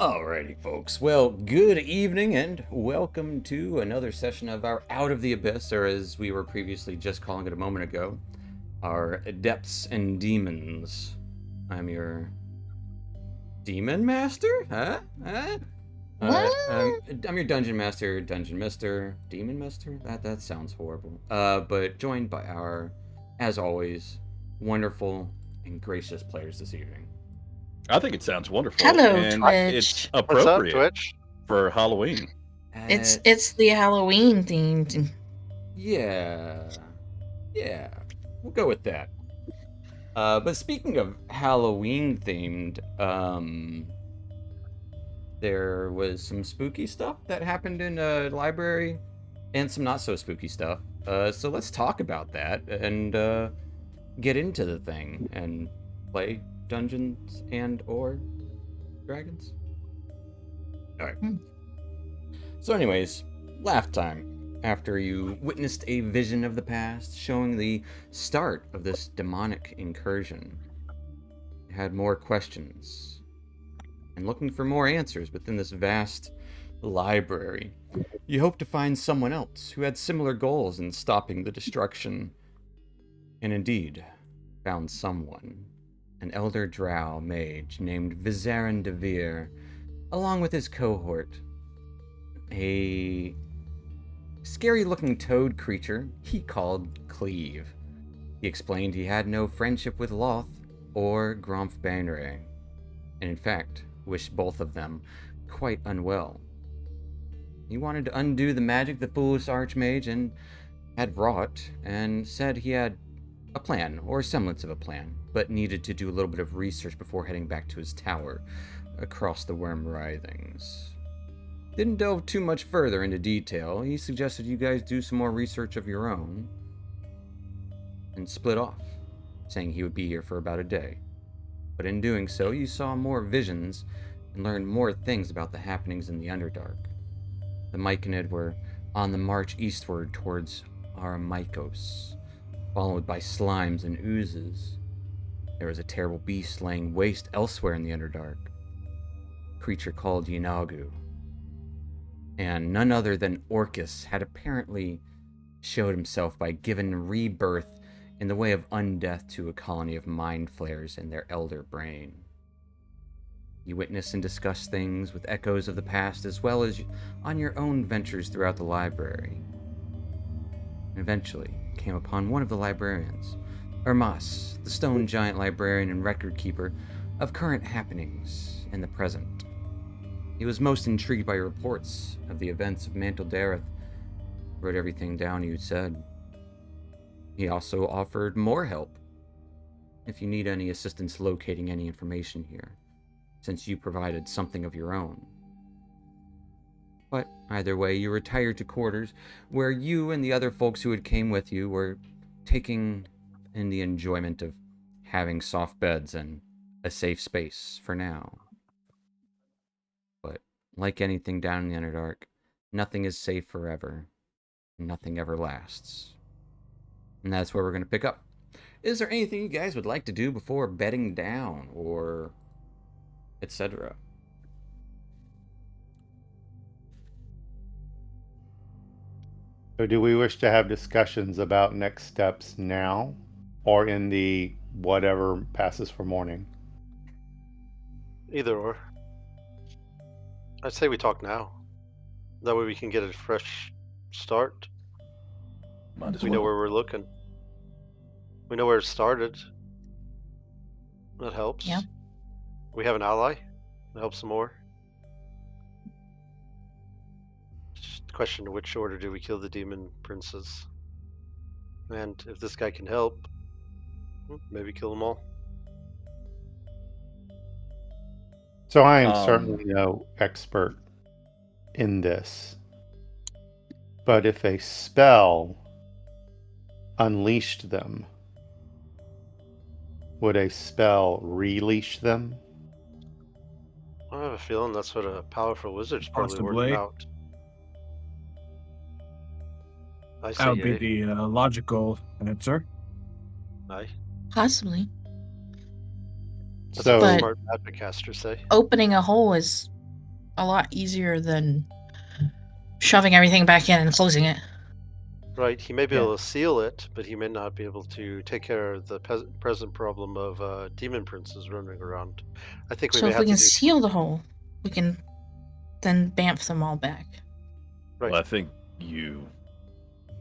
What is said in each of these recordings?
Alrighty, folks. Well, good evening and welcome to another session of our Out of the Abyss, or as we were previously just calling it a moment ago, our Depths and Demons. I'm your Demon Master? Huh? What? I'm your Dungeon Master, Dungeon Mister, Demon Mister? That sounds horrible. But joined by our, as always, wonderful and gracious players this evening. I think it sounds wonderful. Hello, and it's Twitch. What's up, appropriate Twitch? for Halloween. It's the Halloween themed. Yeah, we'll go with that. But speaking of Halloween themed, there was some spooky stuff that happened in a library, and some not so spooky stuff. So let's talk about that and get into the thing and play Dungeons and or Dragons. All right. So, anyways, laugh time. After you witnessed a vision of the past showing the start of this demonic incursion, you had more questions and looking for more answers within this vast library. You hoped to find someone else who had similar goals in stopping the destruction, and indeed found someone, an elder drow mage named Vizarin Devere, along with his cohort, a scary-looking toad creature he called Cleave. He explained he had no friendship with Loth or Gromf Banray, and in fact wished both of them quite unwell. He wanted to undo the magic the foolish archmage had wrought, and said he had a plan, or a semblance of a plan, but needed to do a little bit of research before heading back to his tower across the Worm Writhings. Didn't delve too much further into detail. He suggested you guys do some more research of your own and split off, saying he would be here for about a day. But in doing so, you saw more visions and learned more things about the happenings in the Underdark. The Myconid were on the march eastward towards Aramikos, followed by slimes and oozes. There was a terrible beast laying waste elsewhere in the Underdark, a creature called Yinagu. And none other than Orcus had apparently showed himself by giving rebirth in the way of undeath to a colony of mind flayers in their elder brain. You witness and discuss things with echoes of the past as well as on your own ventures throughout the library. And eventually came upon one of the librarians, Ermas, the stone giant librarian and record keeper of current happenings in the present. He was most intrigued by your reports of the events of Mantle Dareth, wrote everything down you'd said. He also offered more help if you need any assistance locating any information here, since you provided something of your own. But either way, you retired to quarters where you and the other folks who had came with you were taking in the enjoyment of having soft beds and a safe space for now. But like anything down in the Underdark, nothing is safe forever, and nothing ever lasts. And that's where we're going to pick up. Is there anything you guys would like to do before bedding down, or etc.? So do we wish to have discussions about next steps now, or in the whatever passes for morning? Either or. I'd say we talk now. That way we can get a fresh start. Might as We well. know where we're looking. We know where it started. That helps. Yeah. We have an ally. That helps some more. Just question, which order do we kill the demon princes? And if this guy can help, maybe kill them all. So I am certainly no expert in this. But if a spell unleashed them, would a spell releash them? I have a feeling that's what a powerful wizard's probably Possibly. working out. I say That would be yay. the logical answer. Aye. Possibly. That's So what But- smart magic casters say. Opening a hole is a lot easier than shoving everything back in and closing it. Right, he may be Yeah. able to seal it, but he may not be able to take care of the present problem of demon princes running around. I think we So may if have we can to do. seal the hole, we can then bamf them all back. Right. Well, I think you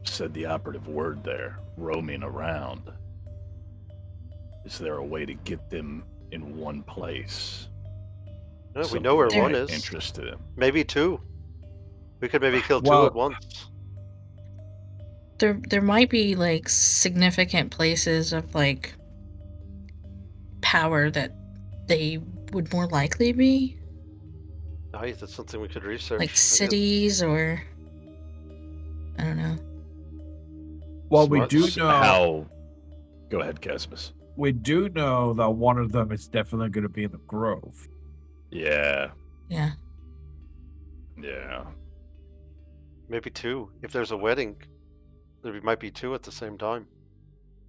said the operative word there, roaming around. Is there a way to get them in one place? No, we Something know where that one might is. interest them. Maybe two. We could maybe kill two Well- at once. There might be like significant places of like power that they would more likely be, Nice, that's something we could research. like cities or I don't know. Well, we Smart. do S- know. How? Go ahead, Casmus. We do know that one of them is definitely going to be in the Grove. Yeah, Yeah. yeah. Maybe two. If there's a wedding, there might be two at the same time.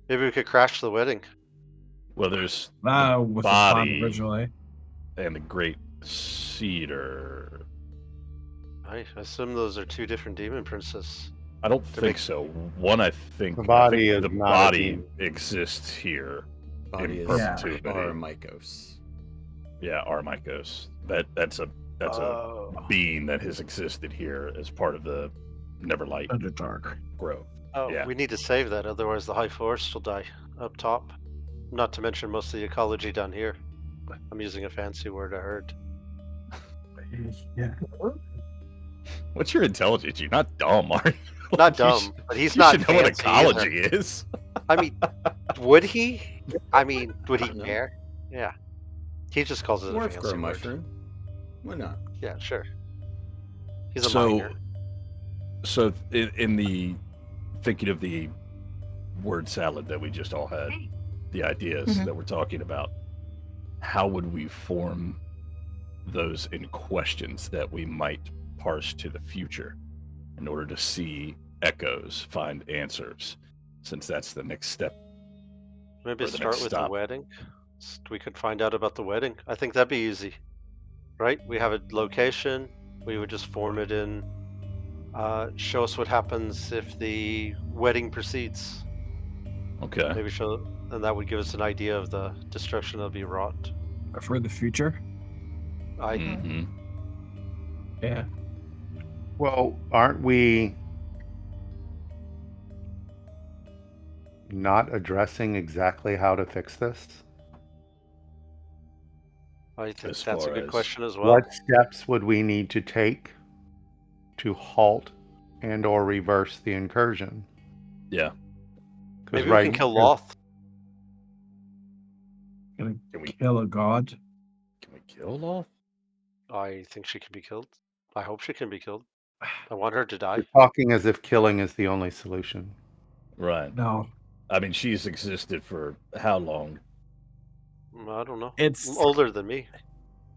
Maybe we could crash the wedding. Well, there's That the was the plan body originally. and the Great Cedar. I assume those are two different demon princes. I don't To think make- so. One, I think The body I think is the not a body demon. exists here. Body in is perpetuity. Armikos. Yeah, Armikos. That's a Oh. being that has existed here as part of the Neverlight Underdark. Grove. Oh, Yeah. we need to save that, otherwise the High Forest will die up top. Not to mention most of the ecology down here. I'm using a fancy word I heard. Yeah. What's your intelligence? You're not dumb, are you? Not You dumb, should- but he's you not should know what fancy either. ecology is. I mean, would he? I mean, would he No. care? Yeah. He just calls it a Dwarf fancy grow word. mushroom. Why not? Yeah, sure. He's a So, minor. so in the thinking of the word salad that we just all had, the ideas Mhm. that we're talking about, how would we form those in questions that we might parse to the future in order to see echoes, find answers, since that's the next step? Maybe or the start next with stop. the wedding. We could find out about the wedding. I think that'd be easy. Right? We have a location. We would just form it in. Show us what happens if the wedding proceeds. Okay. Maybe show, and that would give us an idea of the destruction that'll be wrought. For the future? I Hmm. Yeah. Well, aren't we not addressing exactly how to fix this? think As that's a far good as- question as well. What steps would we need to take to halt and or reverse the incursion? Yeah. 'Cause Maybe we can kill Loth. Gonna Can we kill a god. can we kill Loth? I think she can be killed. I hope she can be killed. I want her to die. You're talking as if killing is the only solution. Right. No. I mean, she's existed for how long? I don't know. It's Older than me.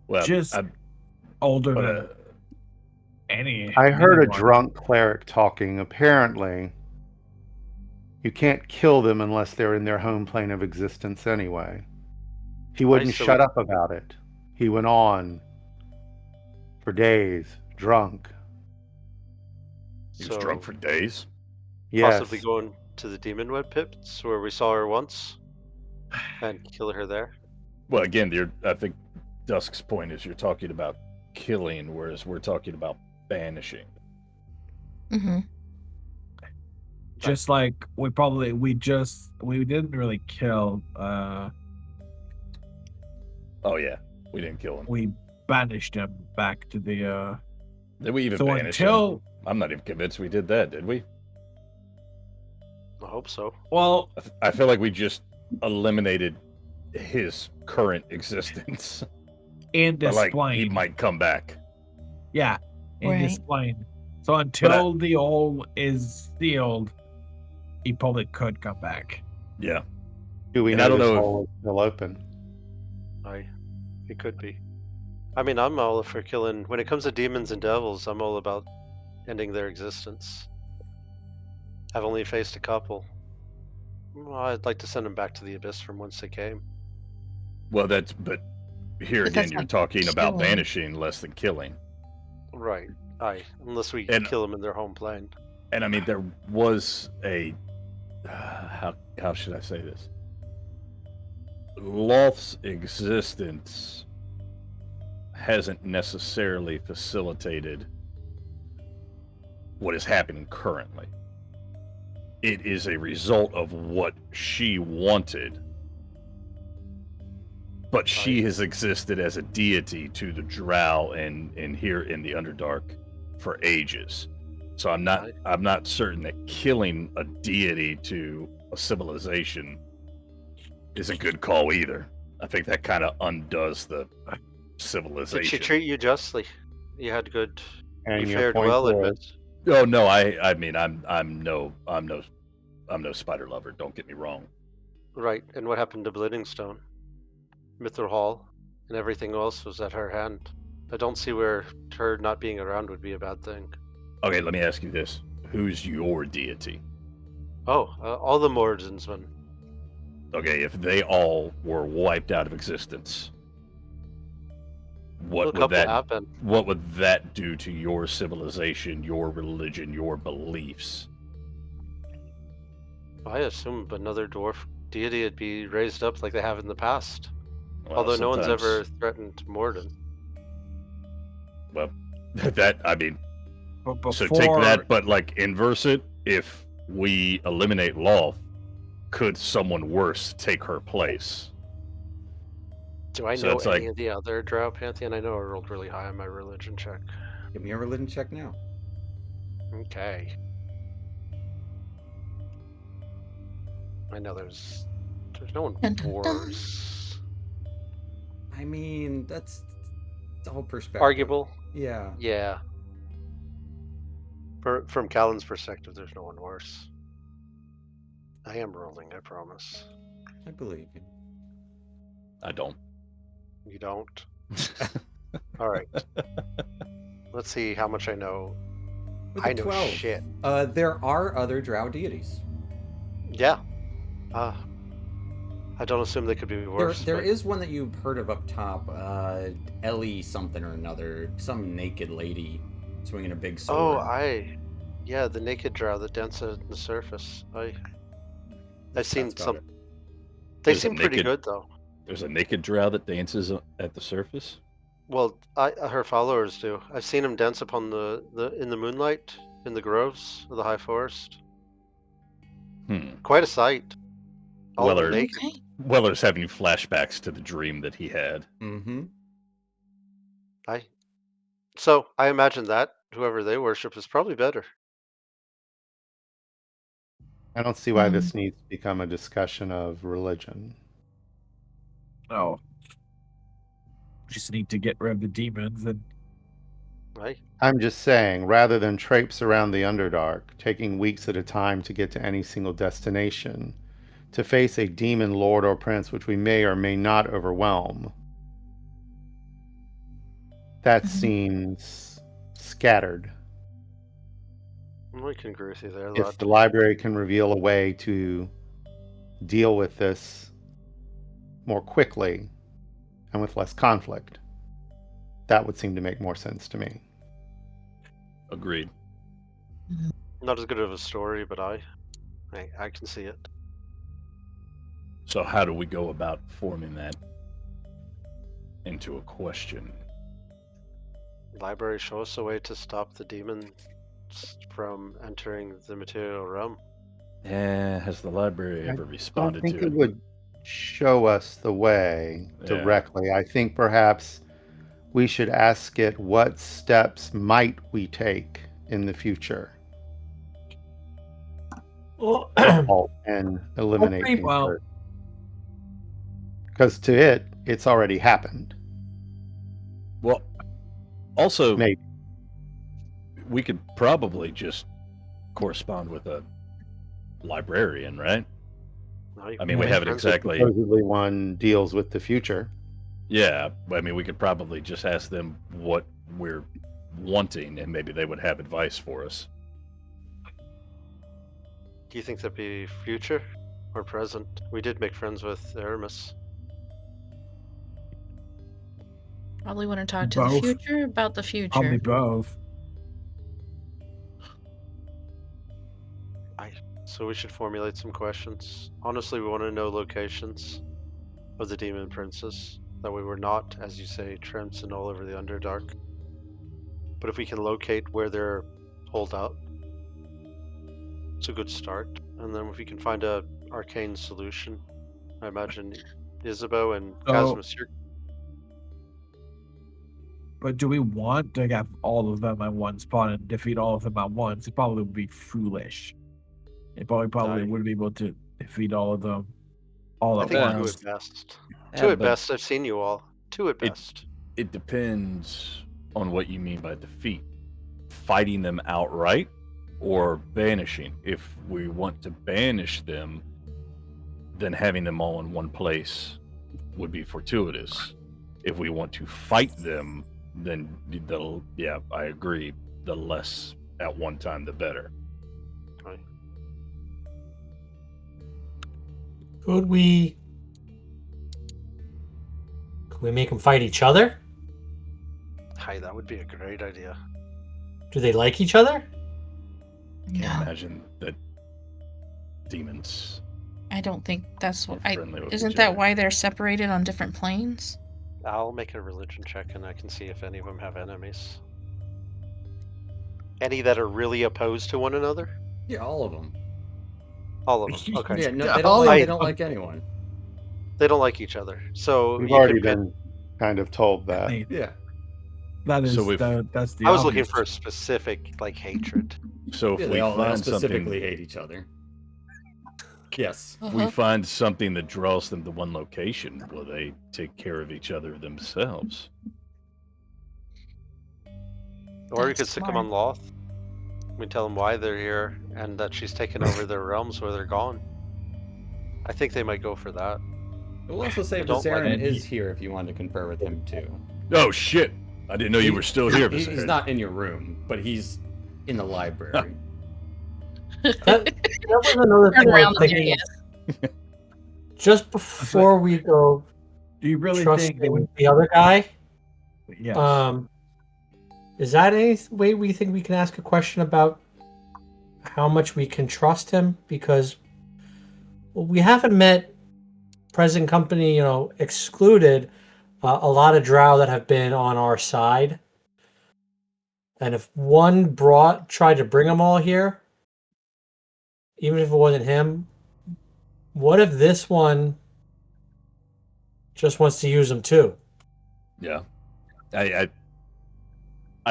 Well, just I'm, older but, than any. I heard a anyone. drunk cleric talking. Apparently, you can't kill them unless they're in their home plane of existence anyway. He wouldn't so shut we- up about it. He went on for days, drunk. he was drunk for days. Yes. Possibly going to the demon web pits where we saw her once and kill her there. Well, again, I think Dusk's point is you're talking about killing, whereas we're talking about banishing. Mm-hmm. Just like we didn't really kill. Oh yeah, we didn't kill him. We banished him back to the. Did we even So banish until him? I'm not even convinced we did that. Did we? I hope so. well, I feel like we just eliminated his current existence. in But this like plane. he might come back. Yeah, in this Right. plane. So until the hole is sealed, he probably could come back. Yeah. Do we And know I don't this know if- hole is still open? It could be. I mean, I'm all for killing. When it comes to demons and devils, I'm all about ending their existence. I've only faced a couple. Well, I'd like to send them back to the abyss from whence they came. Well, but here But again, that's you're not talking about killing. banishing less than killing. Right. Aye. Unless we And- kill them in their home plane. And I mean, there was a how should I say this? Loth's existence hasn't necessarily facilitated what is happening currently. It is a result of what she wanted, but she has existed as a deity to the Drow and here in the Underdark for ages. So I'm not certain that killing a deity to a civilization is a good call either. I think that kind of undoes the civilization. Did she treat you justly? You had good. And you your fared point well in was- it. Oh no, I mean I'm no spider lover. Don't get me wrong. Right. And what happened to Blittingstone? Mithril Hall and everything else was at her hand. I don't see where her not being around would be a bad thing. Okay, let me ask you this: who's your deity? Oh, all the Mordsensmen. Okay, if they all were wiped out of existence, Well, a couple happen. what would that do to your civilization, your religion, your beliefs? I assume another dwarf deity would be raised up like they have in the past. Well, Although no one's sometimes- ever threatened Morden. Well, that I mean, But before, so take that, but like inverse it. If we eliminate Loth, could someone worse take her place? Do I So know it's any like- of the other Drow Pantheon? I know I rolled really high on my religion check. Give me a religion check now. Okay. I know there's no one Dun, dun, dun. worse. I mean, that's all perspective. Arguable? Yeah. Yeah. From Callan's perspective, there's no one worse. I am rolling, I promise. I believe you. I don't. You don't? Alright. Let's see how much I know. With I a know 12. shit. There are other drow deities. Yeah. I don't assume they could be worse. There but- is one that you've heard of up top. Ellie something or another. Some naked lady swinging a big sword. Yeah, the naked drow that dance at the surface. I've That's seen about some. it. They There's a seem pretty naked- good though. There's a naked drow that dances at the surface. Well, her followers do. I've seen them dance upon in the moonlight in the groves of the high forest. Quite a sight. All of them Weller- naked. Okay. Weller's having flashbacks to the dream that he had. Mm-hmm. So I imagine that whoever they worship is probably better. I don't see why this needs to become a discussion of religion. No. Just need to get rid of the demons and Right? I'm just saying, rather than traipse around the Underdark, taking weeks at a time to get to any single destination, to face a demon lord or prince which we may or may not overwhelm, that Mhm. seems scattered. We can agree with you there. If Lad. the library can reveal a way to deal with this more quickly and with less conflict, that would seem to make more sense to me. Agreed. Not as good of a story, but I can see it. So how do we go about forming that into a question? Library, show us a way to stop the demons from entering the material realm. Has the library I ever I don't responded think to it would show us the way Yeah. directly. I think perhaps we should ask it what steps might we take in the future well, to halt and eliminate Okay, well- because to it, it's already happened. Well, also, Maybe. we could probably just correspond with a librarian, right? No, you I mean, can we make haven't friends with- exactly. Supposedly one deals with the future. Yeah, I mean, we could probably just ask them what we're wanting, and maybe they would have advice for us. Do you think that'd be future or present? We did make friends with Aramis. Probably want to talk to Both. the future about the Probably future. both. So we should formulate some questions. Honestly, we want to know locations of the demon princes. That way we're not, as you say, tramping all over the Underdark. But if we can locate where they're holed up, it's a good start. And then if we can find a arcane solution, I imagine Isabeau and So- Casmus, But do we want to have all of them at one spot and defeat all of them at once? It probably would be foolish. It probably Aye. wouldn't be able to defeat all of them all I at think two once. at best. Yeah, Two at but best. I've seen you all. Two at best. It depends on what you mean by defeat. Fighting them outright or banishing. If we want to banish them, then having them all in one place would be fortuitous. If we want to fight them, then I agree. The less at one time, the better. Right. Could we make them fight each other? Hi, that would be a great idea. Do they like each other? Can't No, imagine that demons I don't think that's are what. friendly with Isn't each that other. why they're separated on different planes? I'll make a religion check and I can see if any of them have enemies. Any that are really opposed to one another? Yeah, all of them. All of them. Okay. Yeah, no, Yeah, they all don't, like, of they don't them. like anyone. They don't like each other. So We've you already could pit- been kind of told that. Hey, Yeah. that is So if- that's the I was looking obvious. for a specific like hatred. So if Yeah, we they all find specifically something, hate each other. Yes. if we find something that draws them to one location, will they take care of each other themselves? Or we That's could stick them on smart. Loth. We tell them why they're here and that she's taken over their realms where they're gone. I think they might go for that. We'll also say I don't like Viserion it. is here if you want to confer with him too. Oh shit! I didn't know you were still here, He's Viserion. not in your room, but he's in the library. That was another Turn thing I around, was there he thinking. Just before we go Do you really trust think they would? the other guy, Yes. is that any way we think we can ask a question about how much we can trust him? Because we haven't met present company, excluded, a lot of drow that have been on our side. And if one tried to bring them all here, even if it wasn't him, what if this one just wants to use them too? Yeah, I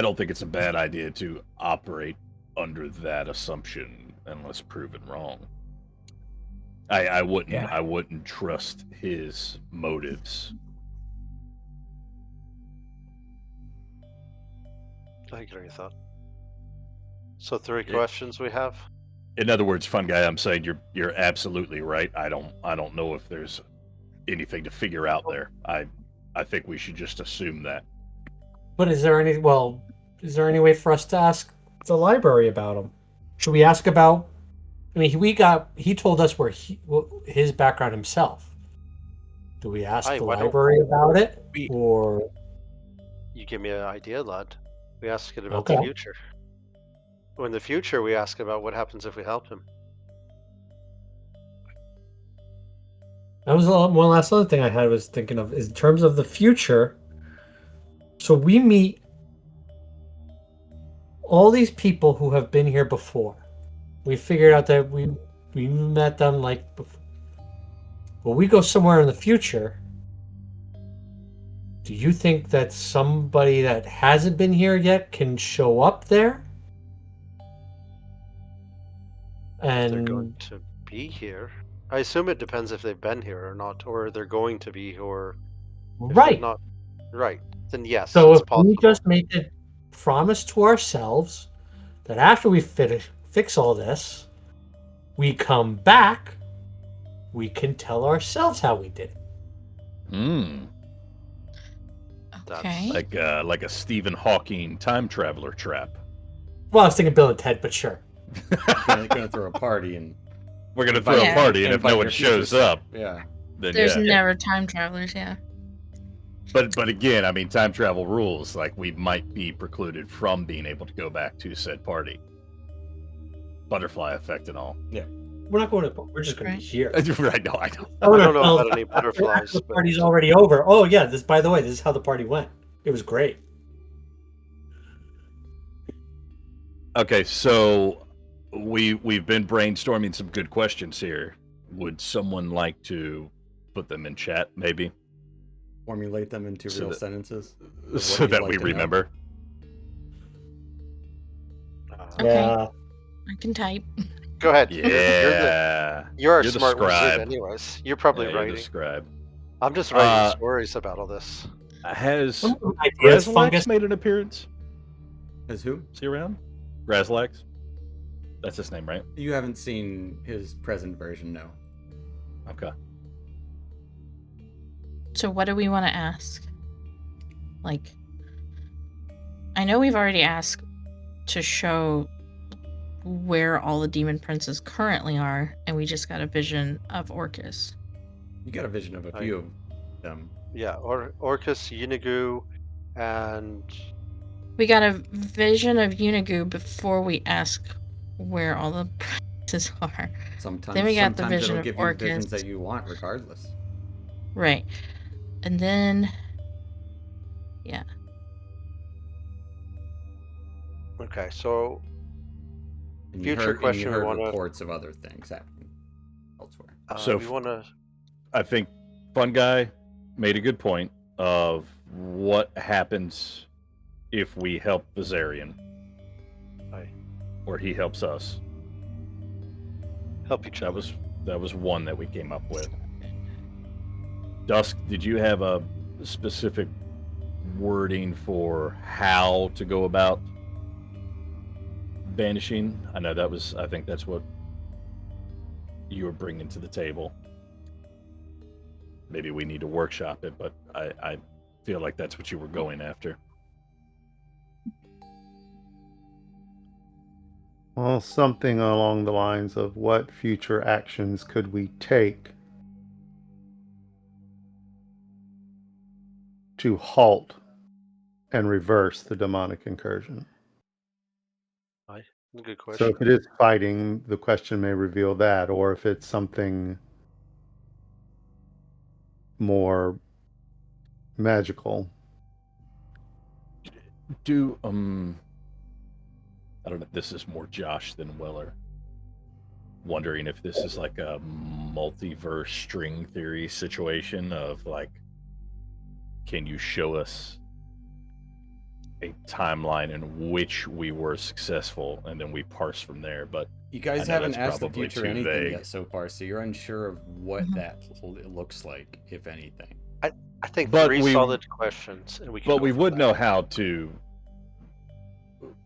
don't think it's a bad idea to operate under that assumption unless proven wrong. I wouldn't Yeah. I wouldn't trust his motives. I agree with that. So 3 Yeah. questions we have. In other words, fun guy, I'm saying you're absolutely right. I don't know if there's anything to figure out there. I think we should just assume that. But is there any way for us to ask the library about him? Should we ask about? I mean, he told us his background himself. Do we ask Aye, the why don't- library about it, We- or You give me an idea, lad. We ask it about Okay. the future. In the future, we ask about what happens if we help him. that was one last other thing I had was thinking of is in terms of the future. So we meet all these people who have been here before. We figured out that we met them like before. Well, we go somewhere in the future. Do you think that somebody that hasn't been here yet can show up there? They're And going to be here. I assume it depends if they've been here or not, or they're going to be, or if they're right. not. Right. Then yes, So it's if possible. we just make a promise to ourselves that after we fix all this, we come back, we can tell ourselves how we did it. Hmm. Okay. Like a Stephen Hawking time traveler trap. Well, I was thinking Bill and Ted, but sure. gonna throw a party and We're gonna throw Yeah. a party, and if invite no one your future shows self. up, Yeah. then There's yeah. never time travelers, yeah. But again, I mean, time travel rules. Like, we might be precluded from being able to go back to said party. Butterfly effect and all. We're not going to. We're just going to be here. Right? No, I don't. I don't know Well, about any butterflies. The but- party's already over. Oh yeah. This, by the way, this is how the party went. It was great. Okay, so we've been brainstorming some good questions here. Would someone like to put them in chat, maybe, Formulate them into So real that- sentences. so you'd that like we to know. remember? Okay. Yeah. I can type. Go ahead. Yeah. You're a You're the smart wizard, scribe. anyways. You're probably Yeah, you're writing. the scribe. I'm just writing Uh, stories about all this. Has Some ideas, Grazlax fungus. made an appearance? As who? Is he around? Grazlax? That's his name, right? You haven't seen his present version, no. Okay. So what do we want to ask? Like, I know we've already asked to show where all the demon princes currently are, and we just got a vision of Orcus. You got a vision of a few of them. Yeah, Orcus, Yunigu, and We got a vision of Unigu before we ask where all the princes are. Sometimes, Then we got the sometimes vision it'll of give you the visions Orcus. that you want, regardless. Right. And then, yeah. okay, so And Future you heard, question and we you heard wanna- reports of other things happening elsewhere. So we want to. I think Fun Guy made a good point of what happens if we help Vizarian. Aye. Or he helps us. Help each other. That was one that we came up with. Dusk, did you have a specific wording for how to go about banishing? I think that's what you were bringing to the table. Maybe we need to workshop it, but I feel like that's what you were going after. Well, something along the lines of what future actions could we take to halt and reverse the demonic incursion? Good So question. if it is fighting, the question may reveal that, or if it's something more magical. Do I don't know. This is more Josh than Weller. Wondering if this is like a multiverse string theory situation of like, can you show us a timeline in which we were successful, and then we parse from there? But You guys know haven't that's asked the probably future too anything vague. yet so far, so you're unsure of what Mhm. that looks like, if anything. I think But three we- solid questions, and we can. but go we from would there. know how to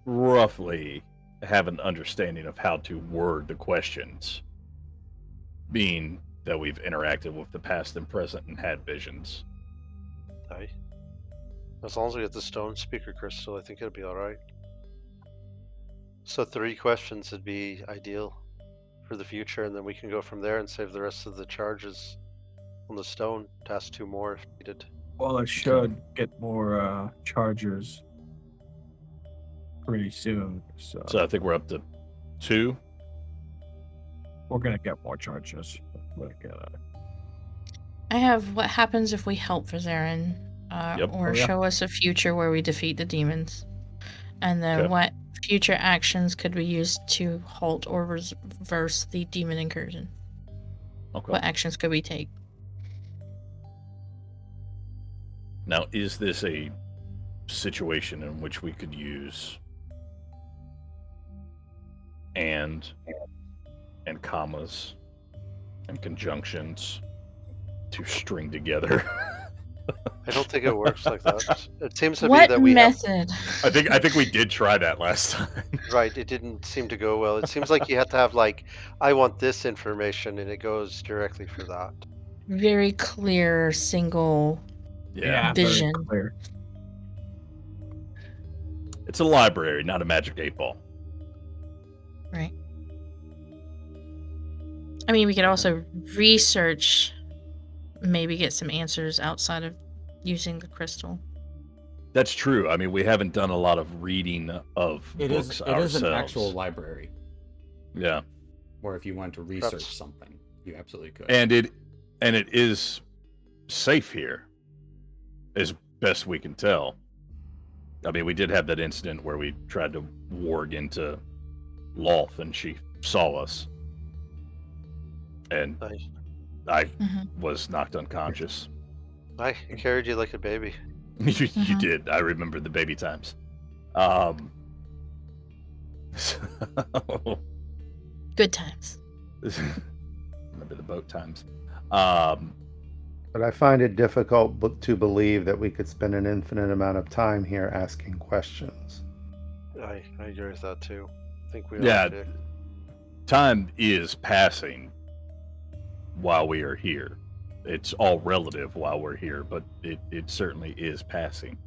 roughly have an understanding of how to word the questions, being that we've interacted with the past and present and had visions. Aye. As long as we get the stone speaker crystal, I think it'll be all right. So 3 questions would be ideal for the future, and then we can go from there and save the rest of the charges on the stone to ask 2 more if needed. Well, it should get more chargers pretty soon. So So I think we're up to 2. we're gonna get more chargers. We're gonna... I have what happens if we help Vizarin, Yep. or Oh, yeah. show us a future where we defeat the demons. And then Okay. what future actions could we use to halt or reverse the demon incursion? Okay. What actions could we take? Now, is this a situation in which we could use and commas and conjunctions to string together? I don't think it works like that. It seems to What be that we have, method? I think we did try that last time. right. It didn't seem to go well. It seems like you have to have like, I want this information, and it goes directly for that. Very clear single. Yeah. very Vision. clear. It's a library, not a magic 8-ball. Right. I mean, we could also research, maybe get some answers outside of using the crystal. That's true. I mean, we haven't done a lot of reading of It books is ourselves. an actual library, Yeah, or if you want to research Perhaps- something, you absolutely could. and it is safe here, as best we can tell. I mean, we did have that incident where we tried to warg into Loth, and she saw us, and I Mhm. was knocked unconscious. I carried you like a baby. You Mhm. did. I remember the baby times. So, Good times. remember the boat times. But I find it difficult to believe that we could spend an infinite amount of time here asking questions. I agree with that too. I think we Yeah. all do. Time is passing while we are here. It's all relative while we're here, but it certainly is passing.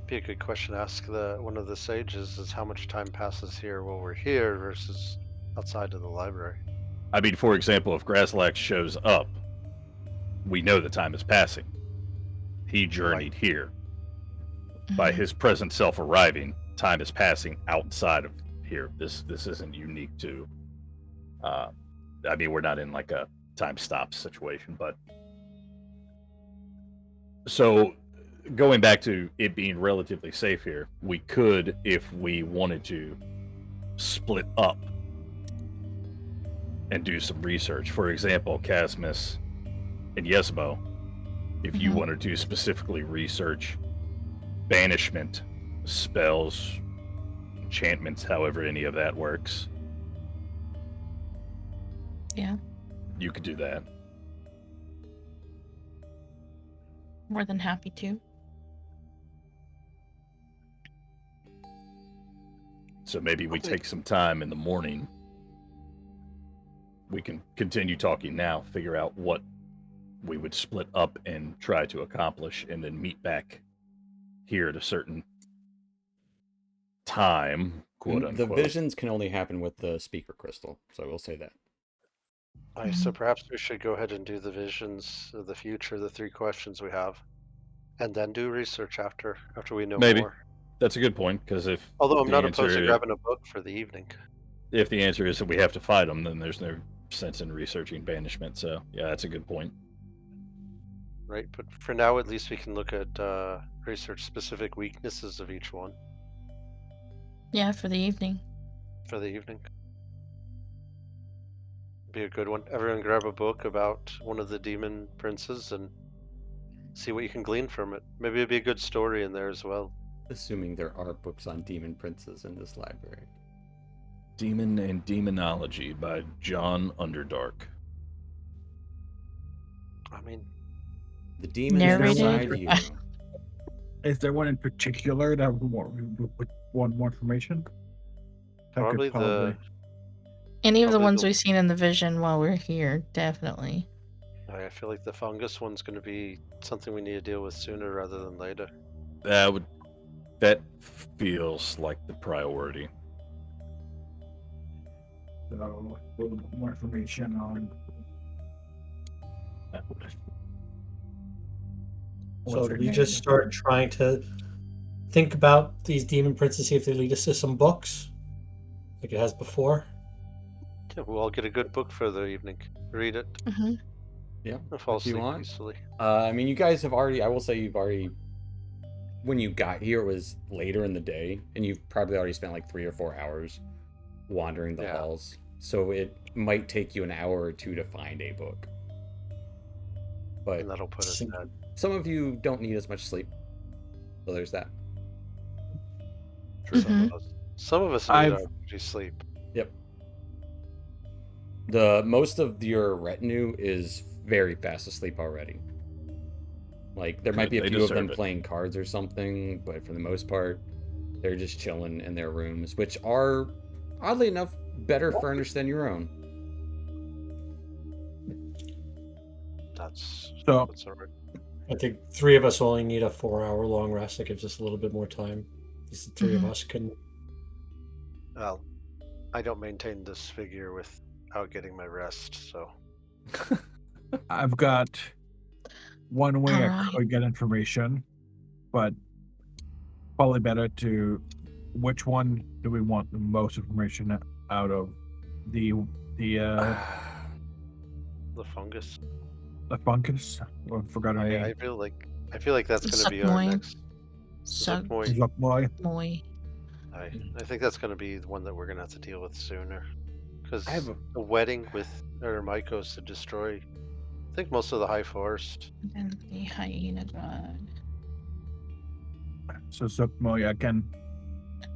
Be a good question to ask one of the sages is how much time passes here while we're here versus outside of the library. I mean, for example, if Graslax shows up, we know the time is passing. He journeyed here. By Mhm. his present self arriving, time is passing outside of here. This isn't unique to. I mean, we're not in like a time stop situation, but so going back to it being relatively safe here, we could, if we wanted to, split up and do some research. For example, Casmus and Yesmo, if you Mhm. wanted to specifically research banishment spells, enchantments, however any of that works. Yeah. You could do that. More than happy to. So maybe we Okay. take some time in the morning. We can continue talking now, figure out what we would split up and try to accomplish, and then meet back here at a certain time, quote And the unquote. visions can only happen with the speaker crystal, so I will say that. So Mhm. perhaps we should go ahead and do the visions of the future, the 3 questions we have, and then do research after we know Maybe. more. That's a good point, because if Although I'm the not opposed to answer- grabbing a book for the evening. if the answer is that we have to fight them, then there's no sense in researching banishment. So yeah, that's a good point. Right, but for now at least we can look at research specific weaknesses of each one Yeah, for the evening. for the evening. Be a good one. Everyone grab a book about one of the demon princes and see what you can glean from it. Maybe it'd be a good story in there as well. Assuming there are books on demon princes in this library. Demon and Demonology by John Underdark. I mean, The demons Narrated? inside you. Is there one in particular that we want more information? That probably the Any of the Probably ones the- we've seen in the vision while we're here, definitely. I feel like the fungus one's going to be something we need to deal with sooner rather than later. That feels like the priority. So, a little bit more information on. So what's do her we name? just start trying to think about these demon princes, see if they lead us to some books, like it has before? Yeah, we'll all get a good book for the evening. Read it Mm-hmm. Yeah. and fall If you asleep want. peacefully. I mean, you guys have already, I will say you've already, when you got here, it was later in the day, and you've probably already spent like 3 or 4 hours wandering the Yeah. halls. So it might take you an hour or 2 to find a book. But And that'll put us Sim- dead. some of you don't need as much sleep. So there's that. Some of us need I've- our beauty sleep. The most of your retinue is very fast asleep already. Like there might be a They few of them deserve it. playing cards or something, but for the most part, they're just chilling in their rooms, which are oddly enough better furnished than your own. That's So- alright. I think 3 of us only need a 4-hour long rest. That gives us a little bit more time. At least the 3 of Mhm. us can. Well, I don't maintain this figure without getting my rest, so I've got one way I Alright. could get information, but probably better to. Which one do we want the most information out of? The The fungus. fungus? I forgot her I name. feel like that's going to be our Suckmoy. next. Sug Zuckmoy. Zuckmoy. Moy. I think that's going to be the one that we're going to have to deal with sooner. Because I have a- the wedding with Ermikos to destroy, I think, most of the High Forest. And the hyena god. So Zuckmoy,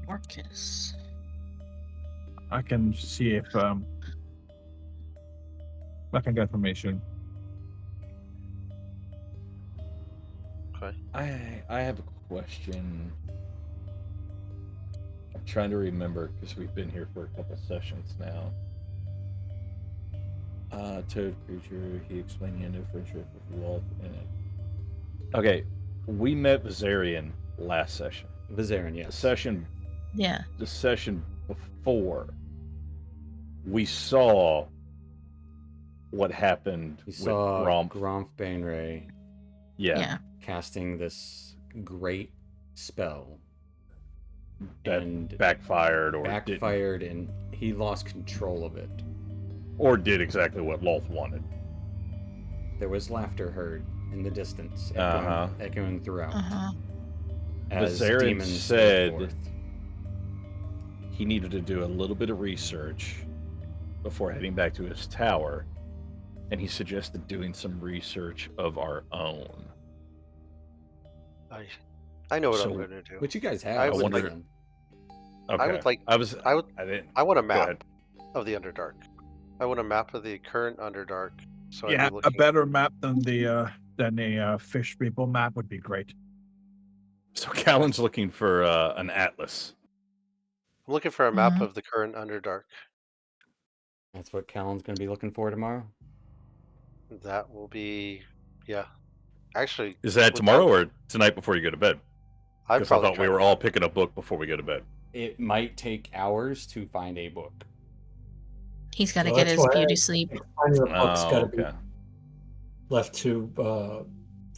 Orcus. I can see if I can get information. Okay. I have a question. I'm trying to remember because we've been here for a couple sessions now. Toad creature. He explained the end of friendship with Wolf in it. Okay, we met Viserion last session. Vizarin, The yes. session Yeah. before, we saw what happened We with saw Gromp. Gromp Bainray Yeah, casting this great spell that and backfired or didn't, backfired, and he lost control of it. or did exactly what Lolth wanted. There was laughter heard in the distance, Uh-huh. echoing throughout. Uh-huh. As Vizarin demons said- go forth. He needed to do a little bit of research before heading back to his tower, and he suggested doing some research of our own. I know what So- I'm going to do. Which you guys have. I would since like- then. Okay. would like- I didn't. I want a Go map ahead. of the Underdark. I want a map of the current Underdark. So Yeah, I'd be a looking. better map than the fish people map would be great. So Callan's looking for an atlas. I'm looking for a map Mhm. of the current Underdark. That's what Callan's going to be looking for tomorrow. That will be, yeah. Actually, Is that would tomorrow or tonight before you go to bed? I'd Because I probably thought try we were to- all picking a book before we go to bed. It might take hours to find a book. He's got to So get that's his why beauty sleep. Finding the book's got to be okay. left to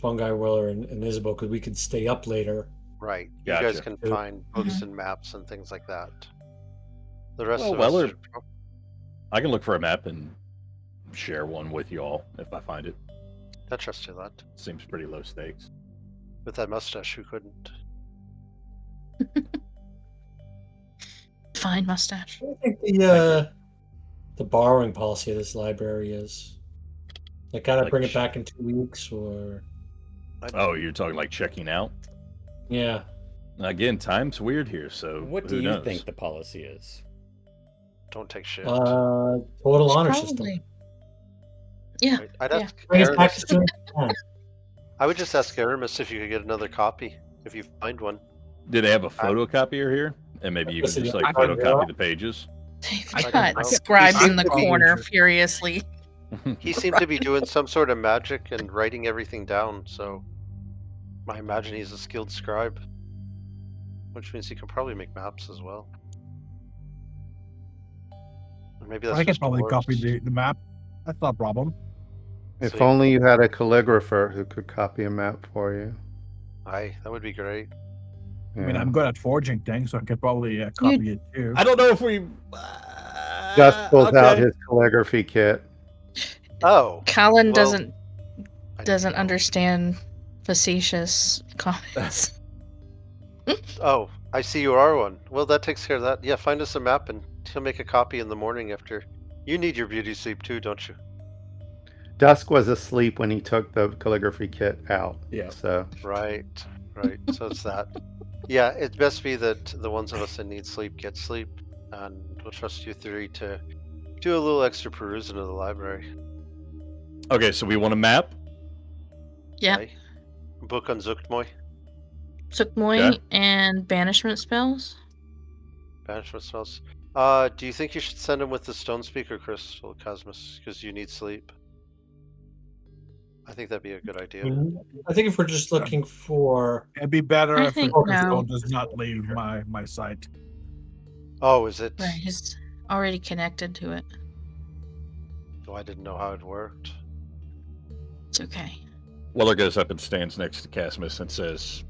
Fungi Weller and Isabel because we could stay up later. Right. You guys Gotcha. can Yeah. find books Mhm. and maps and things like that. The rest Well, of Weller- us should I can look for a map and share one with you all if I find it. I trust you that. Seems pretty low stakes. With that mustache, who couldn't? Fine mustache. I think the borrowing policy of this library is. Like, gotta Like bring it sh- back in 2 weeks, or Oh, you're talking like checking out? yeah. Again, time's weird here, so What do who you knows? think the policy is? Don't take shit. Total honor system. Probably. Yeah. Right. I'd yeah. ask Bring it back Aramis. as soon as you can. I would just ask Aramis if you could get another copy, if you find one. Did they have a photocopier here? And maybe you can Listen, just I like can do photocopy that. the pages? They've I got can- scribes I in the can probably corner do it. furiously. He seemed to be doing some sort of magic and writing everything down, so I imagine he's a skilled scribe. Which means he can probably make maps as well. Or maybe that's I can just probably dwarves. copy the map. That's not a problem. If Sweet. only you had a calligrapher who could copy a map for you. Aye, that would be great. I mean, Yeah. I'm good at forging things, so I could probably copy it too. I don't know if we. Just pulls out okay. his calligraphy kit. Oh, Colin Well, doesn't I didn't doesn't know. understand facetious comments. Oh, I see you are one. Well, that takes care of that. Yeah, find us a map and he'll make a copy in the morning after. You need your beauty sleep too, don't you? Dusk was asleep when he took the calligraphy kit out. Yeah. So Right, right. So it's that. Yeah, it's best be that the ones of us that need sleep get sleep, and we'll trust you three to do a little extra perusing of the library. Okay, so we want a map. Yep. Aye. Book on Zuktmoy, Sukmoy Okay. and banishment spells. banishment spells. Do you think you should send him with the stone speaker crystal, Cosmos, because you need sleep? I think that'd be a good idea. I think if we're just looking for It'd be better I if the think crystal no. does not leave my sight. Oh, is it? Right, he's already connected to it. Oh, I didn't know how it worked. It's okay. Weller goes up and stands next to Casmus and says,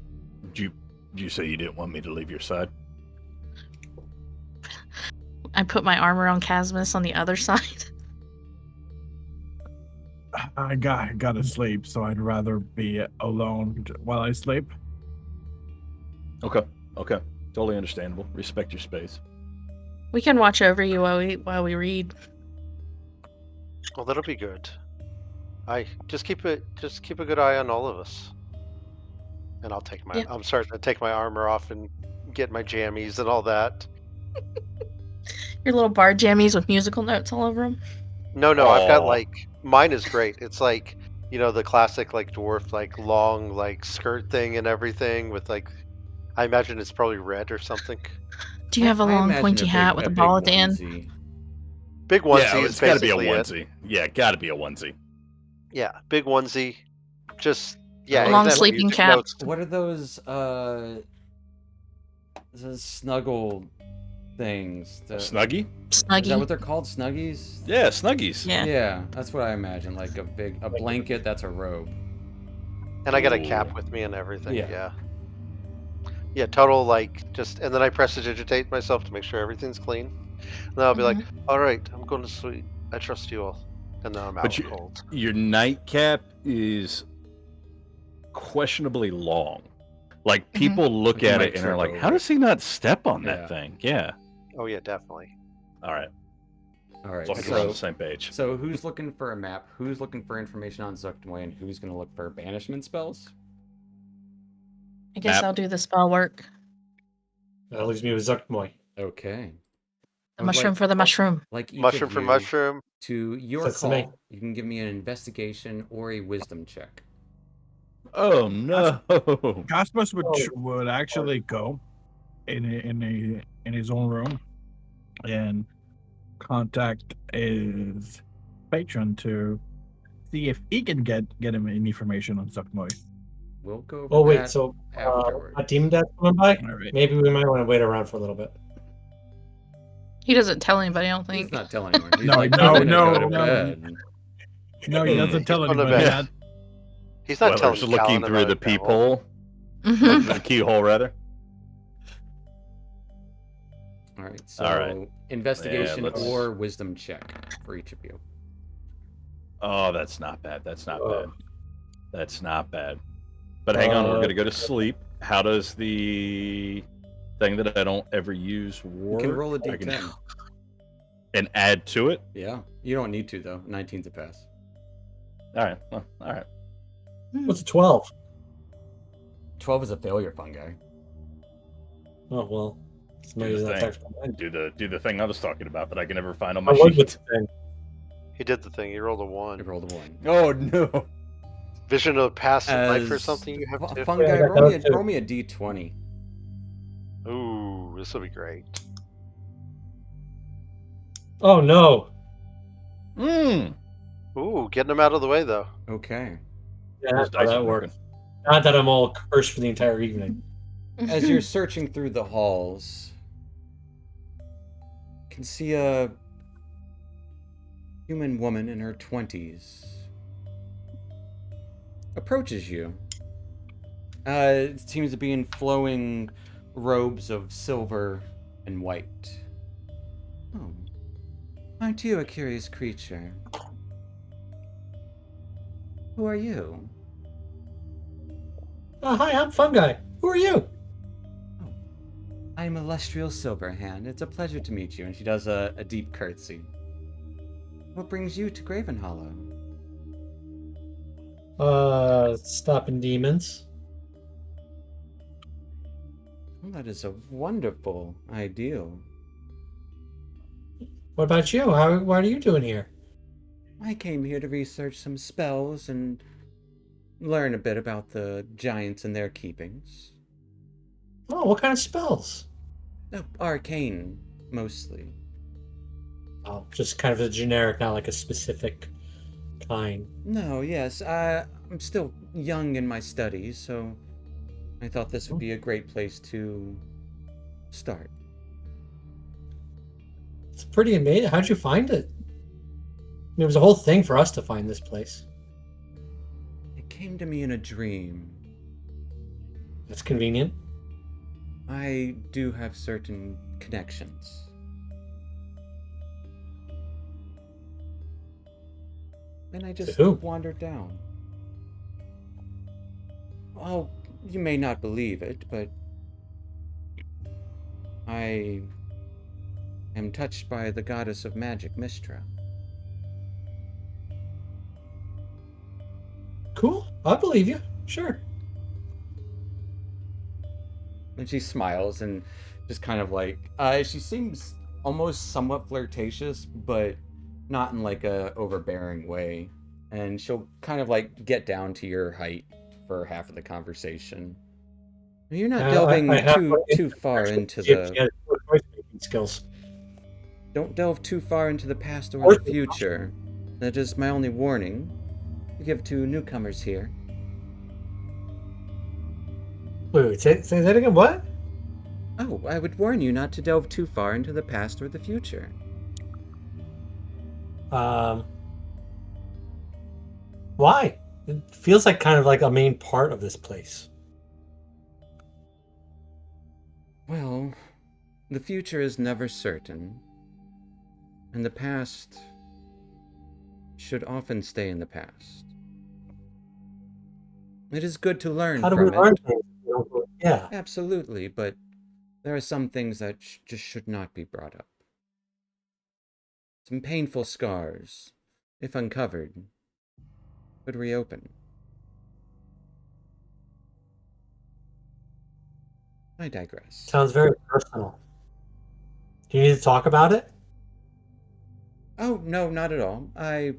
"Did you say you didn't want me to leave your side?" I put my arm around Casmus on the other side. I gotta sleep, so I'd rather be alone while I sleep. Okay. Totally understandable. Respect your space. We can watch over you while we read. Well, that'll be good. I just keep a good eye on all of us. And I'll take my Yep. I'm starting to take my armor off and get my jammies and all that. Your little bar jammies with musical notes all over them. No, I've got Aw. like mine is great. It's like, the classic like dwarf like long like skirt thing and everything with like I imagine it's probably red or something. Do you have a I long imagine pointy hat with a ball at the end? onesie. Big onesie Yeah, is it's got to be a basically it. onesie. Yeah, got to be a onesie. Yeah, big onesie. Just A yeah, long it can have sleeping music cap. notes. What are those snuggle things? Snuggie? Is that Snuggie. what they're called? Snuggies? Yeah, Snuggies. Yeah. Yeah, that's what I imagine. Like a blanket that's a robe. And I got a Ooh. cap with me and everything. Yeah. Yeah. Yeah, total like just and then I prestidigitate myself to make sure everything's clean. And then I'll be like, all right, I'm going to sleep. I trust you all. And then I'm out But cold. your nightcap is questionably long. Like, people look Like, you at might it and are trip like, over how it. does he not step on Yeah. that thing? Yeah. Oh yeah, definitely. All right. All right. So we're on So, the same page. so who's looking for a map? Who's looking for information on Zuckmoy? And who's going to look for banishment spells? I guess Map. I'll do the spell work. That leaves me with Zuckmoy. Okay. The mushroom for the mushroom. Like each Mushroom of for you, mushroom. to your That's call, me. you can give me an investigation or a wisdom check. Oh, no. Casmus would actually go in his own room and contact his patron to see if he can get him any information on Zuckmoy. We'll go over Oh wait, that so afterwards. a demon dad's coming by? All right. Maybe we might want to wait around for a little bit. He doesn't tell anybody, I don't He's think. not telling anyone. He's No, like, no, "I'm gonna no, go to no. bed." No, he doesn't tell He's on the anybody bed. that. He's not Weller's telling looking Callan through about the a devil. peephole. Mhm. Through the keyhole, rather. All right. So All right. investigation let's- or wisdom check for each of you. Oh, that's not bad. That's not bad. That's not bad. But hang on, we're going to go to sleep. How does the thing that I don't ever use You work? can roll a I can- d10. And add to it? Yeah. You don't need to though. 19's a pass. All right. Well, all right. What's a 12? 12 is a failure, fungi. Oh well. Somebody's Do the not thing. texting mine. Do the thing I was talking about that I can never find on my I was sheet. with the thing. He did the thing. He rolled a You 1. rolled a 1. Oh, no. Vision of past life or As something you have to. fungi, Yeah, I got roll, me those too. roll me a d20. Ooh, this will be great. Oh no. Mmm. Ooh, getting him out of the way though. Okay. Yeah, that's how that works. Not that I'm all cursed for the entire evening. As you're searching through the halls, you can see a human woman in her 20s approaches you. It seems to be in flowing robes of silver and white. Oh, aren't you a curious creature? Who are you? Oh, hi, I'm Fungi. Who are you? I'm Illustrial Silverhand. It's a pleasure to meet you. And she does a deep curtsy. What brings you to Gravenhollow? Stopping demons. Well, that is a wonderful ideal. What about you? What are you doing here? I came here to research some spells and learn a bit about the giants and their keepings. Oh, what kind of spells? Arcane, mostly. Oh, just kind of a generic, not like a specific kind. No, yes, I'm still young in my studies, so I thought this would be a great place to start. It's pretty amazing. How'd you find it? I mean, it was a whole thing for us to find this place. came to me in a dream. That's convenient. I do have certain connections. And I just To who? wandered down. Oh, you may not believe it, but I am touched by the goddess of magic, Mistra. Cool. I believe you. Sure. And she smiles and just kind of like, she seems almost somewhat flirtatious, but not in like a overbearing way. And she'll kind of like get down to your height for half of the conversation. You're not delving I have too far into see if she the. has choice-making skills. Don't delve too far into the past or the future. That is my only warning to give to newcomers here. Wait, say that again. What? Oh, I would warn you not to delve too far into the past or the future. Why? It feels like kind of like a main part of this place. Well, the future is never certain, and the past should often stay in the past. It is good to learn How do we from learn it. things? Yeah. Absolutely, but there are some things that just should not be brought up. Some painful scars, if uncovered, could reopen. I digress. Sounds very personal. Do you need to talk about it? Oh, no, not at all. I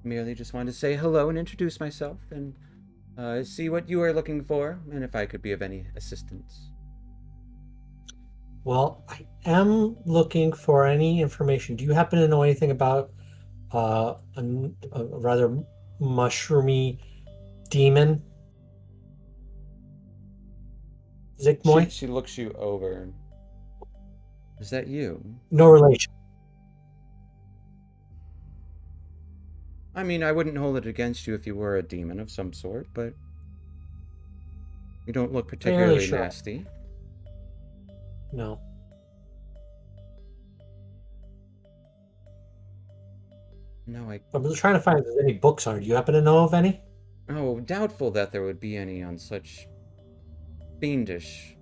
merely just wanted to say hello and introduce myself and see what you are looking for and if I could be of any assistance. Well, I am looking for any information. Do you happen to know anything about a rather mushroomy demon? Zygmoy? She looks you over. Is that you? No relation. I mean, I wouldn't hold it against you if you were a demon of some sort, but you don't look particularly sure. nasty. No. No, I'm just trying to find if there's any books on it. Do you happen to know of any? Oh, doubtful that there would be any on such fiendish.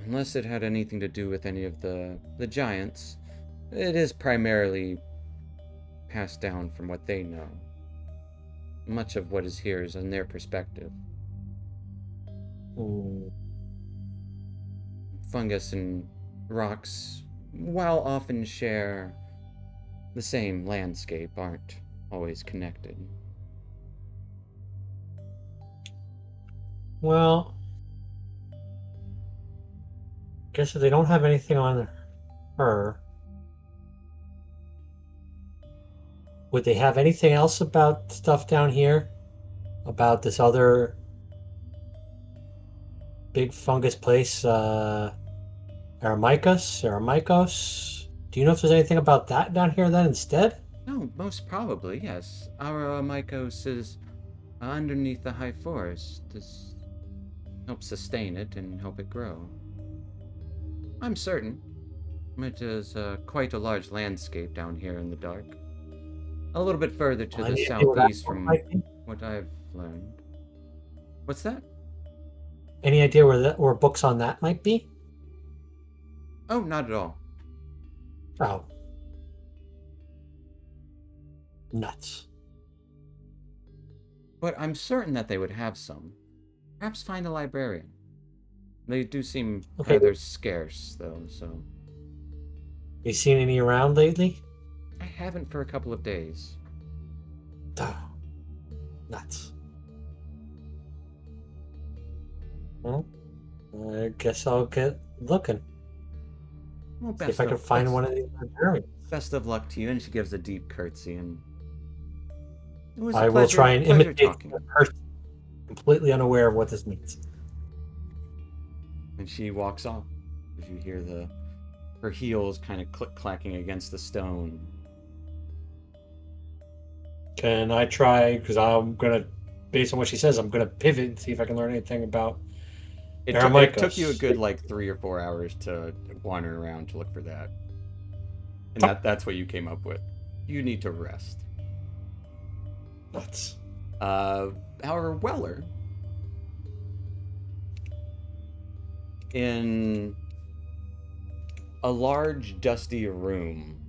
Unless it had anything to do with any of the giants. It is primarily passed down from what they know. Much of what is here is in their perspective. Fungus and rocks, while often share the same landscape, aren't always connected. Well, guess if they don't have anything on her, would they have anything else about stuff down here? About this other big fungus place, Aramikos? Do you know if there's anything about that down here then instead? Oh, most probably, yes. Our Mycos is underneath the high forest. This helps sustain it and help it grow. I'm certain. It is quite a large landscape down here in the dark. A little bit further to the southeast from what I've learned. What's that? Any idea where books on that might be? Oh, not at all. Oh. Nuts. But I'm certain that they would have some. Perhaps find a librarian. They do seem rather scarce, though, so... You seen any around lately? I haven't for a couple of days. Oh. Nuts. Well, I guess I'll get looking. Well, See if I can find one of these librarians. Best of luck to you, and she gives a deep curtsy, and it was I will try and imitate the person, completely unaware of what this means. And she walks off as you hear her heels kind of click-clacking against the stone. Can I try? Because I'm gonna, based on what she says, I'm gonna pivot and see if I can learn anything about It took you a good like 3 or 4 hours to wander around to look for that, and that's what you came up with. You need to rest. Nuts. However, Weller, in a large, dusty room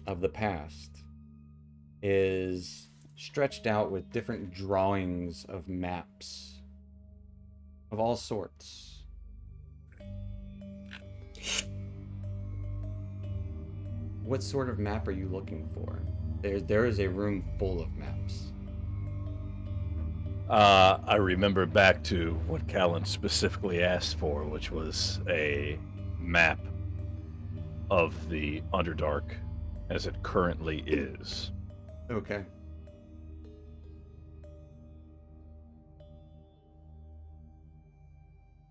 of the past, is stretched out with different drawings of maps of all sorts. What sort of map are you looking for? There is a room full of maps. I remember back to what Callan specifically asked for, which was a map of the Underdark as it currently is. Okay.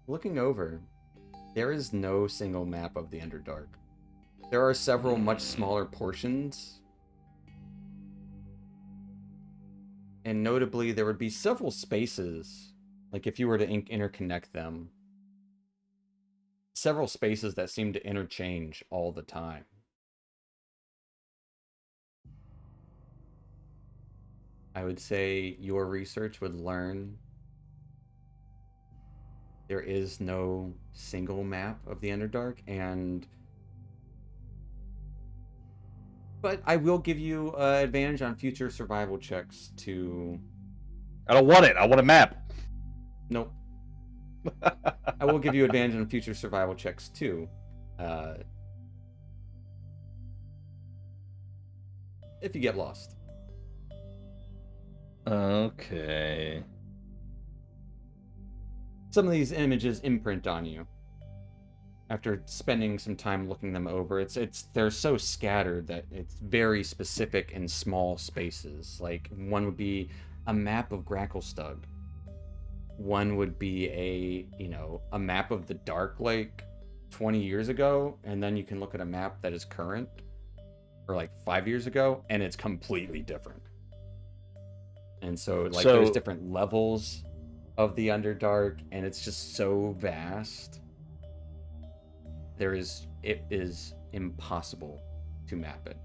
Looking over, there is no single map of the Underdark. There are several much smaller portions. And notably, there would be several spaces, like if you were to interconnect them, several spaces that seem to interchange all the time. I would say your research would learn there is no single map of the Underdark, but I will give you advantage on future survival checks to... I don't want it. I want a map. Nope. I will give you advantage on future survival checks too. If you get lost. Okay. Some of these images imprint on you. After spending some time looking them over, they're so scattered that it's very specific in small spaces. Like one would be a map of Gracklestugh. One would be a map of the Dark Lake 20 years ago, and then you can look at a map that is current, or like 5 years ago, and it's completely different. And so there's different levels of the Underdark, and it's just so vast. It is impossible to map it.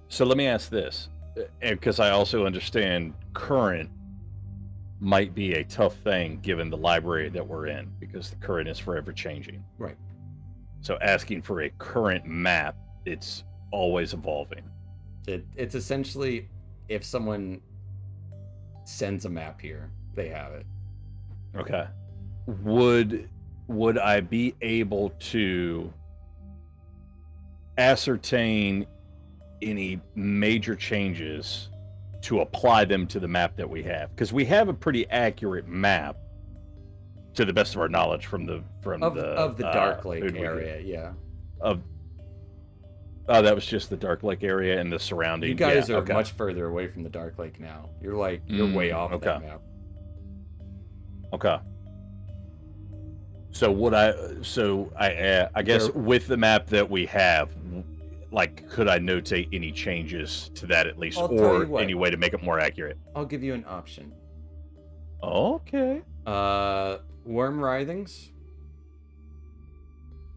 So let me ask this, because I also understand current might be a tough thing given the library that we're in, because the current is forever changing. Right. So asking for a current map, it's always evolving. It's essentially, if someone sends a map here, they have it. Okay. Would I be able to ascertain any major changes to apply them to the map that we have? Because we have a pretty accurate map, to the best of our knowledge, from the Dark Lake area. Yeah. That was just the Dark Lake area and the surrounding. You guys are much further away from the Dark Lake now. You're way off of that map. Okay. So I guess with the map that we have, like, could I notate any changes to that at least, or any way to make it more accurate? I'll give you an option. Okay. Worm Writhings,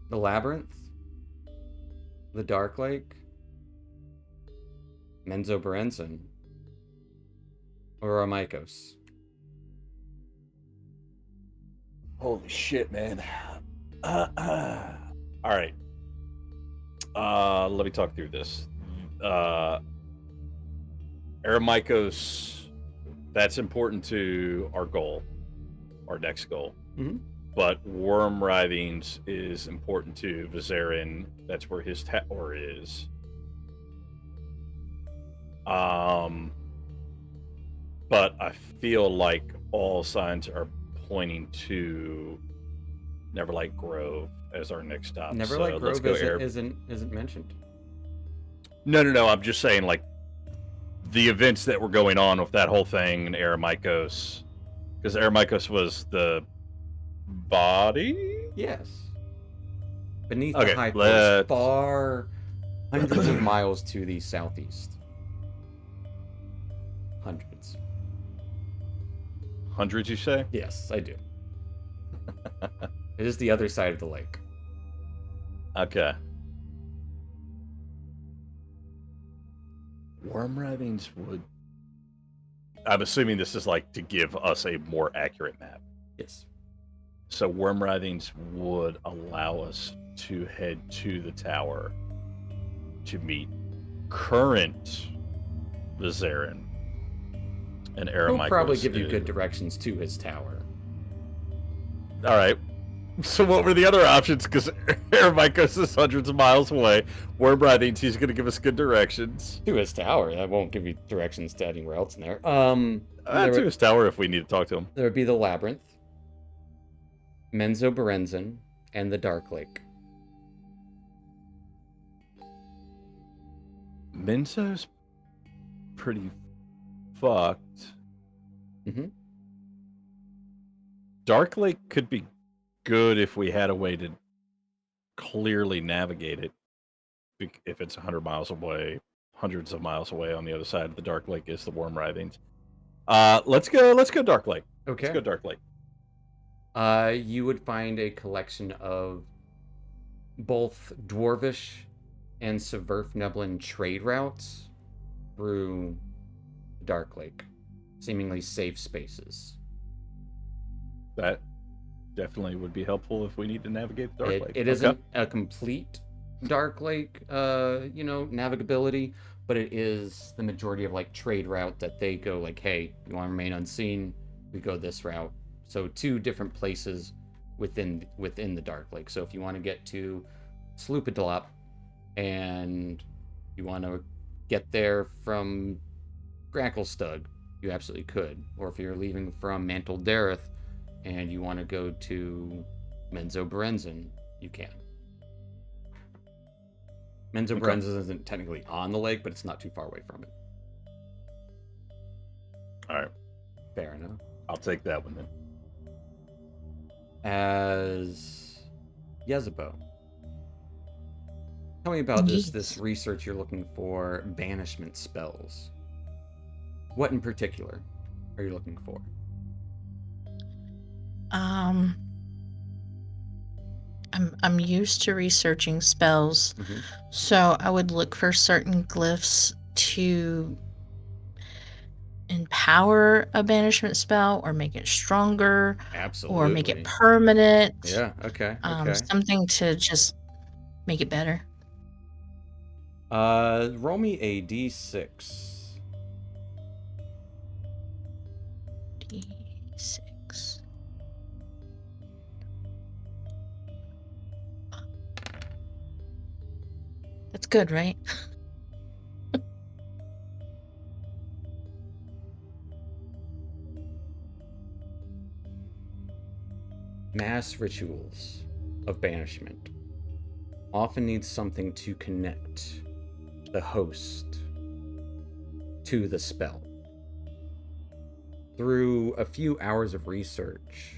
the Labyrinth, the Dark Lake, Menzoberranzan, or Amykos. Holy shit, man. All right. Let me talk through this. Aramikos, that's important to our goal, our next goal. Mm-hmm. But Worm Writhings is important to Vizarin. That's where his tower is. But I feel like all signs are pointing to Neverlight Grove as our next stop. Neverlight Grove isn't mentioned. No. I'm just saying, like, the events that were going on with that whole thing in Aramikos, because Aramikos was the body. Yes. Beneath the High Force, far hundreds of miles to the southeast. Hundreds. Hundreds, you say? Yes, I do. It is the other side of the lake. Okay. Worm writhings would... I'm assuming this is like to give us a more accurate map. Yes. So worm writhings would allow us to head to the tower to meet current Vizarin and He'll Aramicos. probably give you good directions to his tower. All right. So what were the other options? Because Aramicos is hundreds of miles away. Worm writhings, he's going to give us good directions. To his tower. That won't give you directions to anywhere else in there. To his tower if we need to talk to him. There would be the Labyrinth, Menzo Berenzin, and the Dark Lake. Menzo's pretty fucked. Mm-hmm. Dark Lake could be good if we had a way to clearly navigate it. If it's 100 miles away, hundreds of miles away on the other side of the Dark Lake is the Worm Writhings. Let's go Dark Lake. Okay. Let's go Dark Lake. You would find a collection of both Dwarvish and Severfneblin trade routes through Dark Lake, seemingly safe spaces. That definitely would be helpful if we need to navigate the Dark Lake. It isn't a complete Dark Lake, navigability, but it is the majority of like trade route that they go like, hey, you want to remain unseen? We go this route. So 2 different places within the Dark Lake. So if you want to get to Sloopadlop and you want to get there from Gracklestug, you absolutely could. Or if you're leaving from Mantle Dareth and you want to go to Menzo Berenzin, you can. Menzo Berenzin isn't technically on the lake, but it's not too far away from it. All right. Fair enough. I'll take that one then. As Yezebo, tell me about this research you're looking for banishment spells. What in particular are you looking for? I'm used to researching spells, so I would look for certain glyphs to empower a banishment spell or make it stronger. Absolutely. Or make it permanent. Yeah, okay. Something to just make it better. Roll me a d6. D6. That's good, right? Mass rituals of banishment often need something to connect the host to the spell. Through a few hours of research,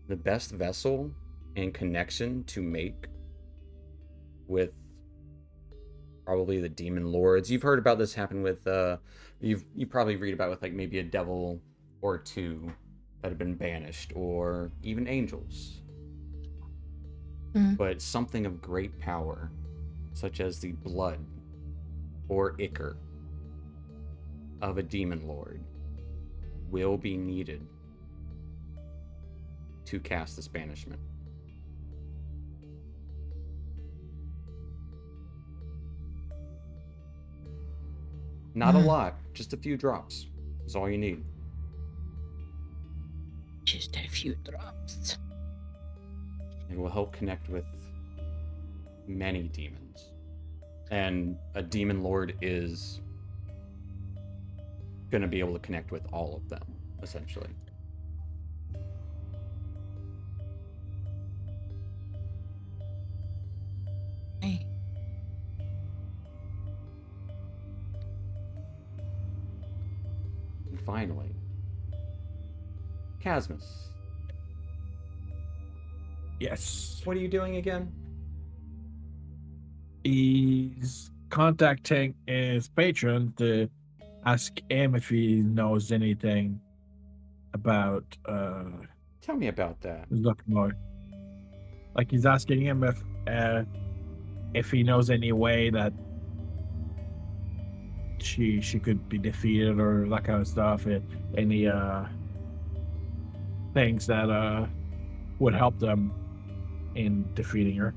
the best vessel and connection to make with probably the demon lords. You've heard about this happen with you probably read about with like maybe a devil or 2 that have been banished, or even angels. But something of great power, such as the blood or ichor of a demon lord, will be needed to cast this banishment. Not a lot, just a few drops is all you need. Just a few drops. It will help connect with many demons. And a demon lord is going to be able to connect with all of them, essentially. Hey. And finally, Casmus. Yes. What are you doing again? He's contacting his patron to ask him if he knows anything about Tell me about that. Zuckmoy. Like he's asking him if he knows any way that she could be defeated or that kind of stuff. Any things that would help them in defeating her.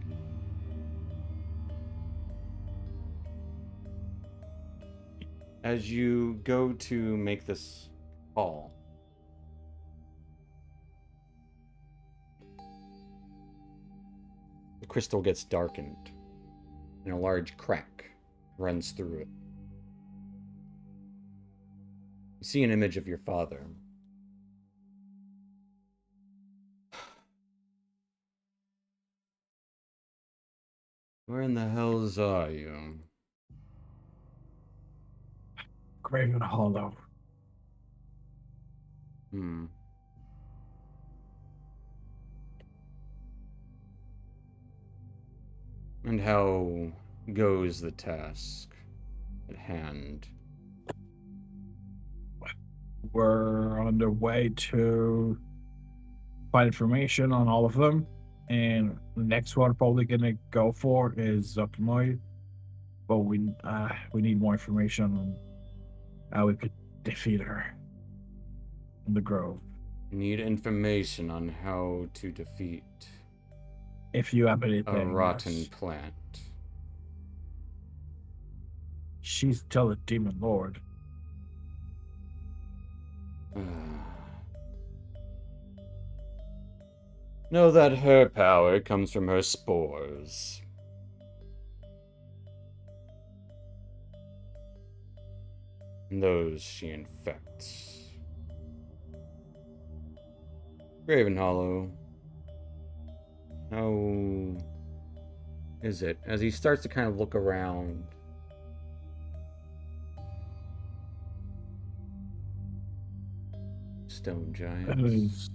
As you go to make this call, the crystal gets darkened, and a large crack runs through it. You see an image of your father. Where in the hells are you? Graven Hollow. And how goes the task at hand? We're on the way to find information on all of them, and the next one probably gonna go for is Zuckmoy. But we need more information on how we could defeat her in the Grove. Need information on how to defeat If you have anything, a rotten yes. plant. She's still a demon lord. Know that her power comes from her spores. And those she infects. Graven Hollow. How is it? As he starts to kind of look around. Stone That giants. is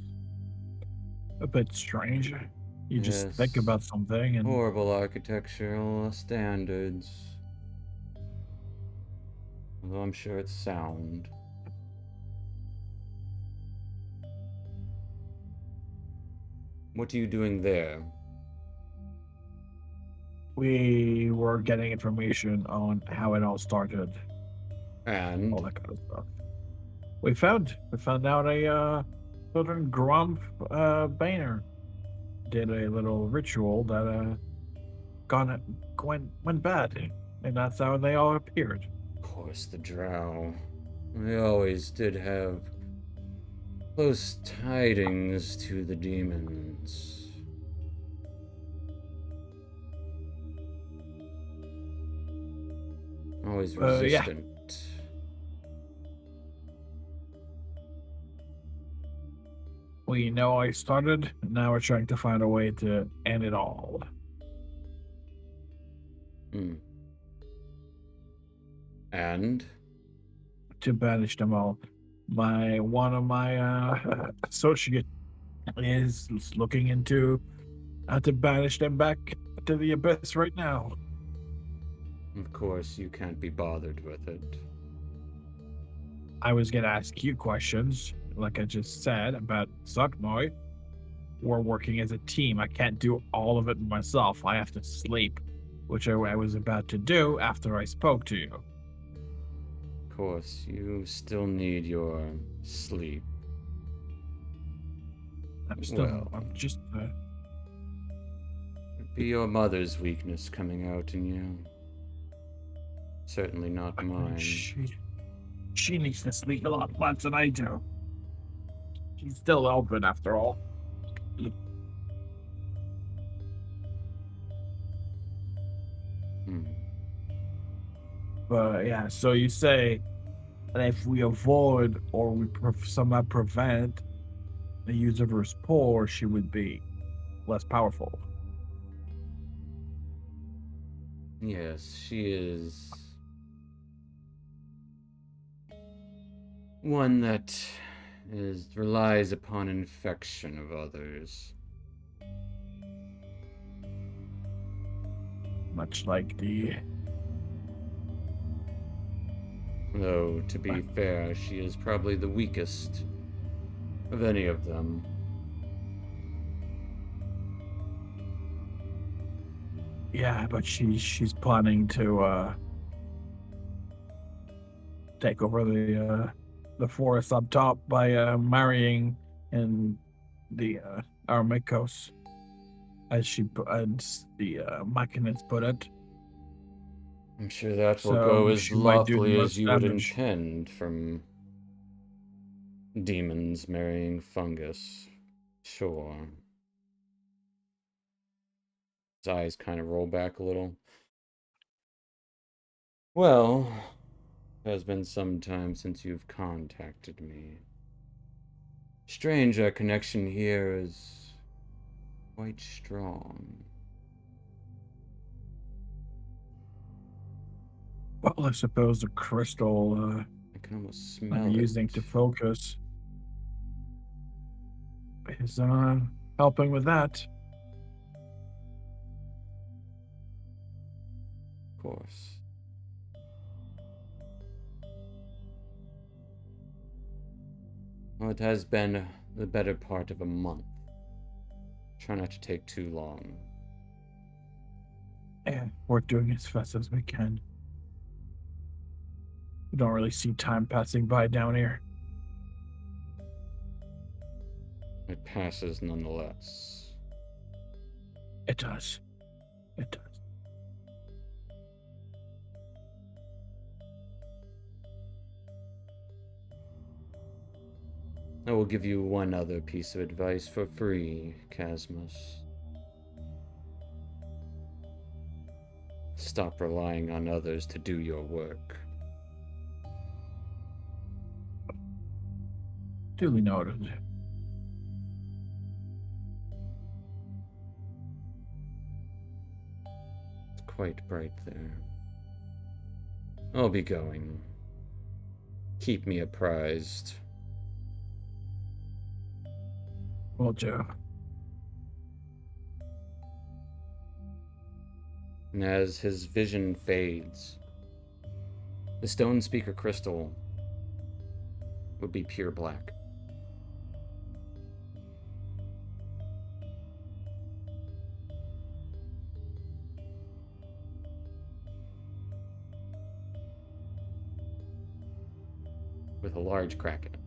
a bit strange. You just think Yes. about something and Horrible architectural standards. Although I'm sure it's sound. What are you doing there? we were getting information on how it all started, And all that kind of stuff. We found out a certain Grump Boehner did a little ritual that went bad, and that's how they all appeared. of course the drow. They always did have close tidings to the demons. Always Yeah. resistant. We know I started, and now we're trying to find a way to end it all. And To banish them all. One of my associate is looking into how to banish them back to the abyss right now. of course you can't be bothered with it. I was gonna ask you questions, like I just said about Zuckmoy. We're working as a team. I can't do all of it myself. I have to sleep, which I was about to do after I spoke to you. Of course, you still need your sleep. Well. I'm just. It'd be your mother's weakness coming out in you. Certainly not mine. She needs to sleep a lot less than I do. She's still open after all. But yeah, so you say that if we avoid or we somehow prevent the use of her spore, she would be less powerful. Yes, she is one that relies upon infection of others. much like the. Though, to be fair, she is probably the weakest of any of them. Yeah, but she's planning to take over the forest up top by marrying in the Aramikos, as the Machinists put it. I'm sure that will So go as she might do the lawfully as most you would damage. intend from demons marrying fungus. Sure. His eyes kind of roll back a little. Well, it has been some time since you've contacted me. Strange, our connection here is quite strong. Well, I suppose the crystal I can almost smell I'm using it. to focus is helping with that. Of course. Well, it has been the better part of a month. Try not to take too long. Yeah, we're doing as fast as we can. We don't really see time passing by down here. It passes nonetheless. It does. It does. I will give you one other piece of advice for free, Casmus. Stop relying on others to do your work. Duly noted. It's quite bright there. I'll be going. Keep me apprised. Well, Joe. And as his vision fades, the stone speaker crystal would be pure black. With a large crack in it.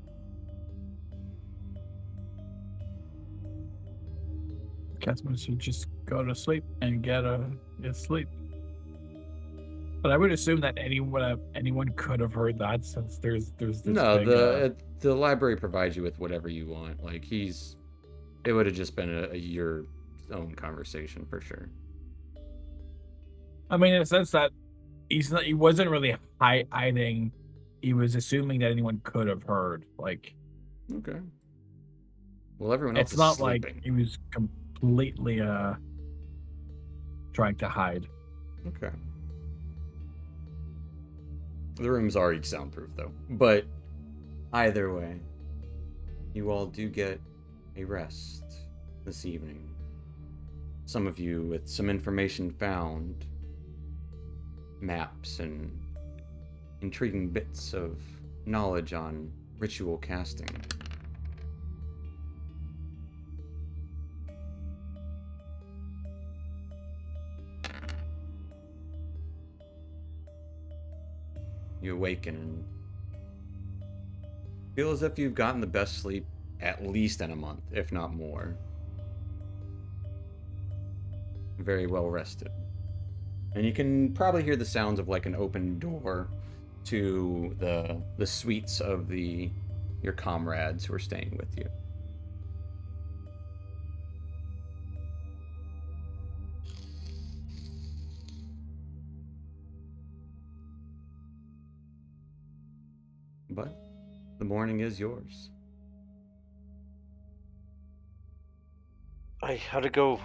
Casmus should just go to sleep and get sleep. But I would assume that anyone could have heard that, since there's this No, big, the library provides you with whatever you want. Like it would have just been a your own conversation for sure. I mean, in a sense that he wasn't really hiding. He was assuming that anyone could have heard. Like, Okay. Well, everyone else it's is not sleeping. like he was completely trying to hide. Okay. The room's already soundproof, though. But either way, you all do get a rest this evening. Some of you with some information found, maps and intriguing bits of knowledge on ritual casting. You awaken and feel as if you've gotten the best sleep at least in a month, if not more. Very well rested. And you can probably hear the sounds of like an open door to the suites of your comrades who are staying with you. But the morning is yours. I had to go,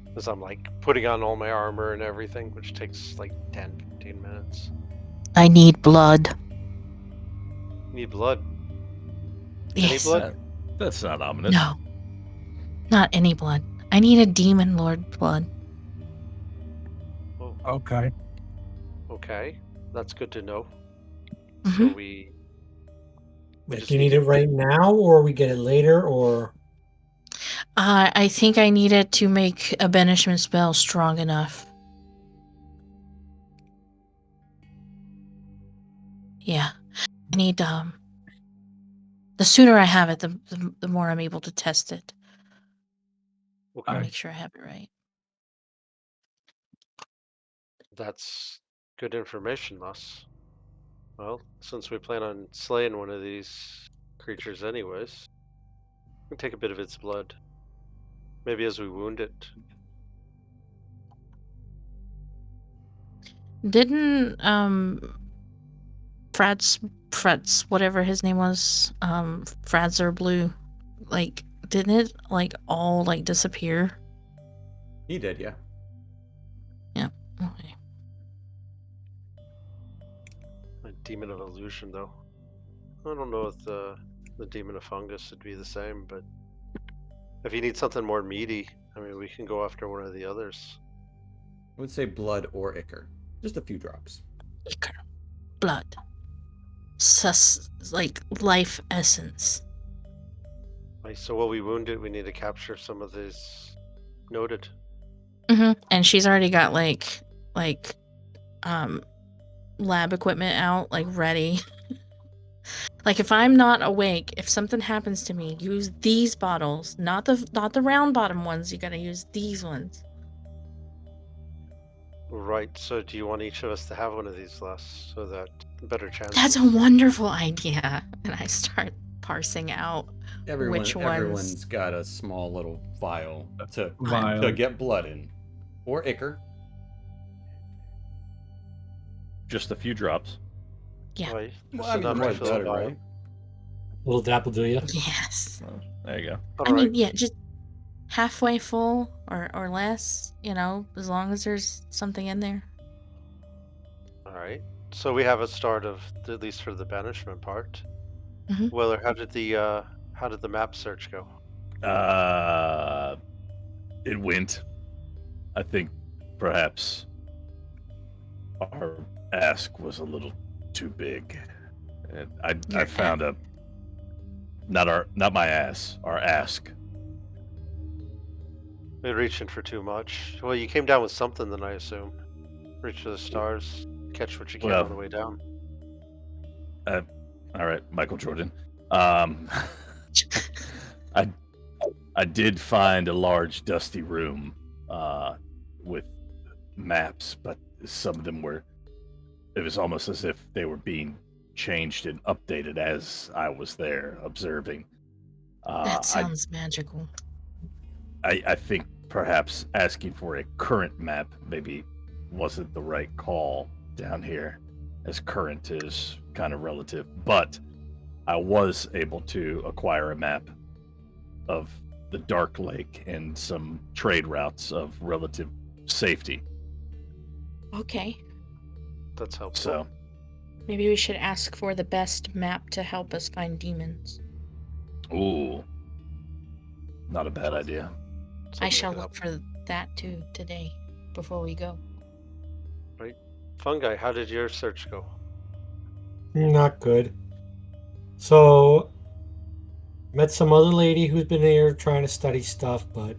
because I'm like putting on all my armor and everything, which takes like 10-15 minutes. I need blood. Need blood? Yes. blood? That's not ominous. No. Not any blood. I need a demon lord blood. Okay. Okay, that's good to know. So Mhm. we Like, just do you need need to it right now, or we get it later, or I think I needed to make a banishment spell strong enough. Yeah, I need the sooner I have it, the more I'm able to test it. I'll okay. make sure I have it right. That's good information, Moss. Well, since we plan on slaying one of these creatures anyways, we can take a bit of its blood. Maybe as we wound it. Didn't Frats, whatever his name was, Fradzer Blue, like, didn't it like all like disappear? He did, yeah. Yeah. Okay. A demon of illusion, though. I don't know if the demon of fungus would be the same, but if you need something more meaty, I mean, we can go after one of the others. I would say blood or ichor. Just a few drops. Ichor. Blood. Like life essence. Like, so while we wound it, we need to capture some of this. Noted. And she's already got like lab equipment out, like ready. Like if I'm not awake, if something happens to me, use these bottles, not the round bottom ones. You gotta use these ones. Right. So do you want each of us to have one of these less so that better chances? That's a wonderful idea. And I start parsing out which ones. Everyone's got a small little vial to Vial. get blood in, or ichor. Just a few drops. Yeah. Right. Well, Just I mean, enough more to the fill a better, vial. right? little dapple do you? Yes. There you go. All I right. mean, yeah, just halfway full or less, as long as there's something in there. All right. So we have a start of at least for the banishment part. Mhm. Weller, how did the map search go? It went. I think perhaps our ask was a little too big. And I Your found not my ass, our ask. We're reaching for too much. Well, you came down with something, then I assume. Reach for the stars, catch what you can Well, on the way down. All right, Michael Jordan. I did find a large dusty room with maps, but some of them it was almost as if they were being changed and updated as I was there observing. That sounds magical. I think perhaps asking for a current map maybe wasn't the right call down here, as current is kind of relative. But I was able to acquire a map of the Dark Lake and some trade routes of relative safety. Okay. That's helpful. So, Maybe we should ask for the best map to help us find demons. ooh, not a bad idea. I Something shall could look help. for that too today before we go. Right. Fungi, how did your search go? Not good. So, met some other lady who's been here trying to study stuff, but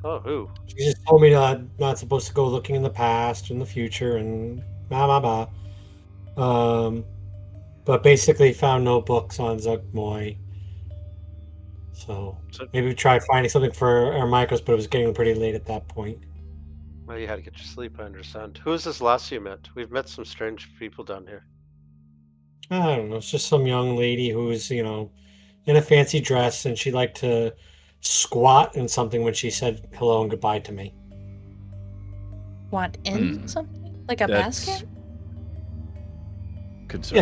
Oh, who? she just told me not supposed to go looking in the past or in the future and blah. But basically found no books on Zugmoy. So maybe we tried finding something for Ermicos, but it was getting pretty late at that point. Well, you had to get your sleep, I understand. Who is this last you met? We've met some strange people down here. I don't know. It's just some young lady who's, in a fancy dress, and she liked to squat in something when she said hello and goodbye to me. What, in something? Like a That's basket? concerning.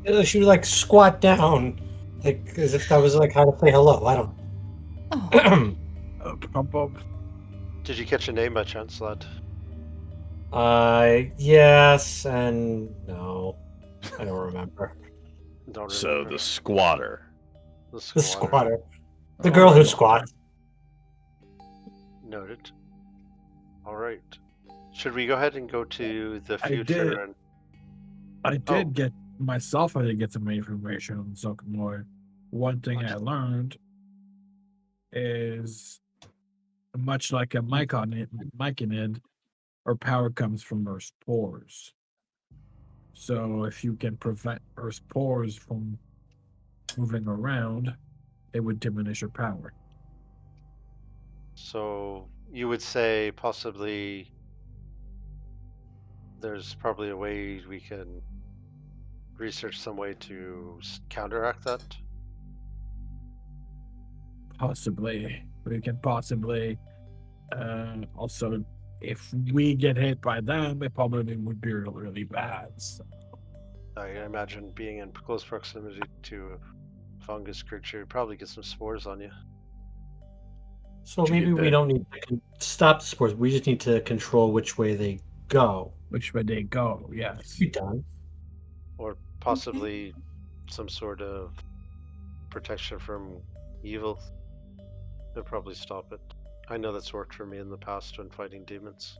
Yeah, she would like squat down, like as if that was like how to say hello. I don't. Oh. Pump up. Did you catch a name by chance, lad? Yes and no. I don't remember. Don't So remember. the squatter. The squatter. The Oh, girl who right on. squats. Noted. All right. Should we go ahead and go to the I future? did. And I Oh. did get myself. I did get some information on Zuckermore. One thing I learned is much like a myconid, our power comes from our spores. So if you can prevent our spores from moving around, it would diminish your power. So you would say possibly there's probably a way we can research some way to counteract that? Possibly. We can possibly also, if we get hit by them, it probably would be really, really bad. So, I imagine being in close proximity to a fungus creature, you'd probably get some spores on you. So Did you maybe get we that? don't need to stop the spores. We just need to control which way they go. which way they go, yes. Be done. Or possibly some sort of protection from evil. It'll probably stop it. I know that's worked for me in the past when fighting demons.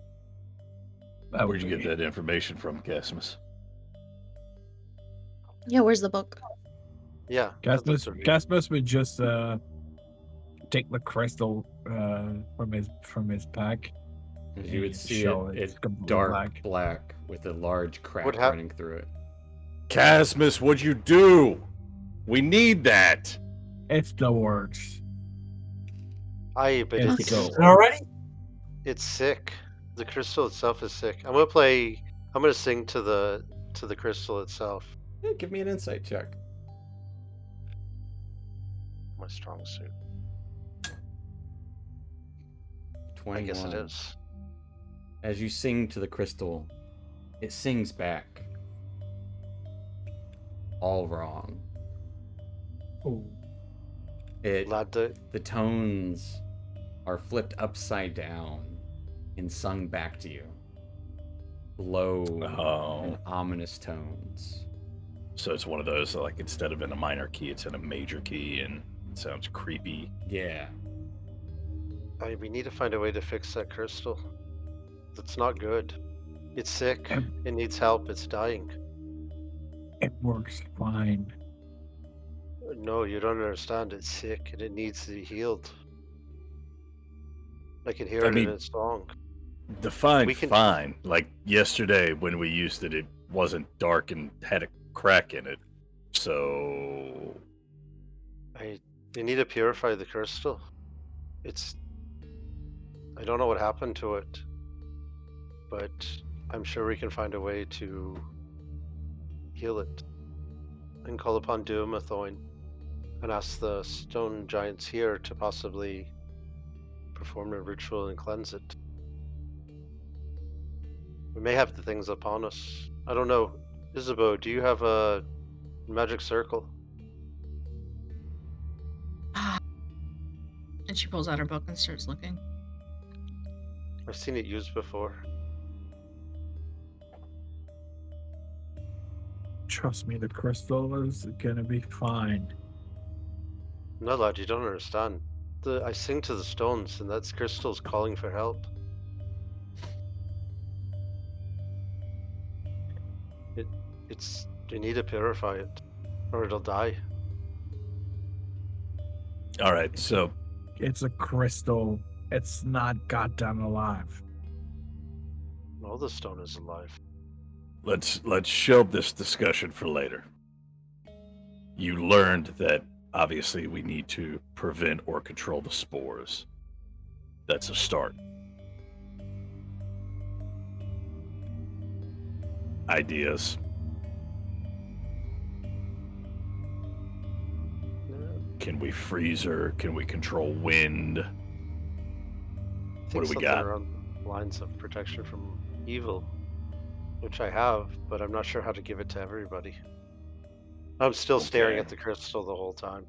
That Where'd would you get be- that information from, Casimus? Yeah, where's the book? Yeah. I'd love to read. Casmus would just take the crystal from his pack. As you would and see show it's completely dark black with a large crack What hap- running through it. Casimus, what'd you do? We need that. It still works. But It's it's, go. Already? it's sick. The crystal itself is sick. I'm gonna sing to the crystal itself. Yeah, give me an insight check. My strong suit. 21. I guess it is. As you sing to the crystal, it sings back. All wrong. Ooh. The tones are flipped upside down and sung back to you. Low Oh. and ominous tones. So it's one of those, like, instead of in a minor key, it's in a major key, and it sounds creepy. Yeah. We need to find a way to fix that crystal. That's not good. It's sick. It needs help. It's dying. It works fine. No, you don't understand. It's sick and it needs to be healed. I can hear I it mean- in its song. Define We can- fine. Like yesterday when we used it, it wasn't dark and had a crack in it. So You need to purify the crystal. I don't know what happened to it, but I'm sure we can find a way to heal it. And call upon Dumathoin and ask the stone giants here to possibly perform a ritual and cleanse it. We may have the things upon us. I don't know. Isabeau, do you have a magic circle? And she pulls out her book and starts looking. I've seen it used before. Trust me, the crystal is gonna be fine. No, lad, you don't understand. I sing to the stones, and that's crystals calling for help. You need to purify it, or it'll die. all right, so It's a crystal. It's not goddamn alive. No, the stone is alive. let's shelve this discussion for later. You learned that obviously we need to prevent or control the spores. That's a start. Ideas. Can we freeze her? Can we control wind? I What think do we something got? around lines of protection from evil, which I have, but I'm not sure how to give it to everybody. I'm still staring Okay. at the crystal the whole time.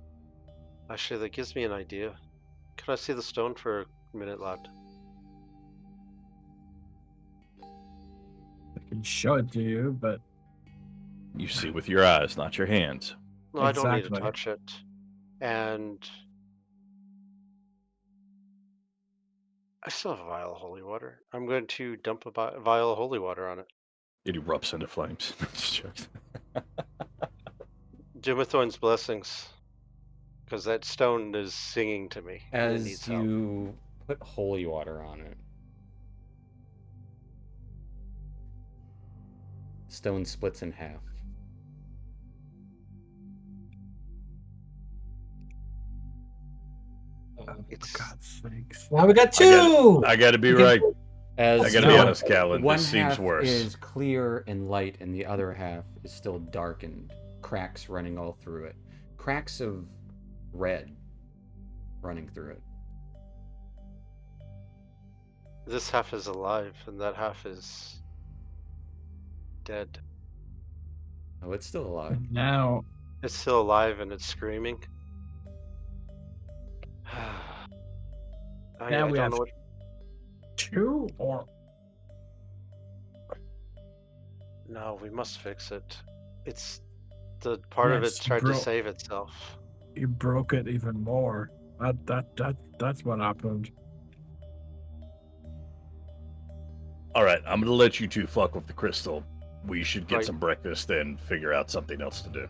Actually, that gives me an idea. Can I see the stone for a minute, lad? I can show it to you, but You see with your eyes, not your hands. No, I don't need to Exactly. touch it. And I still have a vial of holy water. I'm going to dump a vial of holy water on it. It erupts into flames. Just joking. Dumathorn's blessings. Because that stone is singing to me. And it needs As help. you put holy water on it, stone splits in half. It's For God's sakes. Now we got two. I gotta be You can- right. As I gotta be No. honest, Callan. one This seems half worse. is clear and light, and the other half is still darkened. Cracks running all through it. Cracks of red running through it. this half is alive, and that half is dead. Oh, it's still alive. And now, It's still alive and it's screaming. I Now we don't have- know what. 2 or No, we must fix it. It's the part of it Yes, tried to bro. save itself. you broke it even more. That's what happened. All right, I'm gonna let you two fuck with the crystal. We should get Right. some breakfast and figure out something else to do.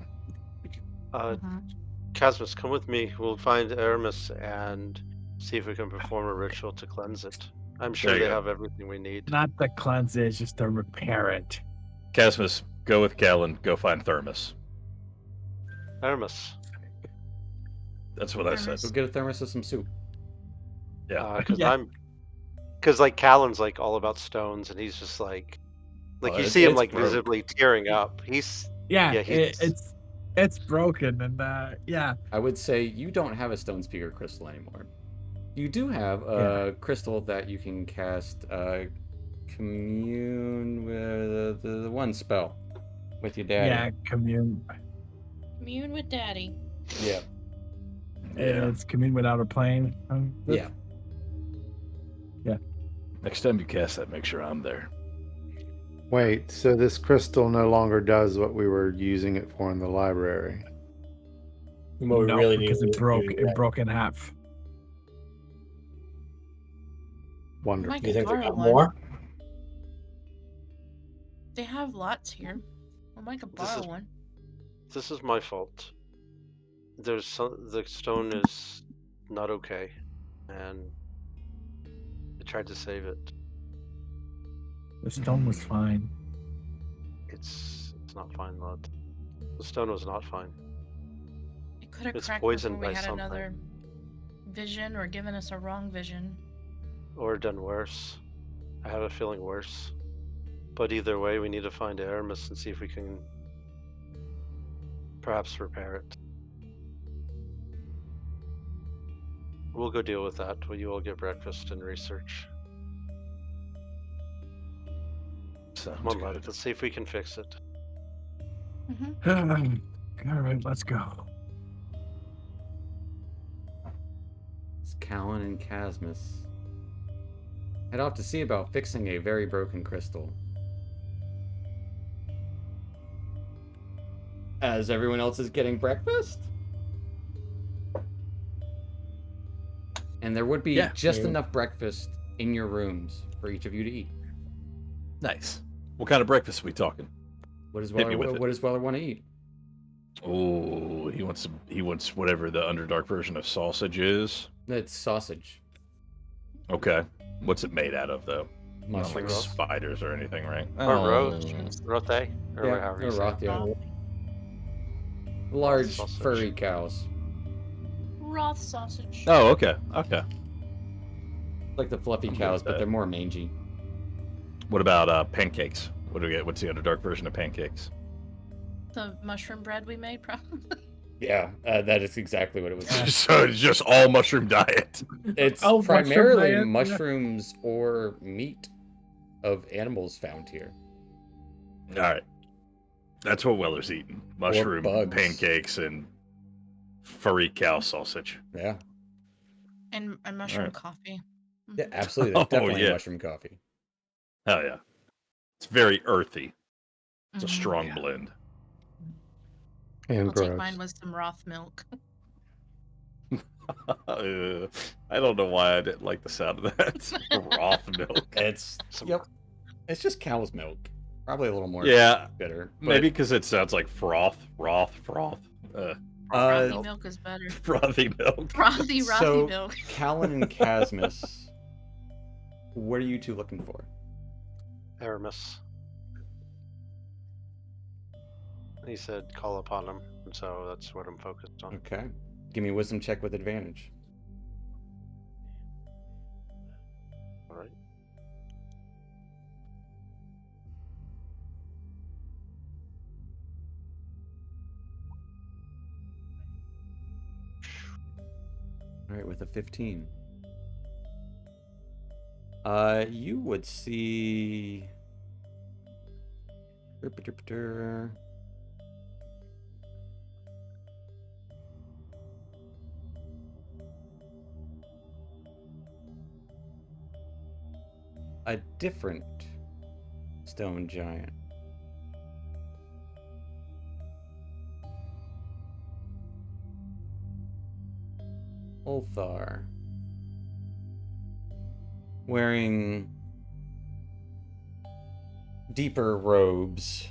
Casmus, come with me. We'll find Aramis and see if we can perform a ritual to cleanse it. I'm sure There you they go. have everything we need. Not the cleanse it, just to repair it. Casmus, go with Callan. Go find Thermos. Aramis, That's what I said. Thermos. Go get a thermos of some soup. Yeah. because Yeah. because like Callan's like all about stones, and he's just like Oh, you it's- see him it's like broke. visibly tearing up. He's Yeah, Yeah, it's broken, and yeah. I would say you don't have a stone speaker crystal anymore. You do have a crystal that you can cast commune with the one spell with your daddy. Yeah, commune. Commune with daddy. Yeah. It's commune without a plane. Yeah. Next time you cast that, make sure I'm there. Wait, so this crystal no longer does what we were using it for in the library? What we No, really because need it broke. to do It that. broke in half. Wonderful. Mike, You think they borrow got one. more? They have lots here. I might could This borrow is- one. This is my fault. The stone is not okay, and I tried to save it. The stone was fine. It's not fine, lad. The stone was not fine. It could have It's cracked poisoned before we by had something. another vision or given us a wrong vision. Or done worse. I have a feeling worse. But either way, we need to find Aramis and see if we can perhaps repair it. We'll go deal with that while you all get breakfast and research. Sounds Come on, good. lad. Let's see if we can fix it. All right, let's go. It's Callan and Casmus. Head off to see about fixing a very broken crystal. As everyone else is getting breakfast? And there would be Yeah. just Yeah. enough breakfast in your rooms for each of you to eat. Nice. What kind of breakfast are we talking? What does Hit me Weller, with it. what does Weller want to eat? Oh, he wants whatever the Underdark version of sausage is. It's sausage. Okay. What's it made out of though? Not Mushroom. like spiders or anything, right? Or Oh. roast. Rote? Or Yeah, however or you say it. Roth, yeah. Large sausage. furry cows. Roth sausage. Oh, okay. Okay. Like the fluffy I'm good cows, with but that. they're more mangy. What about pancakes? What do we get? What's the Underdark version of pancakes? The mushroom bread we made, probably. Yeah, that is exactly what it was. So it's just all mushroom diet. It's Oh, mushroom primarily diet, yeah. mushrooms or meat of animals found here. All right. That's what Weller's eating. Mushroom bugs. pancakes and furry cow sausage. Yeah, And mushroom Alright. coffee. yeah, absolutely. That's Oh, definitely yeah. mushroom coffee. Hell yeah. It's very earthy. It's a Mhm. strong Yeah. blend. And I'll take gross. mine with some Roth milk. I don't know why I didn't like the sound of that. Froth milk. It's Some- yep. It's just cow's milk. Probably a little more Yeah, bitter. maybe because it sounds like froth. Frothy Uh, milk is better. Frothy milk. Frothy so milk. Callan and Casmus, what are you two looking for? Aramis. He said call upon him, and so that's what I'm focused on. Okay. Give me a wisdom check with advantage. All right. All right, with a 15. You would see. A different stone giant. Ulthar. Wearing deeper robes,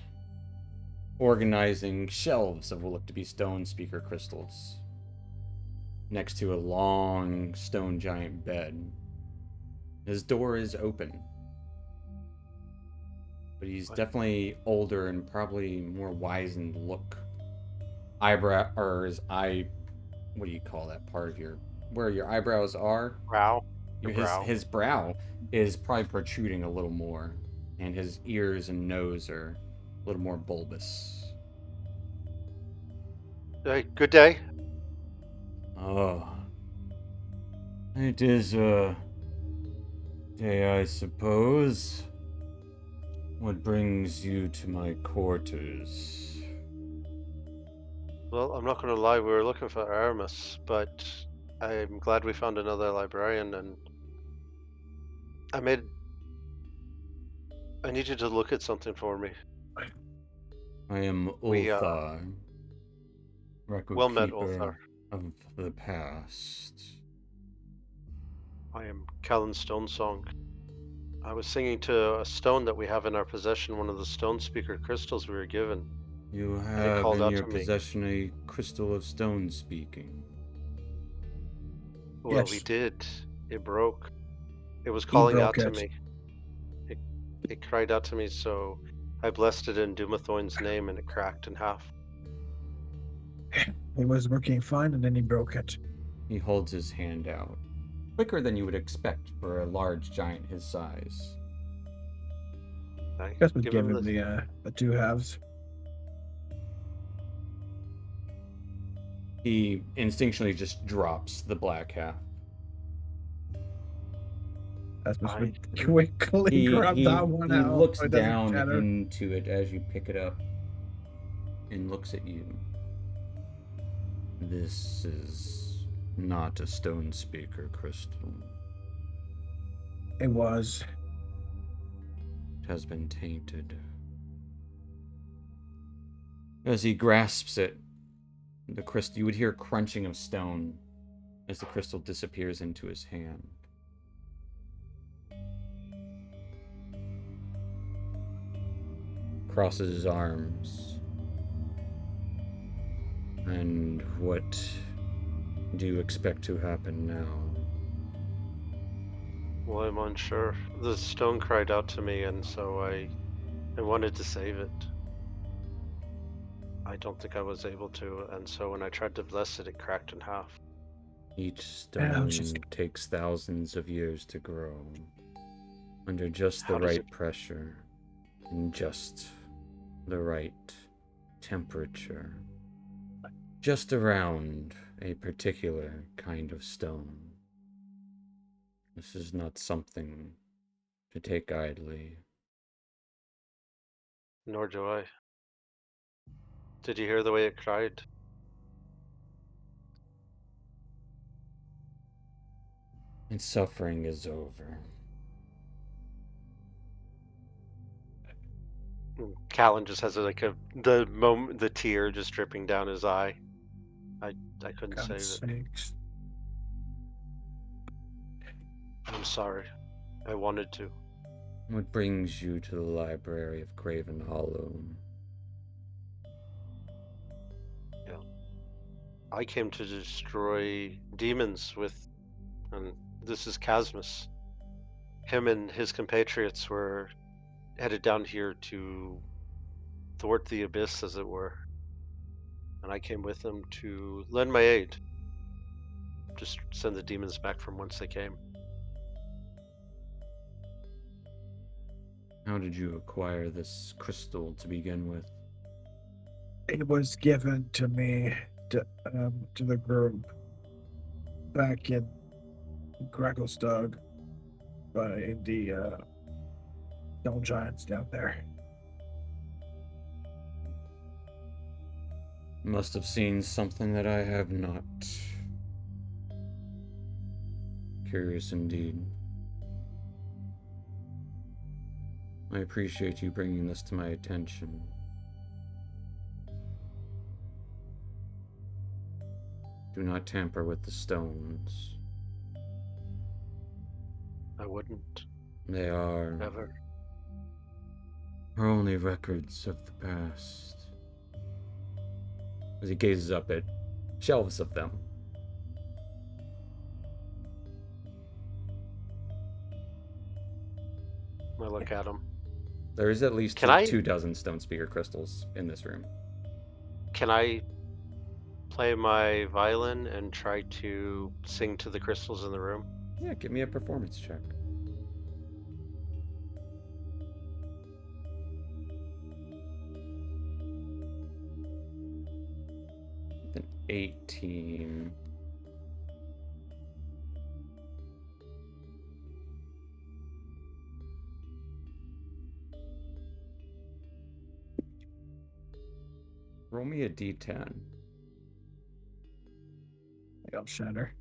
organizing shelves of what look to be stone speaker crystals next to a long stone giant bed. His door is open, but he's definitely older and probably more wizened look. Eyebrow, or his eye, what do you call that part of your, where your eyebrows are? Brow. The His, brow. his brow is probably protruding a little more, and his ears and nose are a little more bulbous. Hey, good day. Oh, it is a day, I suppose. What brings you to my quarters? Well, I'm not going to lie, we were looking for Aramis, but I'm glad we found another librarian, and I need you to look at something for me. I am We, Ulthar, record well met, keeper Ulthar. of the past. I am Callan Stonesong. I was singing to a stone that we have in our possession, one of the stone speaker crystals we were given. You it have called in out your to me. possession a crystal of stone speaking. Well, we Yes. did. It broke. It was calling out broke to it. me. It cried out to me, so I blessed it in Dumathoin's name, and it cracked in half. It was working fine, and then he broke it. He holds his hand out, quicker than you would expect for a large giant his size. I Guess we give give him him the two halves. He instinctually just drops the black half. That's supposed I- to quickly grab that one he out. looks so it doesn't down shatter. into it as you pick it up and looks at you. This is not a stone speaker crystal. It was. It has been tainted. As he grasps it, the crystal, you would hear crunching of stone as the crystal disappears into his hand. Crosses his arms. And what do you expect to happen now? Well, I'm unsure. The stone cried out to me, and so I wanted to save it. I don't think I was able to, and so when I tried to bless it, it cracked in half. Each Yeah, stone it's just- takes thousands of years to grow, under just the How does right it- pressure, and just the right temperature. Just around a particular kind of stone. This is not something to take idly. Nor do I. Did you hear the way it cried? Its suffering is over. Callan just has the tear just dripping down his eye. I couldn't God's save it. sakes. I'm sorry. I wanted to. What brings you to the library of Graven Hollow? I came to destroy demons with, and this is Casmus. Him and his compatriots were headed down here to thwart the abyss, as it were. And I came with them to lend my aid. Just send the demons back from whence they came. How did you acquire this crystal to begin with? It was given to me to the group back in Gracklestug by the stone giants down there. Must have seen something that I have not. Curious indeed. I appreciate you bringing this to my attention. Do not tamper with the stones. I wouldn't. They are Ever. only records of the past. As he gazes up at shelves of them. I look at them. There is at least Can I- 2 stone speaker crystals in this room. Can I play my violin and try to sing to the crystals in the room? Yeah, give me a performance check. An 18. Roll me a d10. I'll shatter.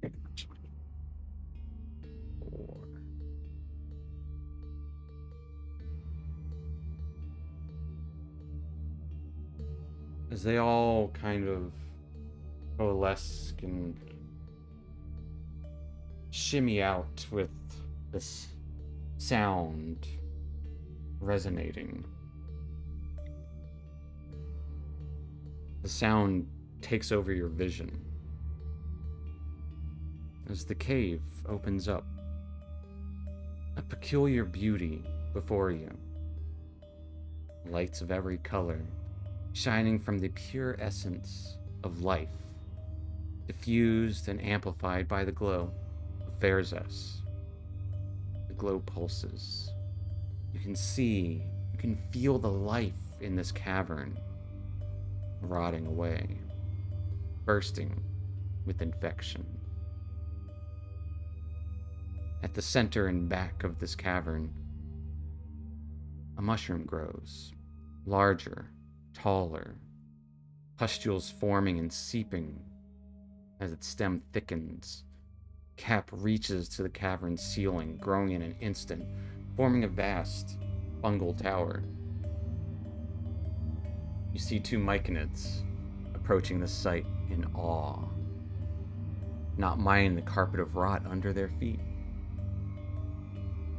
4. As they all kind of coalesce and shimmy out with this sound resonating. The sound takes over your vision. As the cave opens up, a peculiar beauty before you. Lights of every color, shining from the pure essence of life, diffused and amplified by the glow of Farazes. The glow pulses. You can see, you can feel the life in this cavern rotting away, bursting with infection. At the center and back of this cavern, a mushroom grows, larger, taller, pustules forming and seeping as its stem thickens. Cap reaches to the cavern's ceiling, growing in an instant, forming a vast fungal tower. You see 2 myconids approaching the site in awe, not minding the carpet of rot under their feet.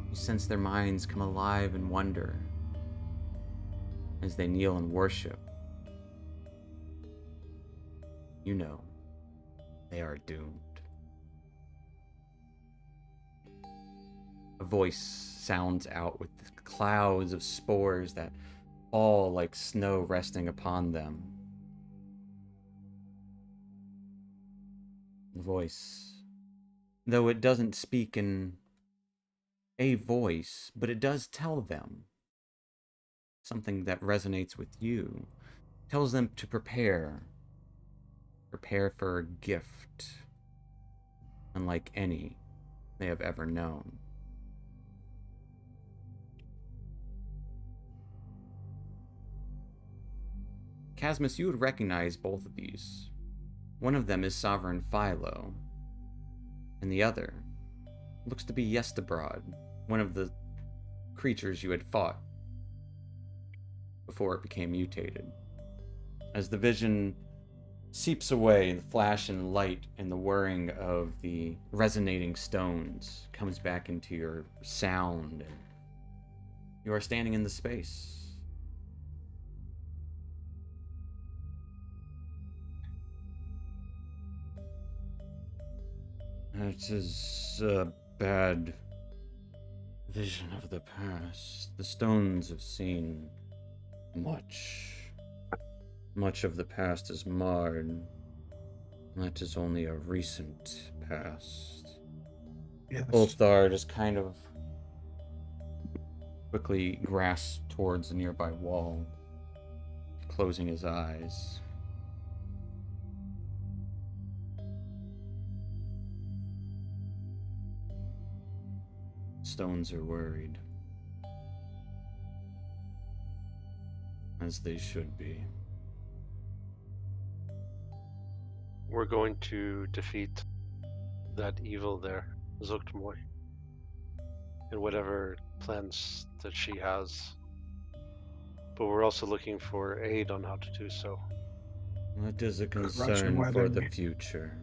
You sense their minds come alive in wonder as they kneel and worship. You know, they are doomed. A voice sounds out with the clouds of spores that fall like snow resting upon them. The voice, though it doesn't speak in a voice, but it does tell them something that resonates with you, tells them to prepare for a gift unlike any they have ever known. Casmus, you would recognize both of these. One of them is Sovereign Philo, and the other looks to be Yestabrod, one of the creatures you had fought before it became mutated. As the vision seeps away. The flash and light and the whirring of the resonating stones comes back into your sound, and you are standing in the space. It is a bad vision of the past. The stones have seen much. Much of the past is marred. That is only a recent past. Yes. Ulthar just kind of quickly grasps towards the nearby wall, closing his eyes. Stones are worried. As they should be. We're going to defeat that evil there, Zuktmoy, and whatever plans that she has. But we're also looking for aid on how to do so. That is a Corruption concern for the wedding. future.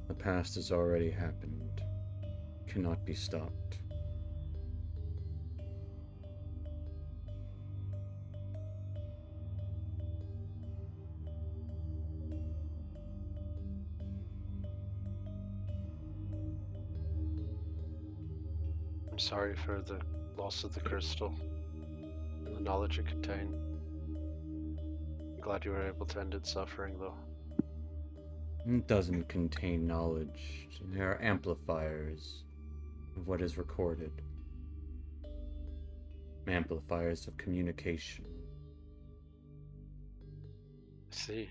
The past has already happened. Cannot be stopped. I'm sorry for the loss of the crystal and the knowledge it contained. I'm glad you were able to end its suffering, though. It doesn't contain knowledge. There are amplifiers of what is recorded. Amplifiers of communication. I see.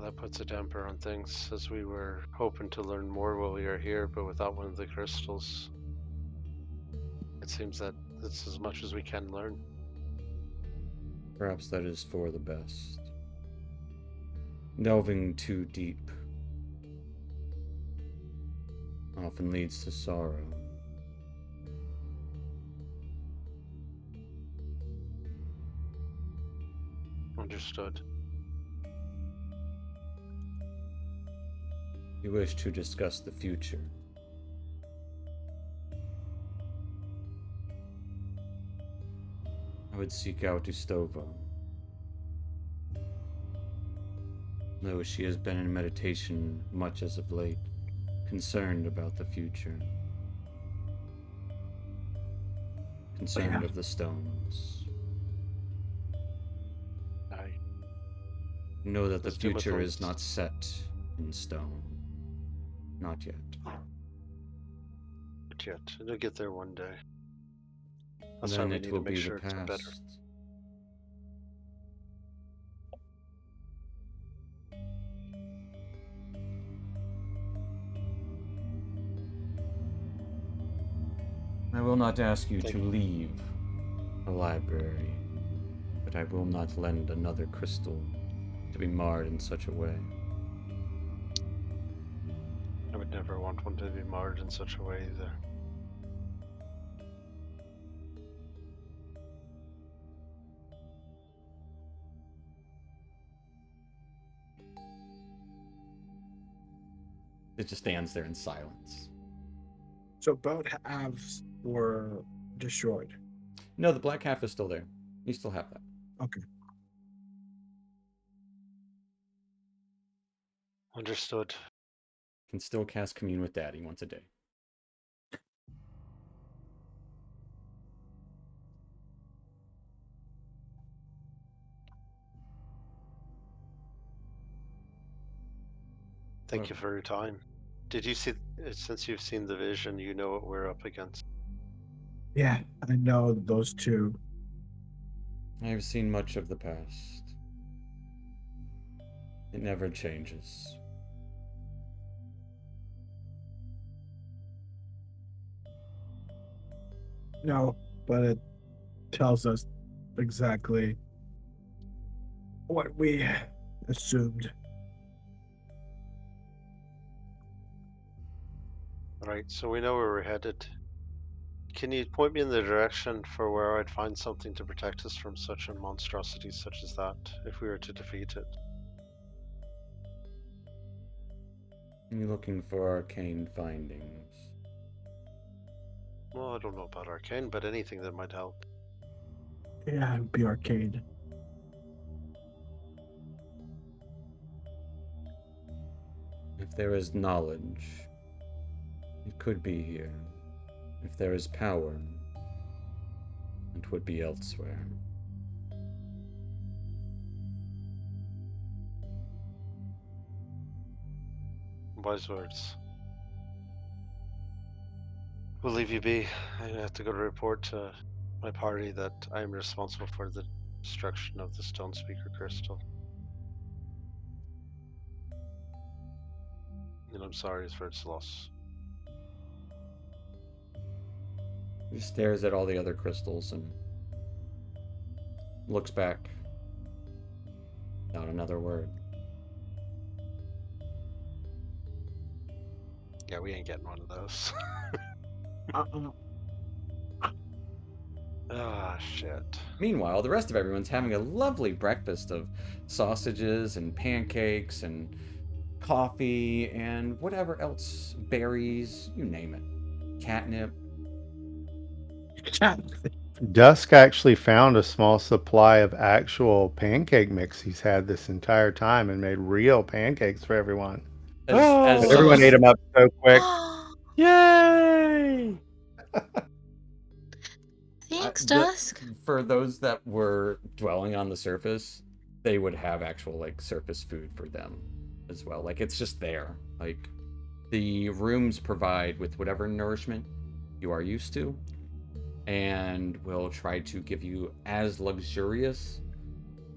That puts a damper on things, as we were hoping to learn more while we are here, but without one of the crystals, it seems that it's as much as we can learn. Perhaps that is for the best. Delving too deep often leads to sorrow. Understood. You wish to discuss the future. I would seek out Ustova. Though she has been in meditation much as of late, concerned about the future. Concerned of the stones. Aye. Know that the Let's do what future is those- not set in stone. Not yet. Not yet. It'll get there one day. And That's why then we it need will to make be sure the it's better. past. I will not ask you to leave the library, but I will not lend another crystal to be marred in such a way. I would never want one to be marred in such a way either. It just stands there in silence. So both halves were destroyed. No, the black half is still there. You still have that. Okay. Understood. Can still cast Commune with Daddy once a day. Thank you for your time. Did you see, since you've seen the vision, you know what we're up against? Yeah, I know those two. I have seen much of the past. It never changes. No, but it tells us exactly what we assumed. Right, so we know where we're headed. can you point me in the direction for where I'd find something to protect us from such a monstrosity such as that, if we were to defeat it? You're looking for arcane findings. Well, I don't know about arcane, but anything that might help. Yeah, it would be arcade. If there is knowledge, it could be here. If there is power, it would be elsewhere. Wise words. We'll leave you be. I have to go to report to my party that I am responsible for the destruction of the Stone Speaker Crystal. And I'm sorry for its loss. He stares at all the other crystals and looks back. Not another word. Yeah, we ain't getting one of those. Ah, shit. Meanwhile, the rest of everyone's having a lovely breakfast of sausages and pancakes and coffee and whatever else, berries, you name it. Catnip. Dusk actually found a small supply of actual pancake mix he's had this entire time and made real pancakes for everyone. As But everyone ate them up so quick. Yay! Thanks, the- Dusk. For those that were dwelling on the surface, they would have actual like surface food for them as well. Like it's just there. Like the rooms provide with whatever nourishment you are used to, and will try to give you as luxurious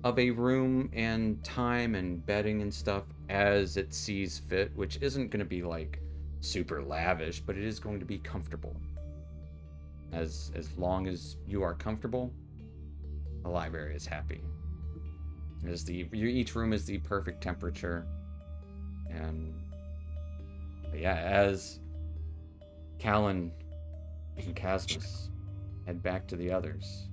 of a room and time and bedding and stuff as it sees fit, which isn't going to be like super lavish, but it is going to be comfortable. As long as you are comfortable, the library is happy. Each room is the perfect temperature, and yeah, as Callan and Casmus head back to the others,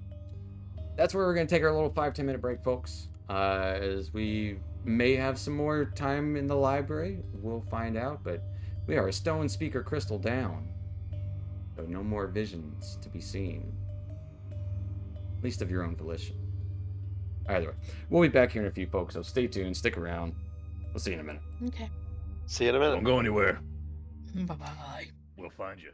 that's where we're going to take our little 5-10 minute break, folks. As we may have some more time in the library, we'll find out, but we are a stone speaker crystal down. So no more visions to be seen. At least of your own volition. Either way, we'll be back here in a few, folks, so stay tuned, stick around. We'll see you in a minute. Okay. See you in a minute. Don't go anywhere. Bye-bye. We'll find you.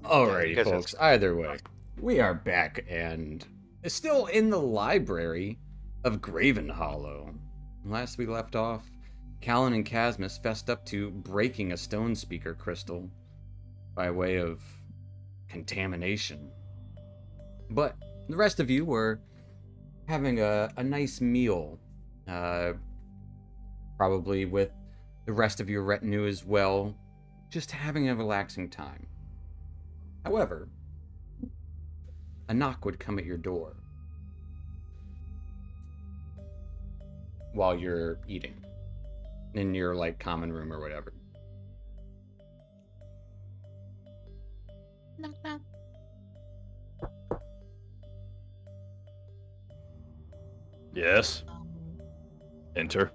Alrighty, guys folks. Either way, we are back and still in the library of Graven Hollow. Last we left off, Callan and Casmus fessed up to breaking a stone speaker crystal by way of contamination. But the rest of you were having a nice meal, probably with the rest of your retinue as well, just having a relaxing time. However, a knock would come at your door while you're eating in your like common room or whatever. Knock, knock. Yes. Enter.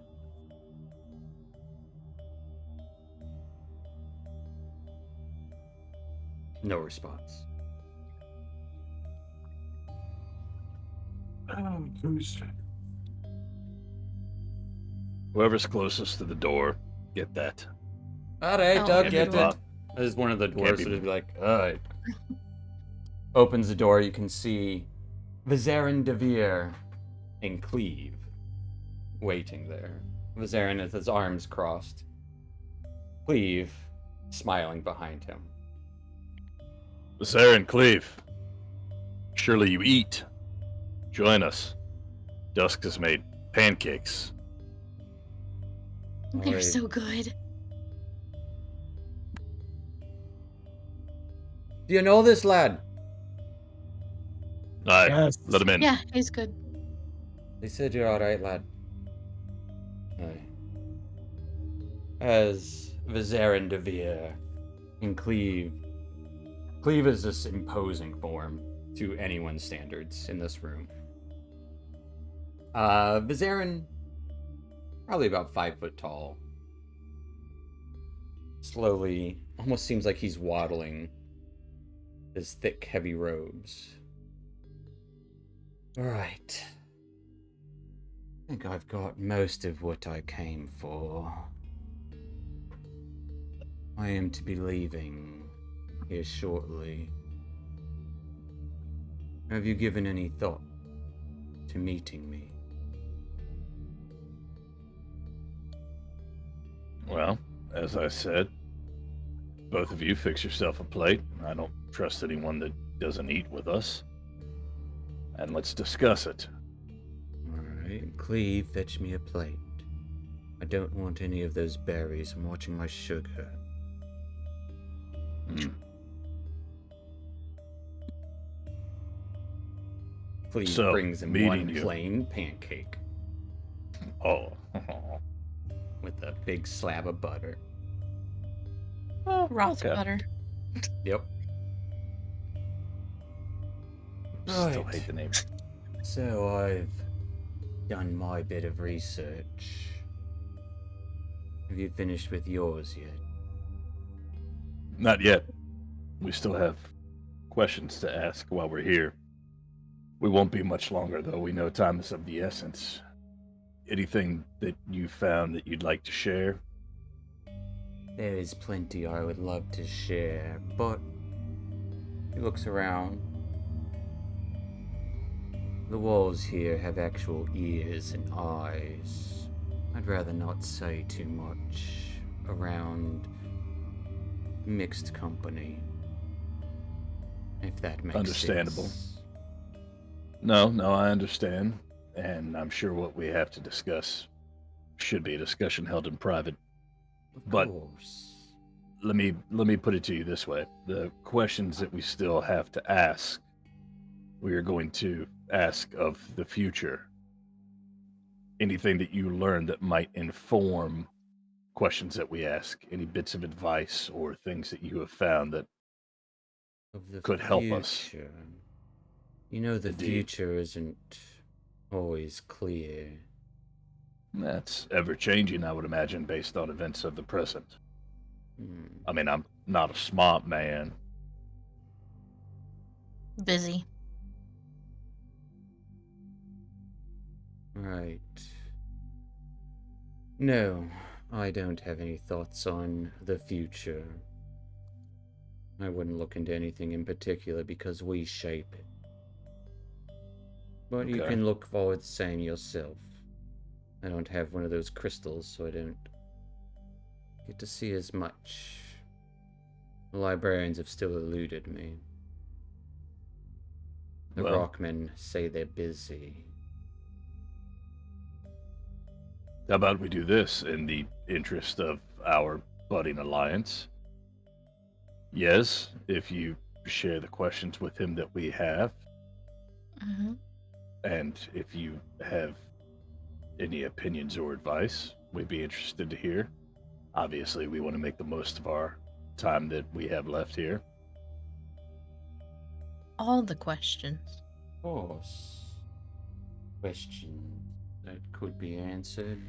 No response. Who's Whoever's closest to the door, get that. All right, Oh, I'll yeah, get the door. it. As one of the Can't dwarves be- would be like, all right. Opens the door, you can see Vizarin Devere and Cleve waiting there. Vizarin with his arms crossed. Cleve smiling behind him. Vizarin, Cleve. Surely you eat. Join us. Dusk has made pancakes. They're Alright. so good. Do you know this lad? Aye, yes. let him in. Yeah, he's good. They said you're alright, lad. Aye. As Vizarin Devere and Cleve. Cleve is this imposing form to anyone's standards in this room. Vizarin, probably about 5 foot tall. Slowly, almost seems like he's waddling his thick, heavy robes. Alright. I think I've got most of what I came for. I am to be leaving here shortly. Have you given any thought to meeting me? Well, as I said, both of you fix yourself a plate. I don't trust anyone that doesn't eat with us. And let's discuss it. Alright, Cleve, fetch me a plate. I don't want any of those berries. I'm watching my sugar. Hmm. Cleve So, brings him meeting one you. plain pancake Oh. with a big slab of butter. Roth Okay. butter. Yep. Still Right. hate the name. So I've done my bit of research. Have you finished with yours yet? Not yet. We still have questions to ask while we're here. We won't be much longer, though. We know time is of the essence. Anything that you found that you'd like to share? There is plenty I would love to share, but he looks around. The walls here have actual ears and eyes. I'd rather not say too much around mixed company. If that makes Understandable. sense. No, I understand. And I'm sure what we have to discuss should be a discussion held in private. Of But- course. Let me put it to you this way. The questions that we still have to ask, we are going to ask of the future. Anything that you learn that might inform questions that we ask, any bits of advice or things that you have found that Of the could help us. future. You know, the Indeed. future isn't always clear. that's ever changing, I would imagine, based on events of the present. Hmm. I mean, I'm not a smart man. Busy. Right. No, I don't have any thoughts on the future. I wouldn't look into anything in particular because we shape it. But you Okay. can look forward to saying yourself. I don't have one of those crystals, so I don't get to see as much. The librarians have still eluded me. The Well- Rockmen say they're busy. How about we do this in the interest of our budding alliance? Yes, if you share the questions with him that we have, hmm and if you have any opinions or advice, we'd be interested to hear. Obviously, we want to make the most of our time that we have left here. All the questions. Of course. Questions. that could be answered.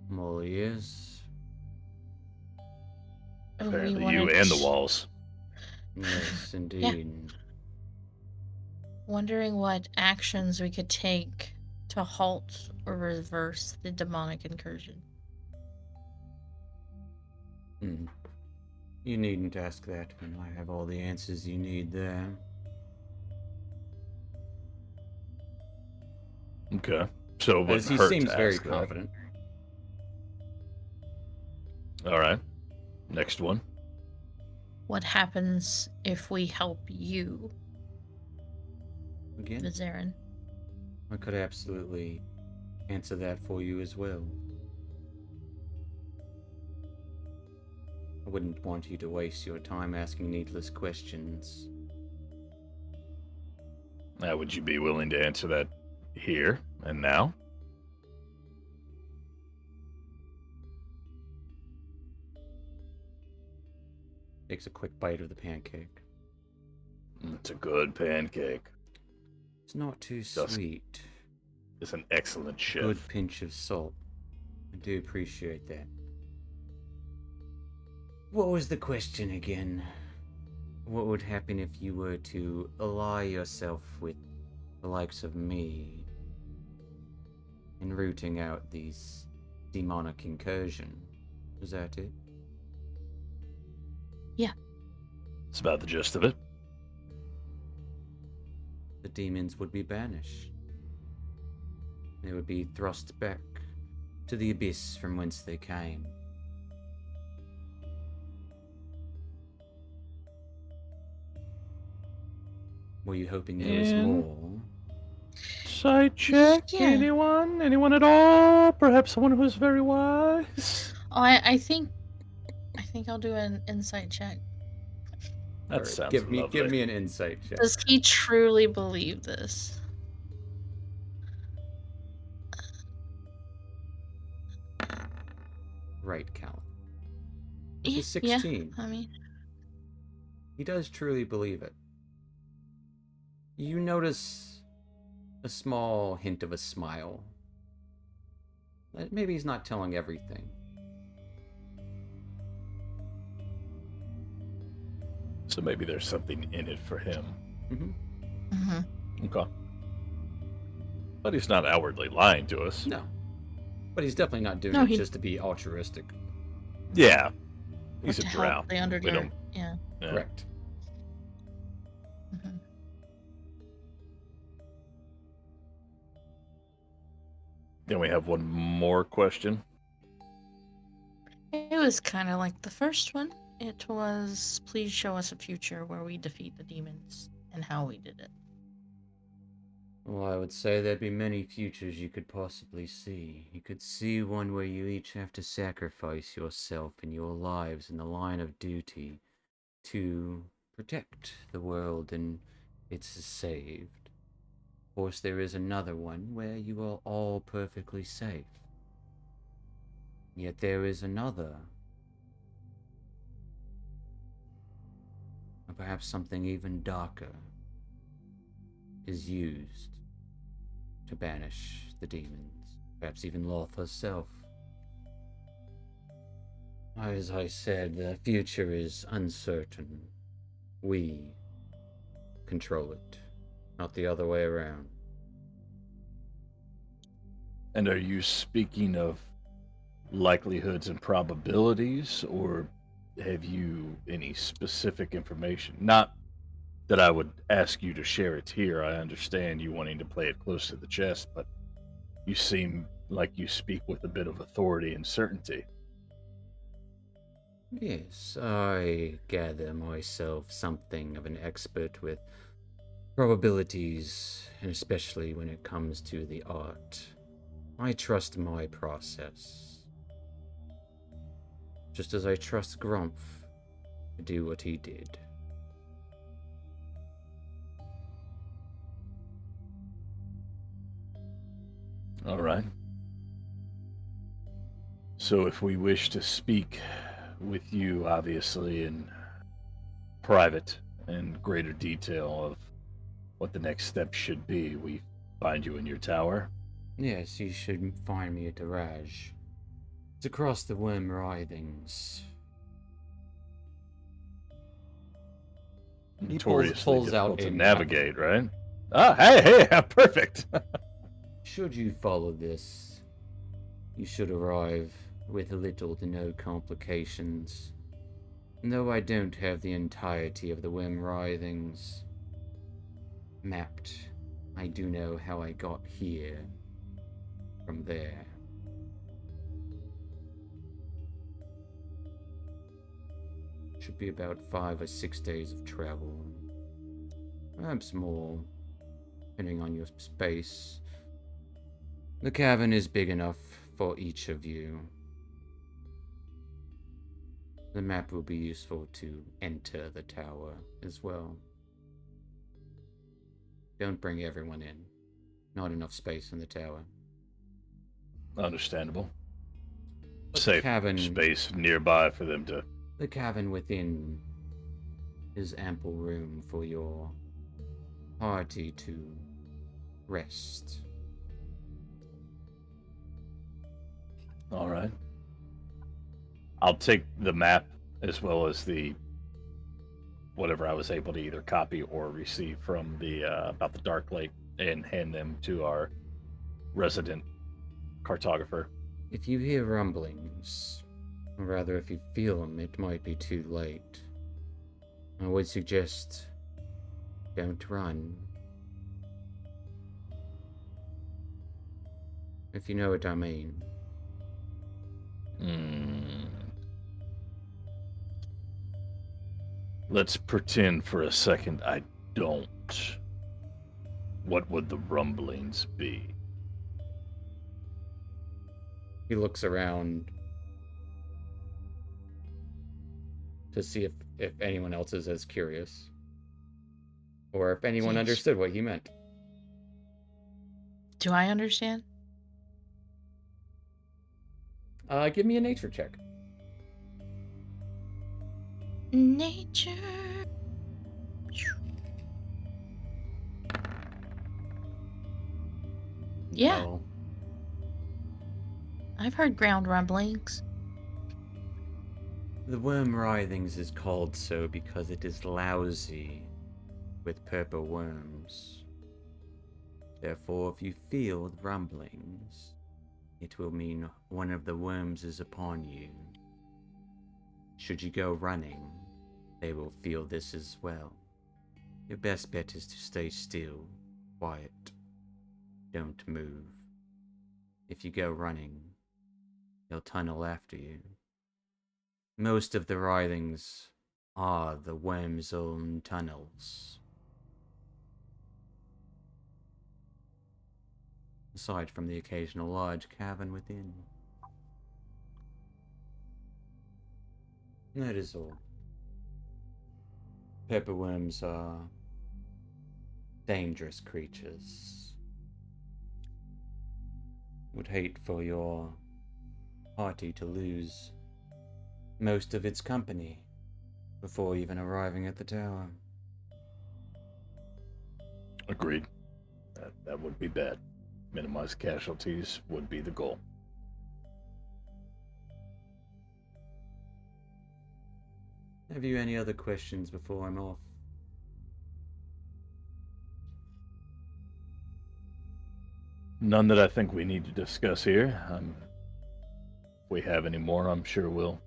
I'm all ears. We Apparently, wanted you and the sh- walls. Yes, indeed. Wondering what actions we could take to halt or reverse the demonic incursion. Hmm. You needn't ask that when I have all the answers you need there. Okay. So it As wouldn't he hurt seems to very ask that. confident. All right. Next one. What happens if we help you, Again, Vizarin? I could absolutely answer that for you as well. I wouldn't want you to waste your time asking needless questions. Now, would you be willing to answer that here and now? Takes a quick bite of the pancake. It's a good pancake. It's not too Just- sweet. It's an excellent chef. Good pinch of salt. I do appreciate that. What was the question again? What would happen if you were to ally yourself with the likes of me in rooting out these demonic incursion? Is that it? It's about the gist of it. The demons would be banished. They would be thrust back to the abyss from whence they came. Were you hoping there was And- more? Side check? Yeah. Anyone? Anyone at all? Perhaps someone who's very wise? Oh, I think I'll do an insight check. That Alright, sounds give lovely. me an insight check. Does he truly believe this? Right, Callum. With a Yeah, 16. I mean, He does truly believe it. You notice a small hint of a smile. Maybe he's not telling everything. So maybe there's something in it for him. Mm-hmm. Okay. But he's not outwardly lying to us. No. But he's definitely not doing No, it he- just to be altruistic. Yeah. or He's a to drow. help the We Underdark. don't- Yeah. yeah. Correct. Mhm. Then we have one more question. It was kind of like the first one. It was, please show us a future where we defeat the demons and how we did it. Well, I would say there'd be many futures you could possibly see. You could see one where you each have to sacrifice yourself and your lives in the line of duty to protect the world and it's saved. Of course, there is another one where you are all perfectly safe. Yet there is another, or perhaps something even darker, is used to banish the demons, perhaps even Loth herself. As I said, the future is uncertain. We control it, not the other way around. And are you speaking of likelihoods and probabilities, or have you any specific information? Not that I would ask you to share it here. I understand you wanting to play it close to the chest, but you seem like you speak with a bit of authority and certainty. Yes, I gather myself something of an expert with probabilities, and especially when it comes to the art. I trust my process. Just as I trust Grumpf to do what he did. All right. So if we wish to speak with you, obviously, in private and greater detail of what the next step should be, we Find you in your tower? Yes, you should find me at the Raj. It's across the Worm Writhings. He Notoriously pulls out difficult to a map. navigate, right? Ah, hey, perfect. Should you follow this, you should arrive with little to no complications. And though I don't have the entirety of the Worm Writhings mapped, I do know how I got here from there. Should be about 5 or 6 days of travel. Perhaps more, depending on your space. The cavern is big enough for each of you. The map will be useful to enter the tower as well. Don't bring everyone in. Not enough space in the tower. Understandable. But the Safe cavern- space nearby for them to... The cavern within is ample room for your party to rest. All right. I'll take the map as well as the whatever I was able to either copy or receive from the about the Dark Lake and hand them to our resident cartographer. If you hear rumblings, or rather if you feel them, it might be too late. I would suggest don't run. If you know what I mean. Let's pretend for a second I don't. What would the rumblings be? He looks around to see if anyone else is as curious. Or if anyone Yes. understood what he meant. Do I understand? Give me a nature check. Nature. Yeah, No. I've heard ground rumblings. The Worm Writhings is called so because it is lousy with purple worms. Therefore, if you feel the rumblings, it will mean one of the worms is upon you. Should you go running, they will feel this as well. Your best bet is to stay still, quiet. Don't move. If you go running, they'll tunnel after you. Most of the writhings are the worm's own tunnels. Aside from the occasional large cavern within. That is all. Pepperworms are dangerous creatures. Would hate for your party to lose most of its company before even arriving at the tower. Agreed. That would be bad. Minimize casualties would be the goal. Have you any other questions before I'm off? None that I think we need to discuss here. If we have any more, I'm sure we'll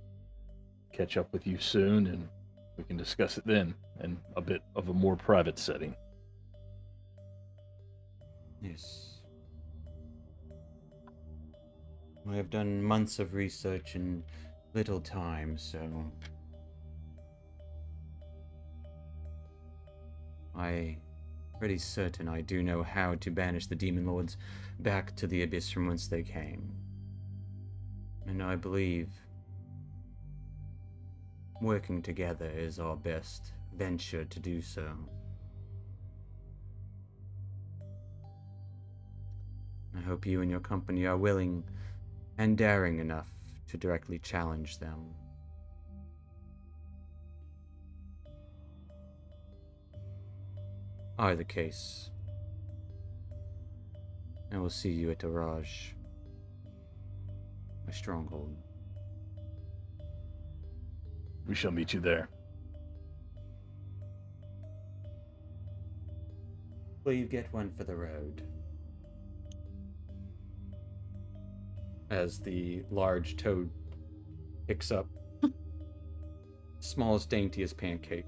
catch up with you soon and we can discuss it then in a bit of a more private setting. Yes. I have done months of research in little time, so I'm pretty certain I do know how to banish the demon lords back to the abyss from whence they came. And I believe working together is our best venture to do so. I hope you and your company are willing and daring enough to directly challenge them. Either case, I will see you at the Raj, my stronghold. We shall meet you there. Will you get one for the road? As the large toad picks up smallest, daintiest pancake.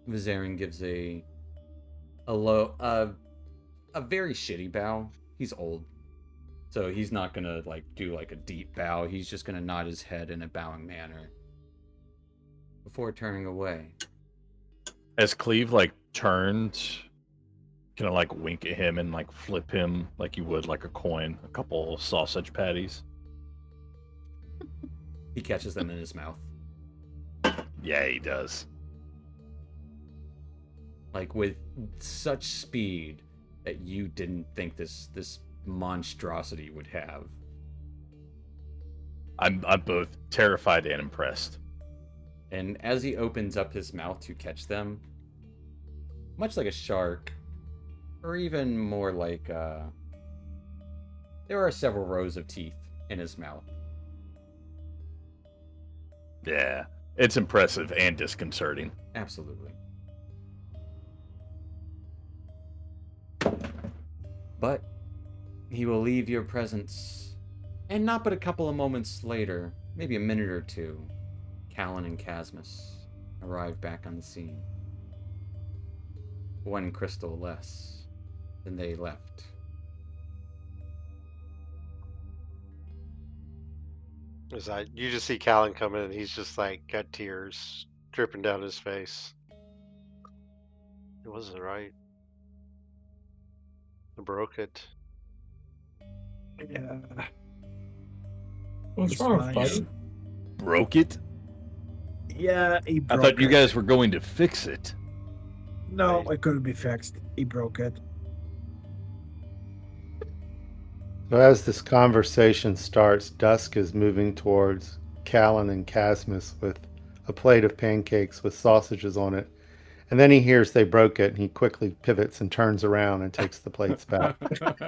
Vizarin gives a very shitty bow. He's old, so he's not gonna do a deep bow. He's just gonna nod his head in a bowing manner before turning away. As Cleve turns, kind of wink at him and flip him like you would a coin, a couple sausage patties. He catches them in his mouth. Yeah, he does. With such speed that you didn't think this monstrosity would have. I'm both terrified and impressed. And as he opens up his mouth to catch them, much like a shark, or even more like there are several rows of teeth in his mouth. Yeah, it's impressive and disconcerting. Absolutely. But he will leave your presence, and not but a couple of moments later, maybe a minute or two, Callan and Casmus arrive back on the scene. One crystal less than they left. You just see Callan come in, and he's just got tears dripping down his face. It wasn't right. I broke it. Yeah. What's It's wrong, fine. buddy? Broke it? Yeah, he I broke thought you it. guys were going to fix it. No, it couldn't be fixed. He broke it. So as this conversation starts, Dusk is moving towards Callan and Casmus with a plate of pancakes with sausages on it. And then he hears they broke it, and he quickly pivots and turns around and takes the plates back.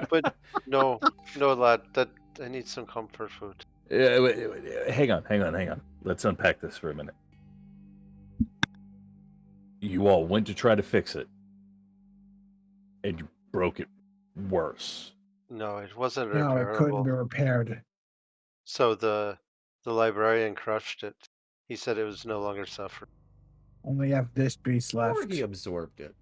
But no, lad, that I need some comfort food. Hang on. Let's unpack this for a minute. You all went to try to fix it, and you broke it worse. No, it wasn't No, it couldn't repairable. be repaired. So the librarian crushed it. He said it was no longer suffering. Only have this piece Or left. he absorbed it.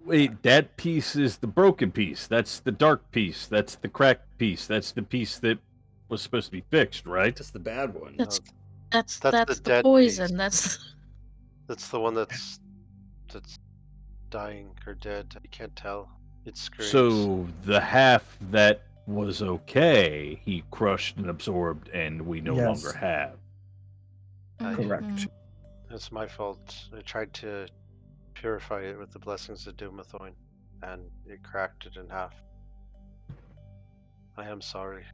Wait, that piece is the broken piece. That's the dark piece. That's the cracked piece. That's the piece that was supposed to be fixed, right? Just the bad one. That's No, that's That's the that's the dead poison. piece. That's that's the one that's dying or dead. I can't tell. It screams. So the half that was okay, he crushed and absorbed, and we no Yes. longer have. Correct. Mhm. It's my fault. I tried to purify it with the blessings of Dumathoin, and it cracked it in half. I am sorry.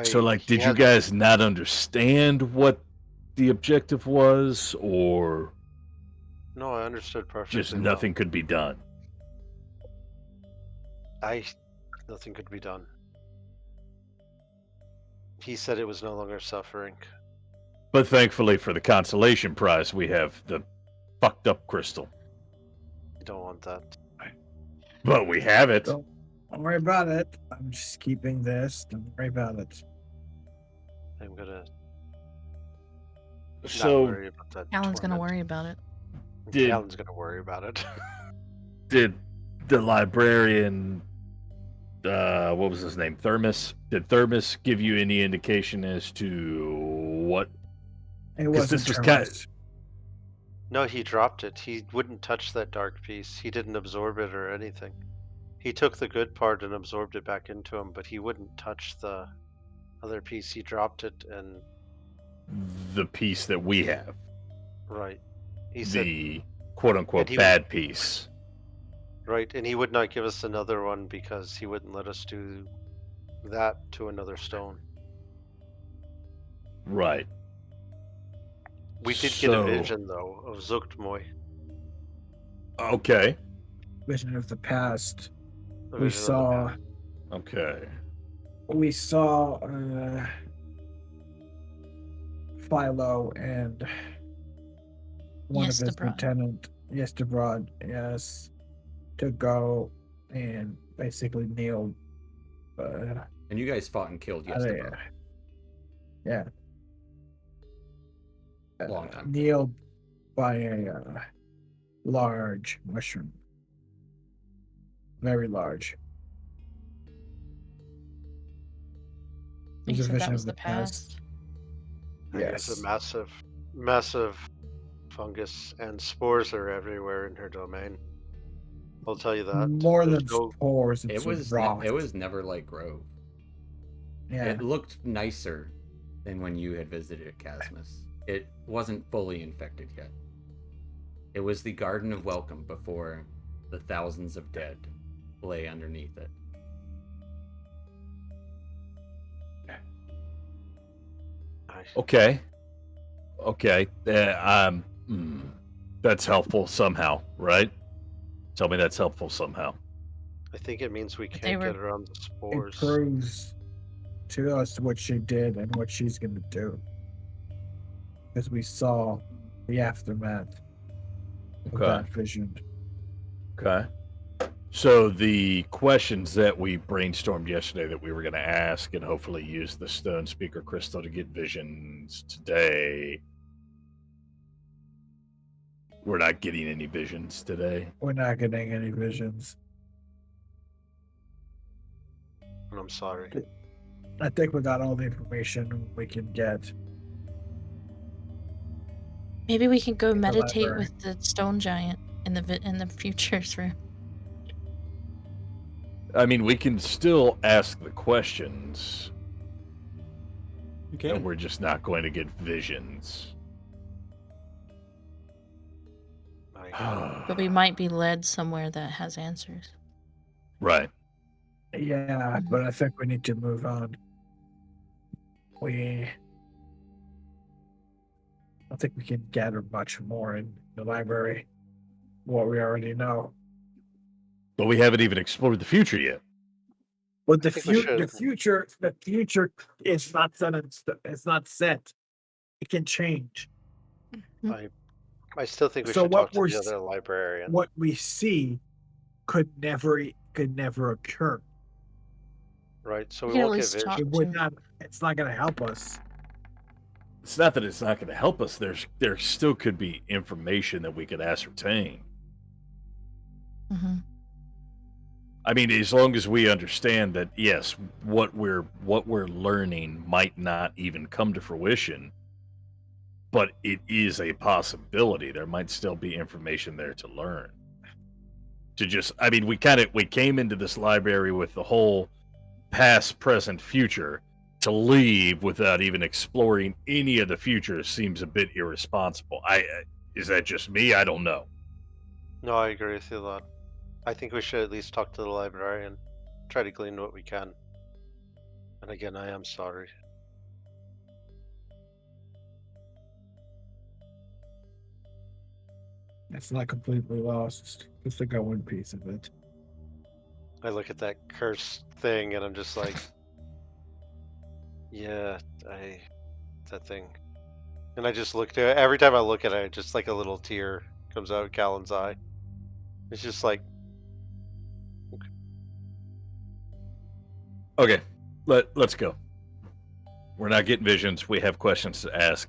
So, he did you had- guys not understand what the objective was, or No, I understood perfectly. just well. nothing could be done? Nothing could be done. He said it was no longer suffering. But thankfully for the consolation prize, we have the fucked up crystal. I don't want that. But we have it. Don't worry about it. I'm just keeping this. Don't worry about it. I'm gonna not So, worry about that. Alan's gonna torment. worry about it. Did- Alan's gonna worry about it. did the librarian, what was his name, Thermos? Did Thermos give you any indication as to what? It 'Cause wasn't this was terminus. No, he dropped it. He wouldn't touch that dark piece. He didn't absorb it or anything. He took the good part and absorbed it back into him, but he wouldn't touch the other piece. He dropped it, and The piece that we have, right. He said the quote-unquote And he- bad piece. right, and he would not give us another one because he wouldn't let us do that to another stone. Right. We did get a So- vision though of Zuktmoy. Okay. Vision of the past. The We vision of the saw. past. Okay. We saw Philo and one of his Yesterbrod. lieutenant, Yesterbrod, yes, to go and basically kneel. And you guys fought and killed Yesterbrod. Yeah. Long time ago. Kneel by a large mushroom. Very large. It You was a said that vision was of the past. I guess Yes. a massive fungus and spores are everywhere in her domain. I'll tell you that. More There's than no- spores, It it's was rot. it was never like Grove. Yeah. It looked nicer than when you had visited Casmus. It wasn't fully infected yet. It was the Garden of Welcome before the thousands of dead lay underneath it. Okay. Okay. That's helpful somehow, right? Tell me that's helpful somehow. I think it means we But can't they get were- around the It spores. proves to us what she did and what she's going to do. Because we saw the aftermath of Okay. that vision. Okay. So the questions that we brainstormed yesterday that we were going to ask and hopefully use the stone speaker crystal to get visions today. We're not getting any visions today. We're not getting any visions. And I'm sorry. I think we got all the information we can get. Maybe we can go In the meditate library. with the stone giant in the futures room. I mean, we can still ask the questions, Okay. and we're just not going to get visions. But we might be led somewhere that has answers. Right. Yeah, but I think we need to move on. I think we can gather much more in the library. What we already know. But we haven't even explored the future yet. But the think we should. future is not set. It's not set. It can change. I still think we So should what talk to we're the s- other librarian. What we see could never occur. Right, so We we can at won't get least talk vision. It would to- not. It's not going to help us. It's not that it's not going to help us. There still could be information that we could ascertain. Mm-hmm. I mean, as long as we understand that, yes, what we're learning might not even come to fruition, but it is a possibility. There might still be information there to learn. I mean, we came into this library with the whole past, present, future. To leave without even exploring any of the future seems a bit irresponsible. Is that just me? I don't know. No, I agree with you a lot. I think we should at least talk to the librarian, try to glean what we can. And again, I am sorry. It's not completely lost. Just I got one piece of it. I look at that cursed thing and I'm just like, yeah, that thing. And I just looked at it. Every time I look at it, just like a little tear comes out of Callan's eye. It's just like, Okay, let's go. We're not getting visions. We have questions to ask.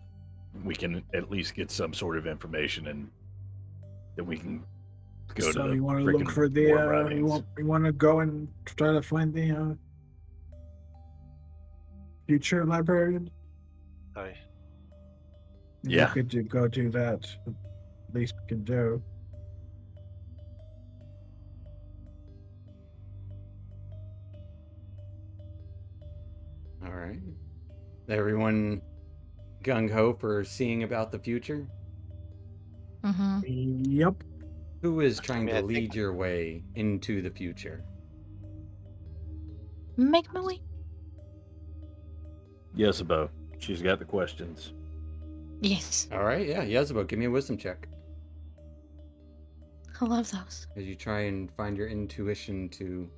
We can at least get some sort of information, and then we can go to So the you want to look frickin' for the? war You writings. want to go and try to find the future librarian? I Yeah. We could go do that. At least we can do. All right. Everyone gung ho for seeing about the future? Mm-hmm. Yep. Who is trying mean, to I think- lead your way into the future? Make my way. Yes, Bo. She's got the questions. Yes. All right, yeah, Yezebo, give me a wisdom check. I love those. as you try and find your intuition to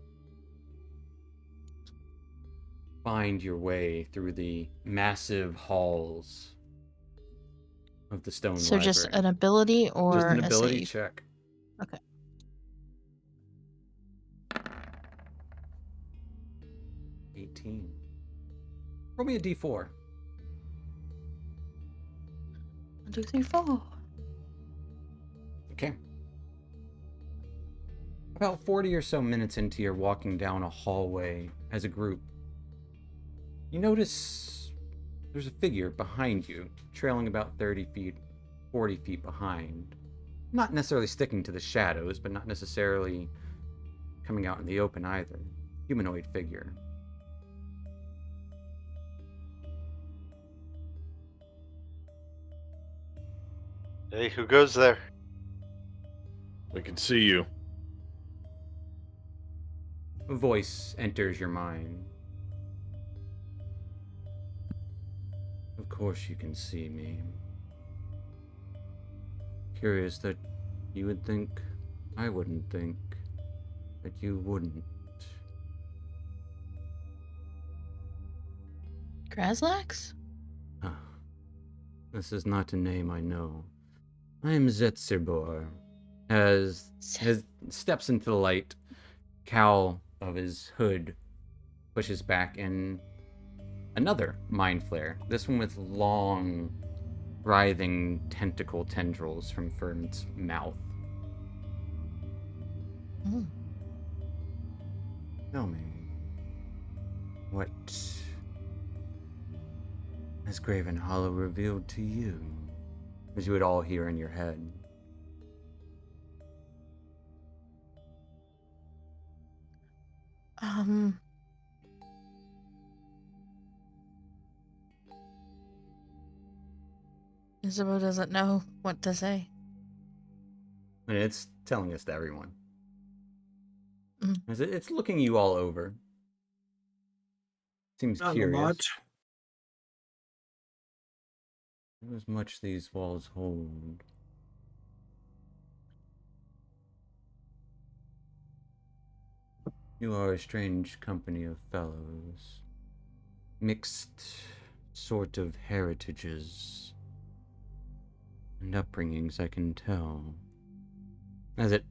find your way through the massive halls of the stone So library. just an ability or Just an a ability save? check. Okay. 18. Roll me a d4. 1, 2, 3, 4. Okay. About 40 or so minutes into your walking down a hallway as a group, you notice there's a figure behind you, trailing about 30 feet, 40 feet behind. Not necessarily sticking to the shadows, but not necessarily coming out in the open either. Humanoid figure. Hey, who goes there? We can see you. A voice enters your mind. Of course you can see me. Curious that you would think I wouldn't think that you wouldn't. Grazlax? Ah, this is not a name I know. I am Zetsirbor. As his steps into the light, cowl of his hood pushes back, and another mind flare. This one with long, writhing tentacle tendrils from Fern's mouth. Mm. Tell me, what has Graven Hollow revealed to you? As you would all hear in your head. Isabeau doesn't know what to say. And it's telling us to everyone. Mm. As it's looking you all over. Seems Not a curious. lot. As much these walls hold. You are a strange company of fellows. Mixed sort of heritages and upbringings, I can tell. As it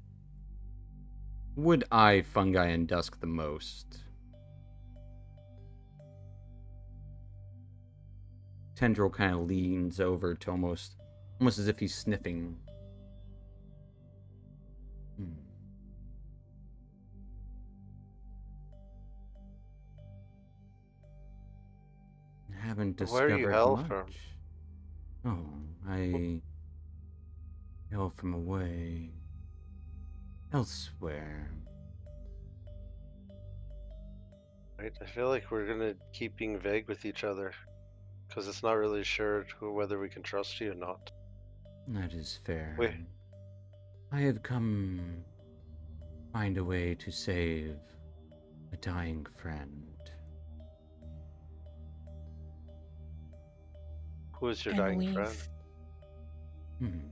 would eye fungi and dusk the most. Tendril kind of leans over to almost as if he's sniffing. Haven't Where discovered are you hail much. from? Oh, I hail from away. Elsewhere. Right, I feel like we're gonna keep being vague with each other, because it's not really sure whether we can trust you or not. That is fair. Wait. I have come find a way to save a dying friend. Who is your And dying we've friend?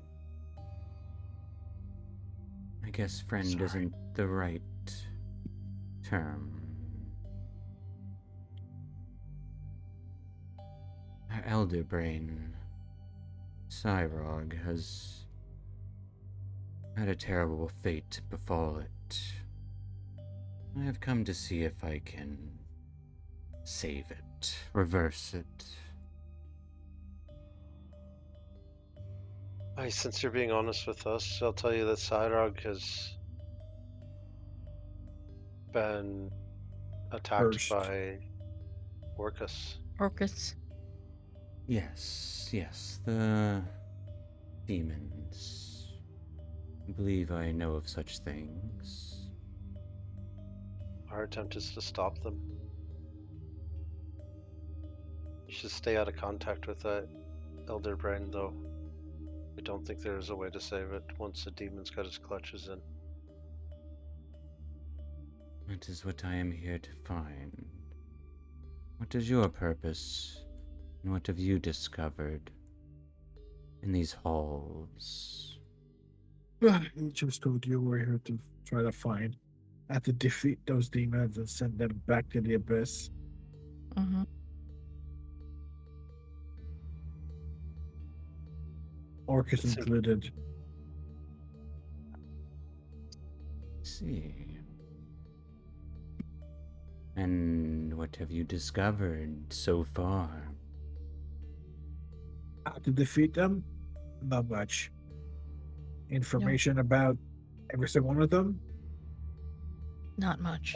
I guess friend Sorry. isn't the right term. Our elder brain, Cyrog, has had a terrible fate befall it. I have come to see if I can save it, reverse it. Since you're being honest with us, I'll tell you that Cyrog has been attacked Cursed. by Orcus. Orcus. Yes, the demons. I believe I know of such things. Our attempt is to stop them. You should stay out of contact with that elder brain, though. I don't think there is a way to save it once the demon's got his clutches in. That is what I am here to find. What is your purpose, and what have you discovered in these halls? He just told you we're here to try to have to defeat those demons and send them back to the abyss. Mm-hmm. Orcus It's- included. See. And what have you discovered so far? How to defeat them? Not much. Information about every single one of them? Not much.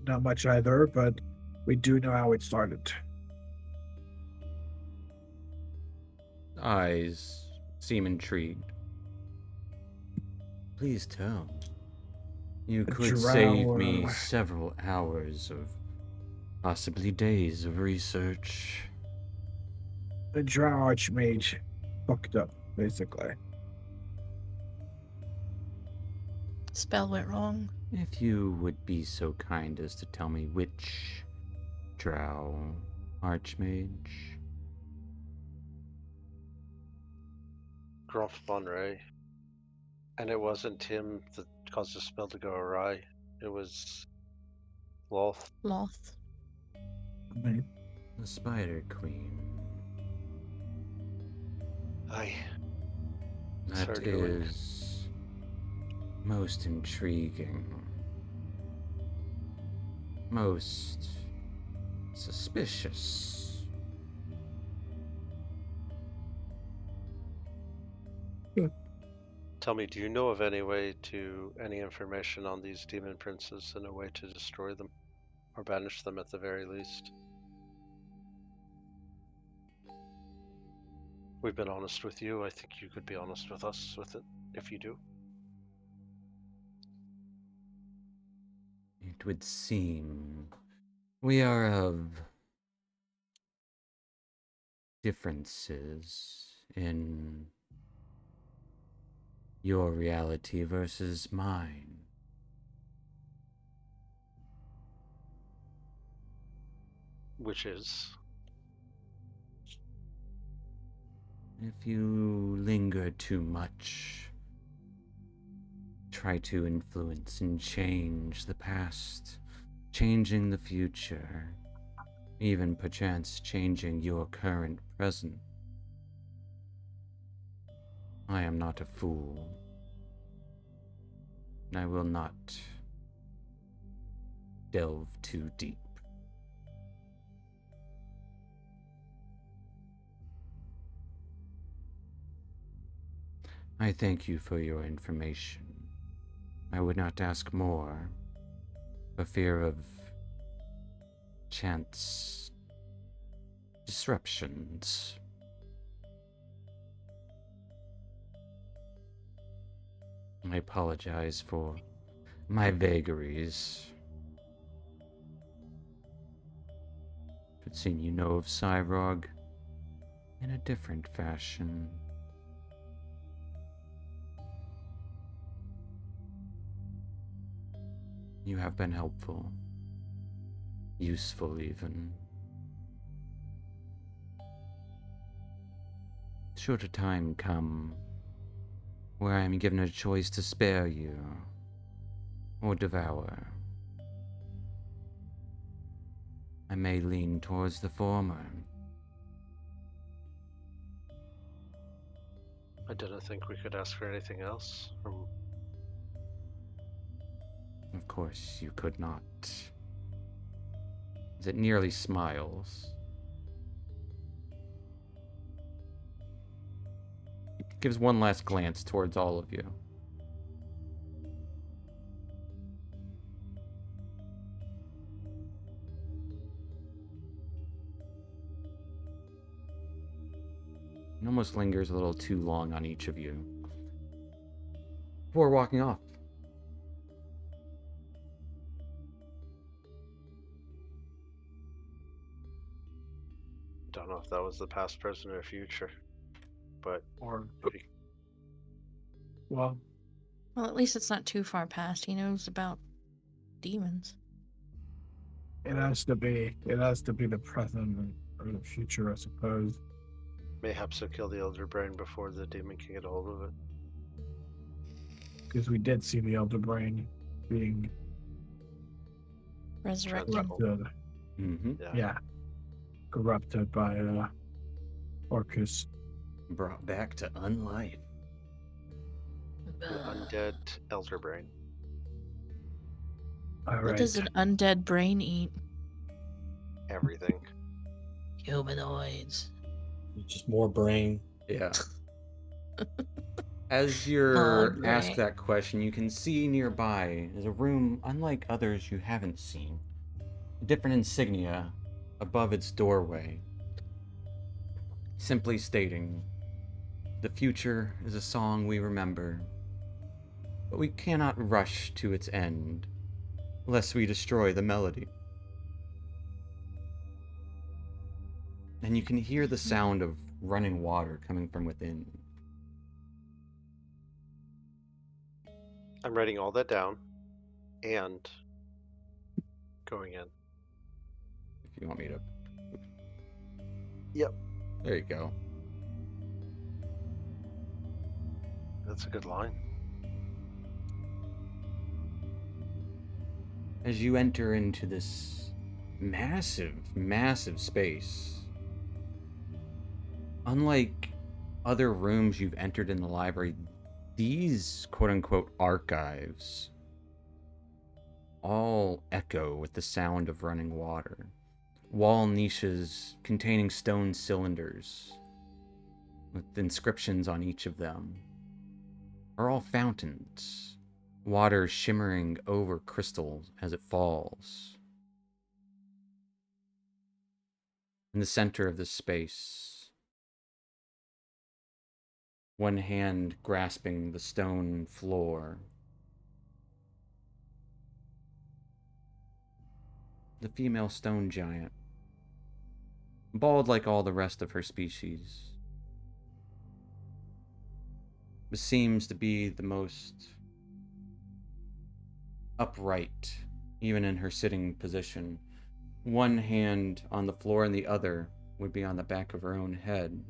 Not much either, but we do know how it started. Eyes seem intrigued. Please tell. You The could save drow, me several hours of possibly days of research. The Drow Archmage fucked up, basically. Spell went wrong. If you would be so kind as to tell me which Drow Archmage. Grumph Monray. And it wasn't him that caused the spell to go awry. It was Loth. Loth. I mean, The Spider Queen. Aye. That her doing. is most intriguing. Most suspicious. Tell me, do you know of any information on these demon princes and a way to destroy them? Or banish them at the very least? We've been honest with you. I think you could be honest with us with it, if you do. It would seem we are of differences in your reality versus mine. Which is? If you linger too much, try to influence and change the past, changing the future, even perchance changing your current present. I am not a fool. I will not delve too deep. I thank you for your information. I would not ask more, for fear of chance disruptions. I apologize for my vagaries. It would seem you know of Cyrog in a different fashion. You have been helpful. Useful, even. Should a time come where I am given a choice to spare you or devour, I may lean towards the former. I didn't think we could ask for anything else from. Of course, you could not. As it nearly smiles. It gives one last glance towards all of you. It almost lingers a little too long on each of you before walking off. Don't know if that was the past, present, or future, but or, if you, well, Well, at least it's not too far past. He knows about demons. it has to be the present or the future, I suppose. mayhaps he'll kill the Elder Brain before the demon can get a hold of it. Because we did see the Elder Brain being Resurrected. corrupted. Mm-hmm. Yeah. Corrupted by Orcus. Brought back to unlife. The undead elder brain. All What right. does an undead brain eat? Everything. Humanoids. Just more brain. Yeah. As you're Brain. asked that question, you can see nearby is a room unlike others you haven't seen. A different insignia above its doorway, simply stating, "The future is a song we remember, but we cannot rush to its end, lest we destroy the melody." And you can hear the sound of running water coming from within. I'm writing all that down and going in. If you want me to. Yep. There you go. That's a good line. As you enter into this massive, massive space, unlike other rooms you've entered in the library, these quote-unquote archives all echo with the sound of running water. Wall niches containing stone cylinders with inscriptions on each of them are all fountains, water shimmering over crystal as it falls. In the center of this space, one hand grasping the stone floor, the female stone giant, bald like all the rest of her species, but seems to be the most upright, even in her sitting position. One hand on the floor and the other would be on the back of her own head,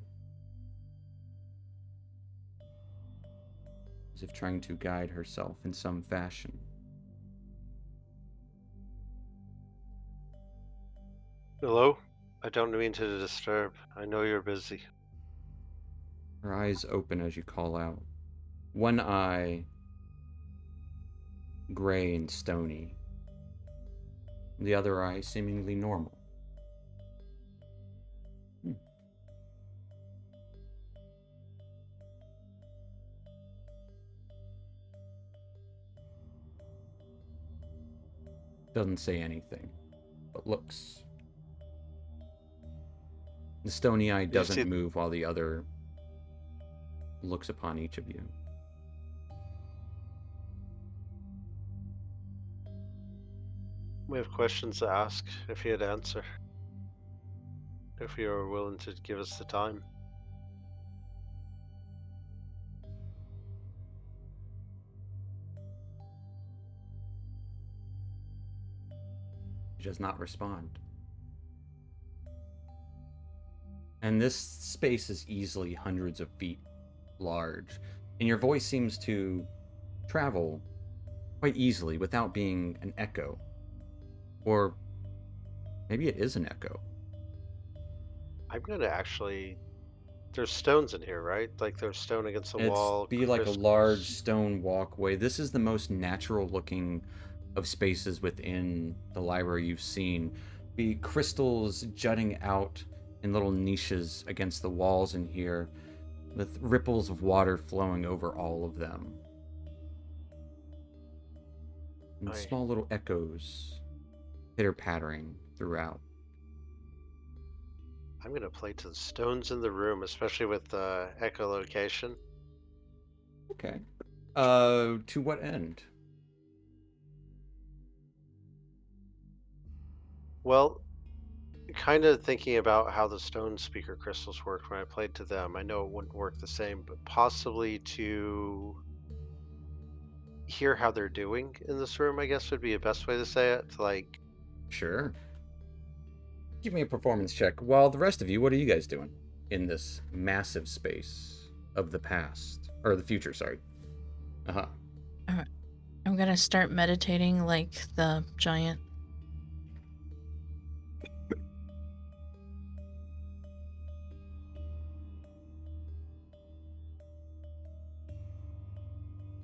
as if trying to guide herself in some fashion. Hello? I don't mean to disturb. I know you're busy. Her eyes open as you call out. One eye gray and stony, the other eye seemingly normal. Doesn't say anything, but looks. The stony eye doesn't move while the other looks upon each of you. We have questions to ask if you'd answer. If you're willing to give us the time. She does not respond. And this space is easily hundreds of feet large, and your voice seems to travel quite easily without being an echo. Or maybe it is an echo. I'm gonna actually... There's stones in here, right? Like there's stone against the wall. It'd be like a crystals. large stone walkway. This is the most natural looking of spaces within the library you've seen. Be crystals jutting out in little niches against the walls in here, with ripples of water flowing over all of them. And Aye. small little echoes pitter-pattering throughout. I'm gonna play to the stones in the room, especially with echolocation. Okay. To what end? Well, kind of thinking about how the stone speaker crystals worked when I played to them. I know it wouldn't work the same, but possibly to hear how they're doing in this room, I guess would be a best way to say it. Like, Sure. Give me a performance check. While the rest of you, what are you guys doing in this massive space of the past? Or the future, sorry. Uh-huh. I'm gonna start meditating like the giant.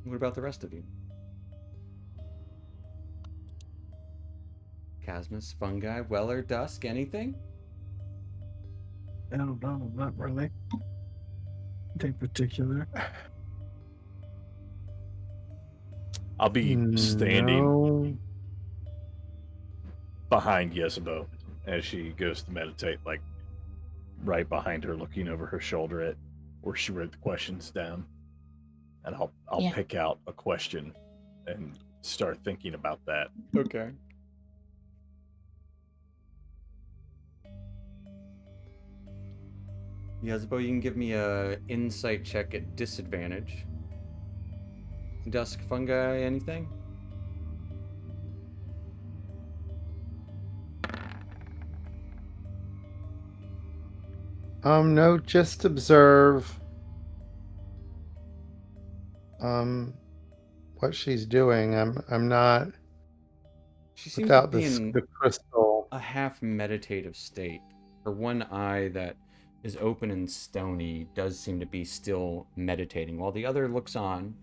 What about the rest of you? Casmus, Fungi, Weller, Dusk, anything? I don't know, not really. In particular. I'll be standing No. behind Yezebo as she goes to meditate, like right behind her, looking over her shoulder at where she wrote the questions down. And I'll Yeah. pick out a question and start thinking about that. Okay. Yezebo, you can give me a insight check at disadvantage. Dusk, Fungi, anything? No, just observe what she's doing. I'm not She seems without to be this in the crystal. a half meditative state. Her one eye that is open and stony does seem to be still meditating, while the other looks on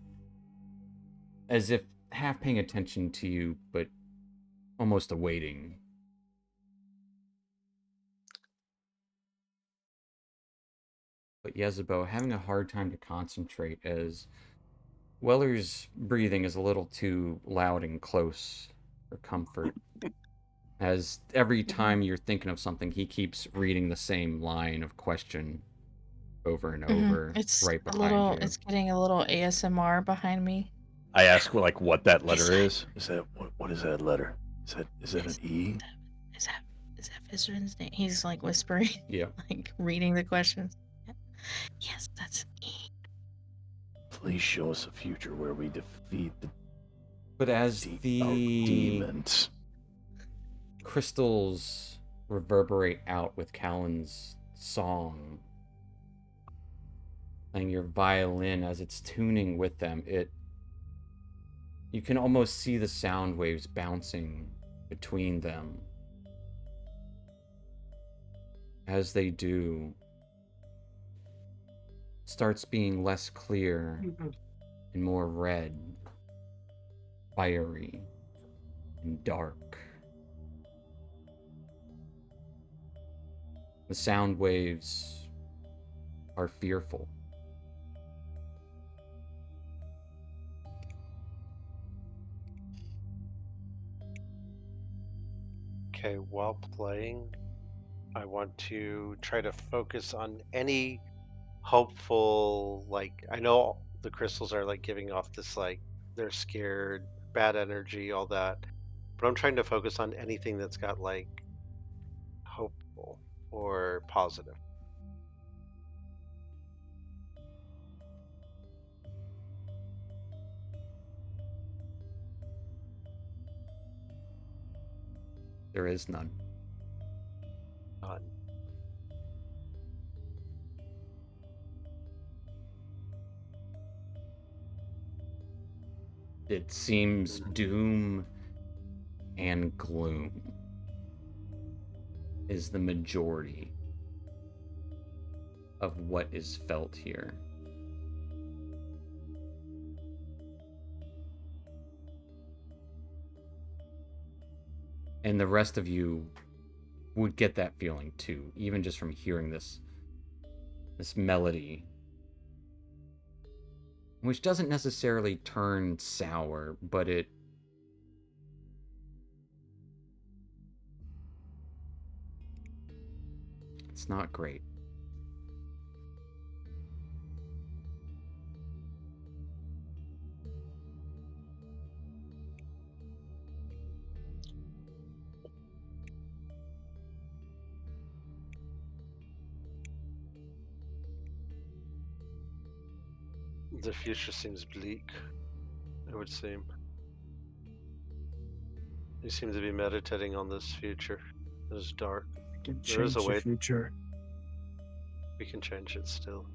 as if half paying attention to you, but almost awaiting. But Yezebo having a hard time to concentrate as Weller's breathing is a little too loud and close for comfort. As every time you're thinking of something, he keeps reading the same line of question over and over, It's right a behind little. you. It's getting a little ASMR behind me. I ask like what that letter is. Is that what is that letter? Is that an E? Is that Vizrin's name? He's like whispering. Yeah. Like reading the questions. Yes, that's an E. Please show us a future where we defeat the But as the demons. crystals reverberate out with Callan's song, and your violin as it's tuning with them, you can almost see the sound waves bouncing between them. As they do, starts being less clear and more red, fiery, and dark. The sound waves are fearful. Okay, while playing, I want to try to focus on any hopeful, like, I know the crystals are like giving off this, like, they're scared, bad energy, all that. But I'm trying to focus on anything that's got like hopeful or positive. There is none. None. It seems doom and gloom is the majority of what is felt here. And the rest of you would get that feeling too, even just from hearing this melody, which doesn't necessarily turn sour, but it's not great. The future seems bleak, it would seem. You seem to be meditating on this future. It is dark. Can There is change a the way. future. We can change it still.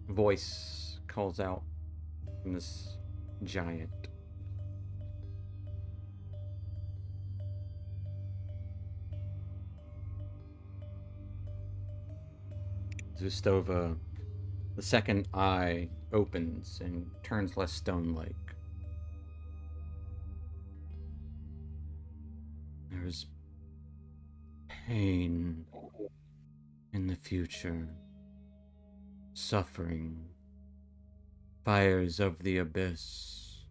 voice calls out from this giant. Zustova, the second eye opens and turns less stone-like. There's pain in the future, suffering, fires of the abyss,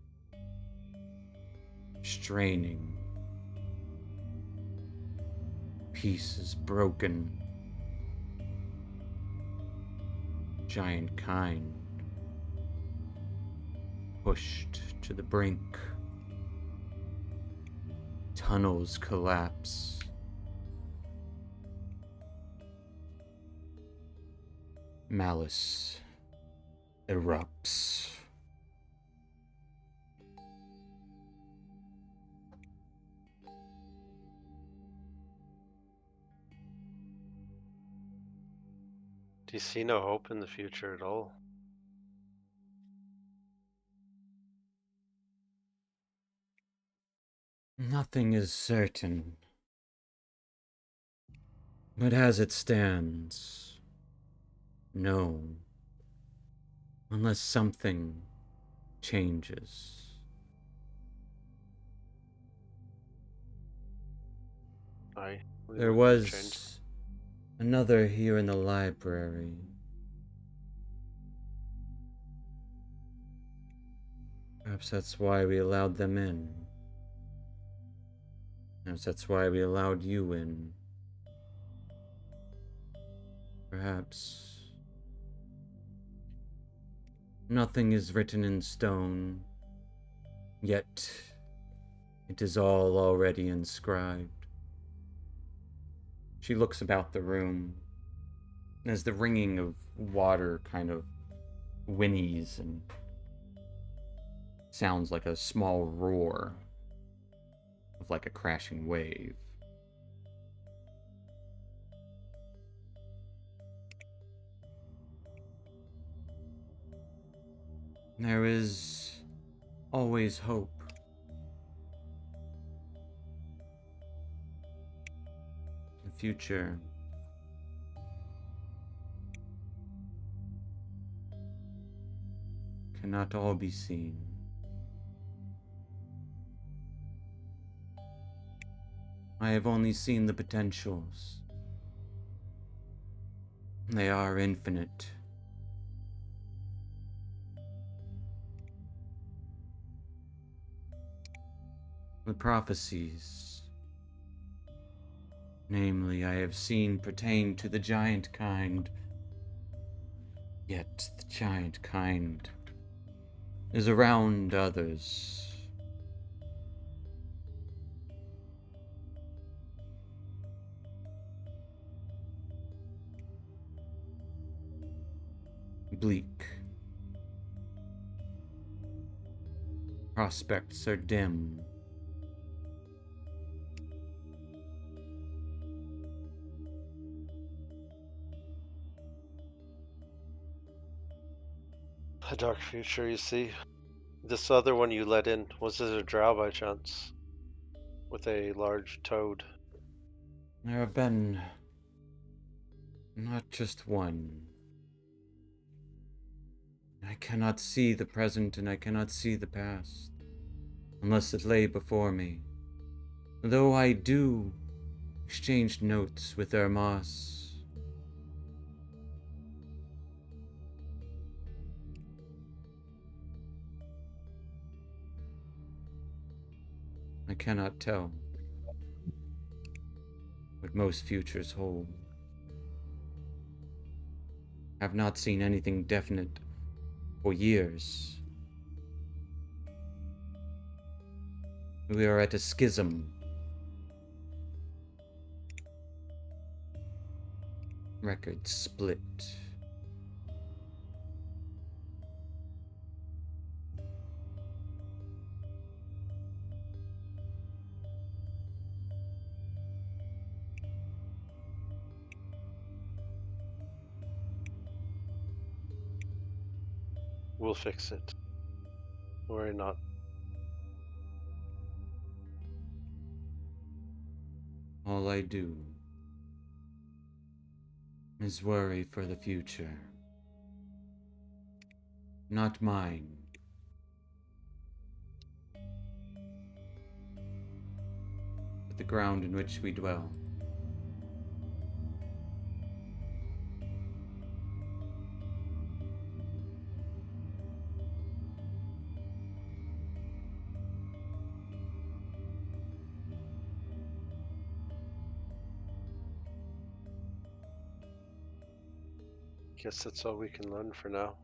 straining, pieces broken, giant kind pushed to the brink, tunnels collapse, malice erupts. Do you see no hope in the future at all? Nothing is certain, but as it stands, no, unless something changes. Aye. we There will change. was another here in the library. Perhaps that's why we allowed them in. Perhaps that's why we allowed you in. Perhaps nothing is written in stone, yet it is all already inscribed. She looks about the room as the ringing of water kind of whinnies and sounds like a small roar of like a crashing wave. There is always hope. The future cannot all be seen. I have only seen the potentials. They are infinite. The prophecies, namely, I have seen pertain to the giant kind. Yet the giant kind is around others. Bleak. Prospects are dim. A dark future, you see. This other one you let in, was it a drow by chance? With a large toad? There have been not just one. I cannot see the present and I cannot see the past, unless it lay before me. Though I do exchange notes with Ermas. I cannot tell what most futures hold. I have not seen anything definite for years. We are at a schism. Records split. We'll fix it. Worry not. All I do is worry for the future. Not mine. But the ground in which we dwell. Guess that's all we can learn for now.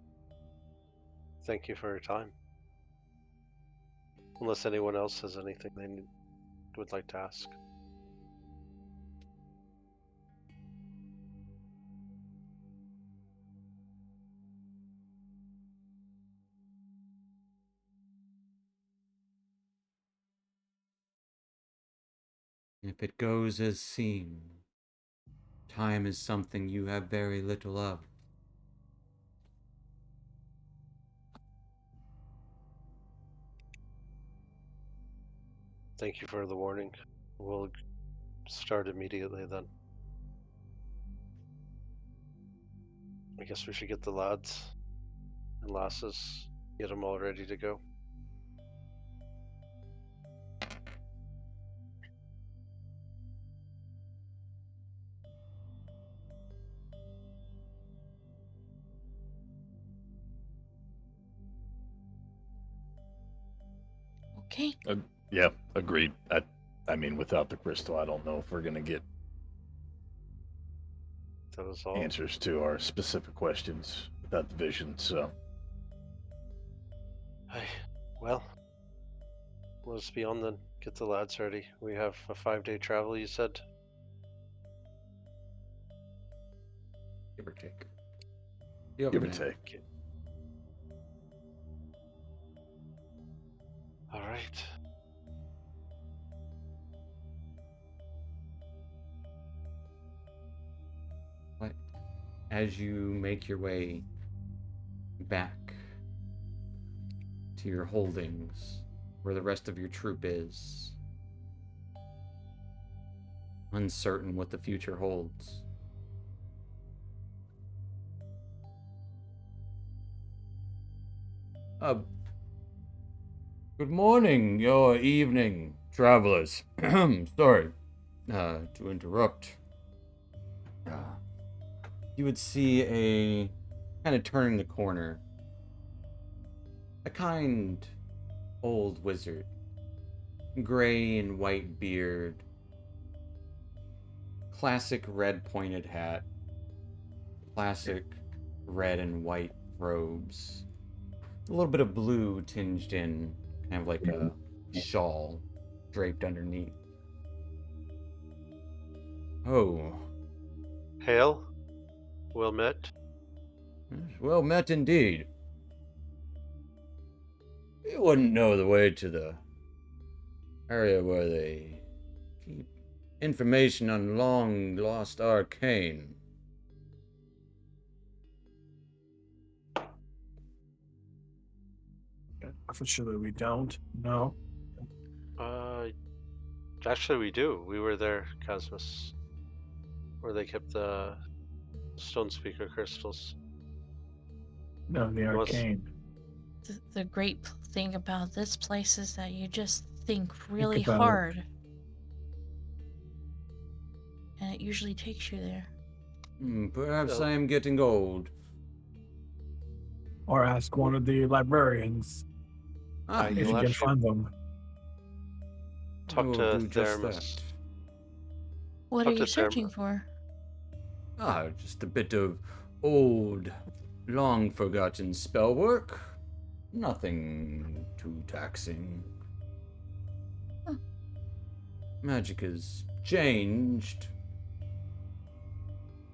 Thank you for your time. Unless anyone else has anything they would like to ask. If it goes as seen, time is something you have very little of. Thank you for the warning. We'll start immediately then. I guess we should get the lads and lasses, get them all ready to go. Okay. Yeah, agreed. I mean, without the crystal, I don't know if we're gonna get That was all. answers to our specific questions without the vision. So, Hey, well, let's be on then. Get the lads ready. We have a 5-day travel, you said? Give or take. give or take. All right. But as you make your way back to your holdings, where the rest of your troop is, uncertain what the future holds, good morning, or evening, travelers. Sorry to interrupt. You would see a kind of turning the corner. A kind old wizard. Gray and white beard. Classic red pointed hat. Classic red and white robes. A little bit of blue tinged in, kind of like a shawl draped underneath. Oh. Hail. Well met. Well met indeed. You wouldn't know the way to the area where they keep information on long lost arcane. Officially, we don't. No. Actually, we do. We were there, Cosmos, where they kept the Stone Speaker crystals. No, the What's- arcane. The great thing about this place is that you just think really about it. hard. And it usually takes you there. Perhaps Oh. I am getting old. Or ask one of the librarians Ah, You'll if you have can to- find them. Talk I will to do just Theramus. that. What Talk are to you searching Therma. for? Just a bit of old, long forgotten spell work. Nothing too taxing. Huh. Magic has changed.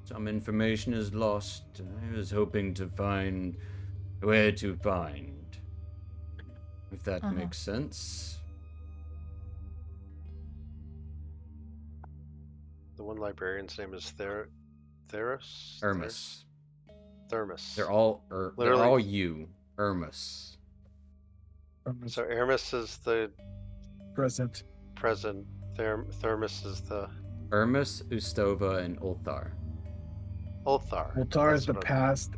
Some information is lost. I was hoping to find where to find. If that Uh-huh. makes sense. The one librarian's name is Theros? Hermes. Thermus. They're all Literally- you. Ermus. So Hermes is the Present. present. Thermus is the Ermus, Ustova, and Ulthar. Ulthar. Ultar That's is the what past.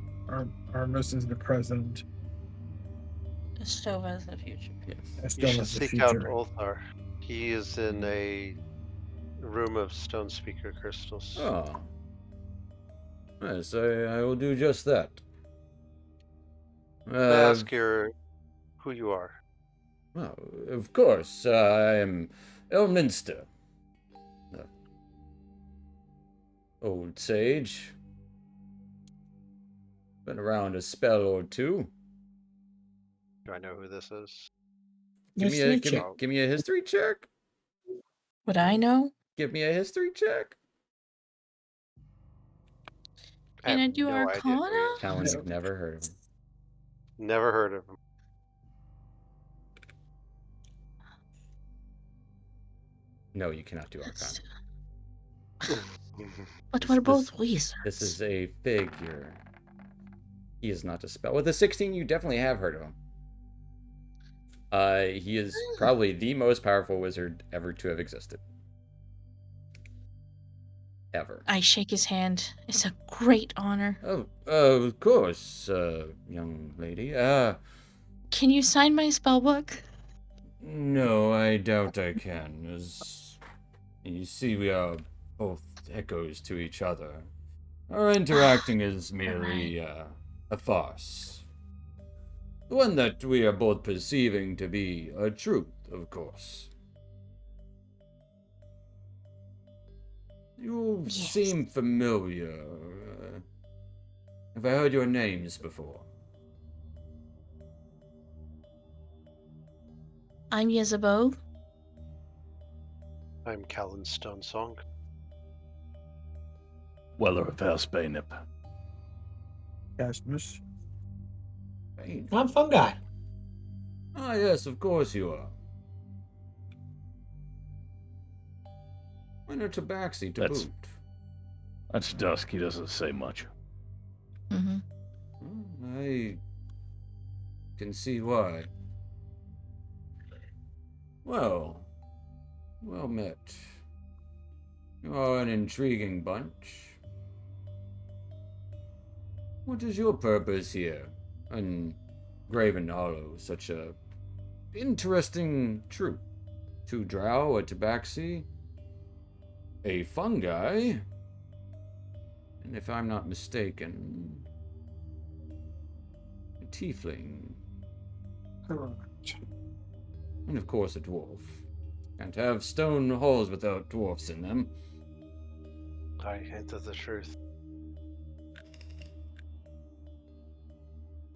Armus is the present. Stova is the future. Yes. You Estelle should is the seek out future. Ulthar. He is in a room of stone speaker crystals. Oh. Yes, I will do just that. Ask who you are. Well, of course, I am Elminster. Old sage. Been around a spell or two. Do I know who this is? Give Nice me to a meet give you. me, give me a history check. Would I know? Give me a history check. Can I have do no idea who he Arcana? is. Talon, you've never heard of him. Never heard of him. No, you cannot do Arcana. But we're This- both wizards. This is a figure. He is not a spell. With a 16, you definitely have heard of him. He is probably the most powerful wizard ever to have existed. Ever. I shake his hand. It's a great honor. Oh, of course, young lady. Can you sign my spell book? No, I doubt I can. As you see, we are both echoes to each other. Our interacting is merely a farce. The one that we are both perceiving to be a truth, of course. You Yes. seem familiar. Have I heard your names before? I'm Yezebel. I'm Callan Stonesong. Weller of House Bainip. Casmus. Right. I'm Fungi. Ah, yes, of course you are. Why not Tabaxi to That's- boot? That's Dusk. He doesn't say much. Mm-hmm. Well, I can see why. Well met. You are an intriguing bunch. What is your purpose here in Graven Hollow? Such a interesting troop. 2 drow, a tabaxi, a fungi, and if I'm not mistaken, a tiefling. Correct. And of course a dwarf. Can't have stone halls without dwarfs in them. I hinted the truth.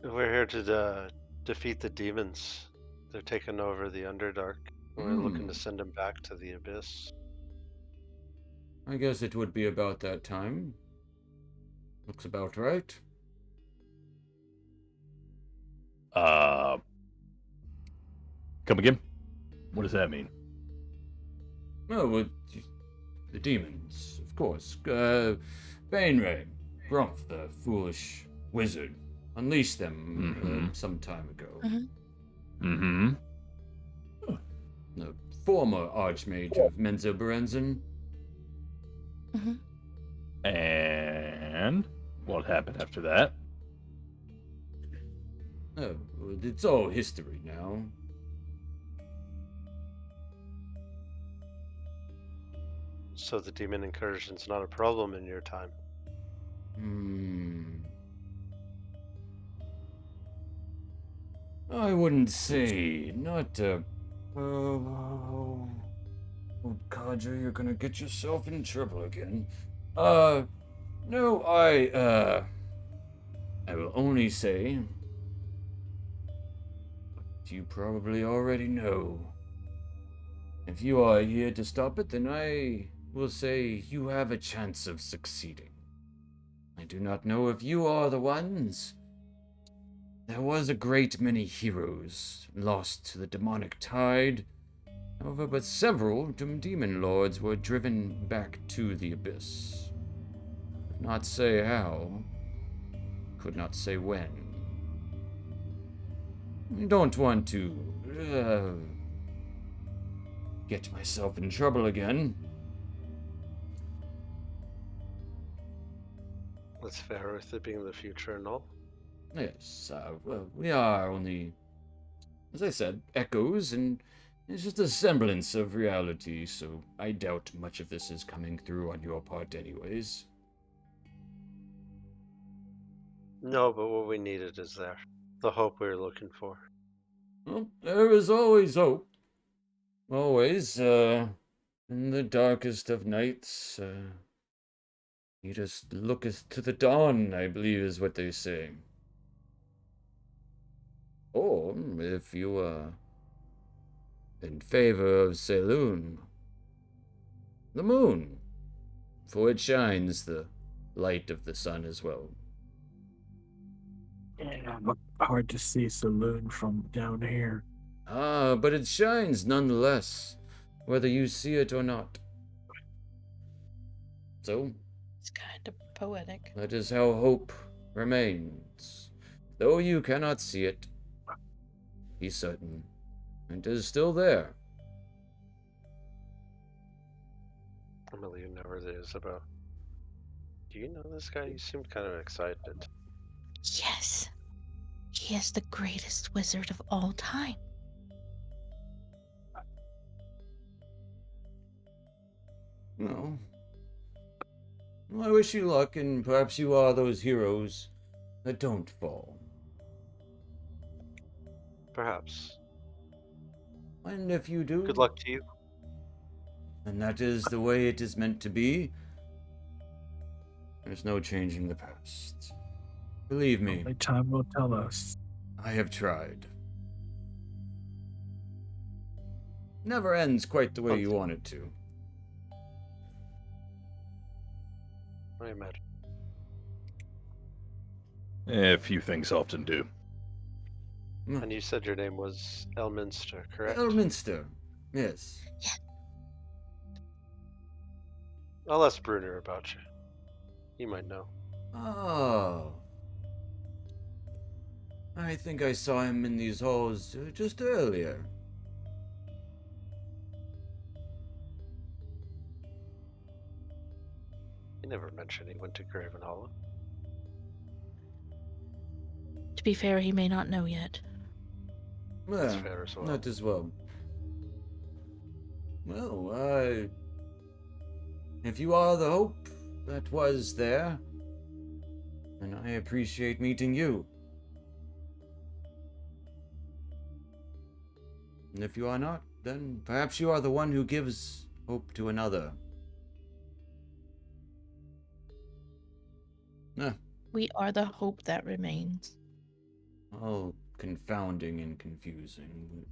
We're here to defeat the demons. They're taking over the Underdark. We're looking to send them back to the Abyss. I guess it would be about that time. Looks about right. Come again? What does that mean? Oh, well, the demons, of course. Bainray, Grumph, the foolish wizard, unleashed them some time ago. Mm-hmm. The former Archmage of Menzo Berenzin. And what happened after that? Oh, well, it's all history now. So the demon incursion's not a problem in your time. I wouldn't say. Not, oh, Kadra, you're gonna get yourself in trouble again. No, I will only say, what you probably already know. If you are here to stop it, then I will say you have a chance of succeeding. I do not know if you are the ones. There was a great many heroes lost to the demonic tide. However, but several demon lords were driven back to the abyss. Could not say how. Could not say when. I don't want to get myself in trouble again. That's fair with it being the future and all. Yes, well, we are only, as I said, echoes, and it's just a semblance of reality, so I doubt much of this is coming through on your part anyways. No, but what we needed is there. The hope we were looking for. Well, there is always hope. Always, in the darkest of nights, you just looketh to the dawn, I believe is what they say. Or, if you are in favor of Saloon, the moon, for it shines the light of the sun as well. Yeah, but hard to see Saloon from down here. Ah, but it shines nonetheless, whether you see it or not. So, It's kind of poetic. that is how hope remains. Though you cannot see it, be certain it is still there. Emily never is about. Do you know this guy? You seemed kind of excited. Yes. He is the greatest wizard of all time. Well, I wish you luck, and perhaps you are those heroes that don't fall. Perhaps. And if you do, Good luck to you. and that is the way it is meant to be, there's no changing the past. Believe me, Only time will tell us. I have tried. Never ends quite the way you want it to. I imagine. Few things often do. And you said your name was Elminster, correct? Elminster, yes. I'll ask Brunner about you. He might know. Oh. I think I saw him in these halls just earlier. He never mentioned he went to Graven Hollow. To be fair, he may not know yet. That's Well, fair as well. not as well. Well, if you are the hope that was there, then I appreciate meeting you. And if you are not, then perhaps you are the one who gives hope to another. We are the hope that remains. All confounding and confusing.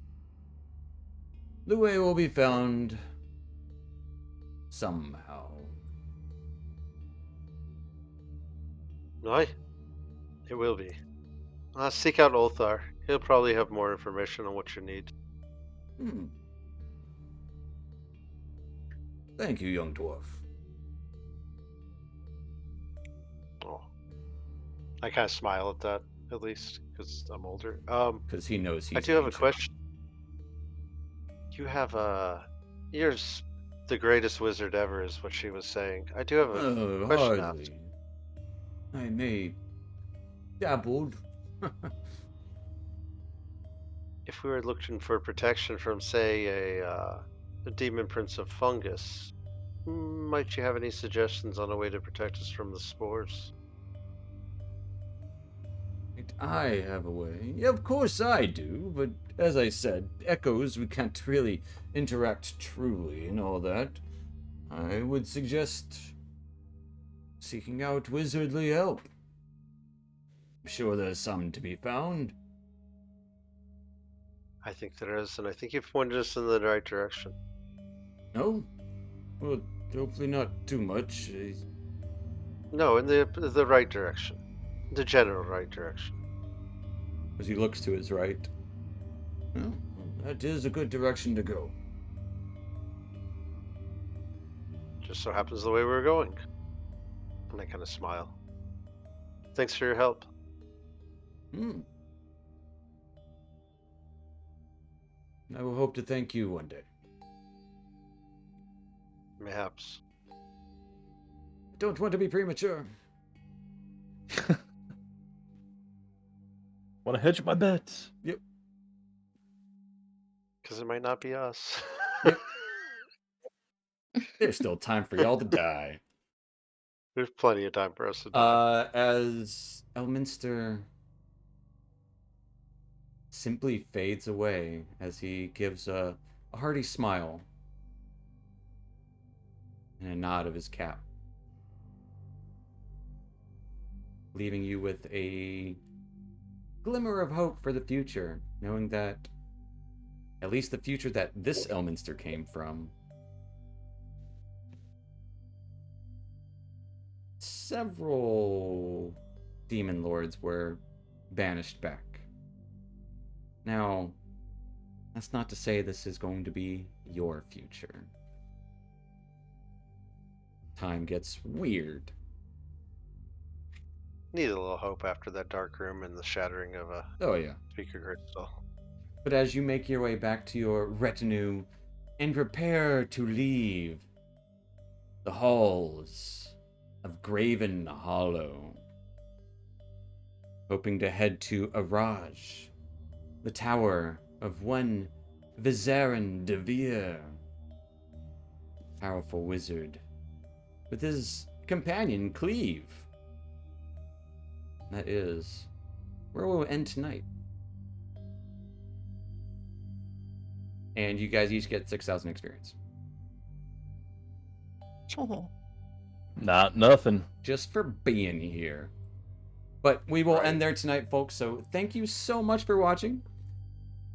The way will be found somehow. Aye, it will be. Seek out Ulthar. He'll probably have more information on what you need. Thank you, young dwarf. Oh, I kind of smile at that, at least, because I'm older. Because he knows he's I do have a ancient. question. You have you're the greatest wizard ever, is what she was saying. I do have a question to ask. Hardly. I may dabbled. If we were looking for protection from, say, a demon prince of fungus, might you have any suggestions on a way to protect us from the spores? I have a way. Yeah, of course I do, but as I said, echoes, we can't really interact truly and all that. I would suggest seeking out wizardly help. I'm sure there's some to be found. I think there is, and I think you've pointed us in the right direction. No? Well, hopefully not too much. No, in the right direction. The general right direction. As he looks to his right. Well, that is a good direction to go. Just so happens the way we're going. And I kind of smile. Thanks for your help. I will hope to thank you one day. Mayhaps. Don't want to be premature. Want to hedge my bets? Because it might not be us. Yep. There's still time for y'all to die. There's plenty of time for us to die. As Elminster simply fades away as he gives a hearty smile and a nod of his cap, leaving you with a glimmer of hope for the future, knowing that at least the future that this Elminster came from, several demon lords were banished back. Now, that's not to say this is going to be your future. Time gets weird. Need a little hope after that dark room and the shattering of a Oh yeah. speaker crystal. But as you make your way back to your retinue and prepare to leave the halls of Graven Hollow, hoping to head to Araj, the tower of one Vizarin Devere, powerful wizard, with his companion Cleave. That is where we'll end tonight. And you guys each get 6,000 experience. Oh. Not nothing. Just for being here. But we will end there tonight, folks. So thank you so much for watching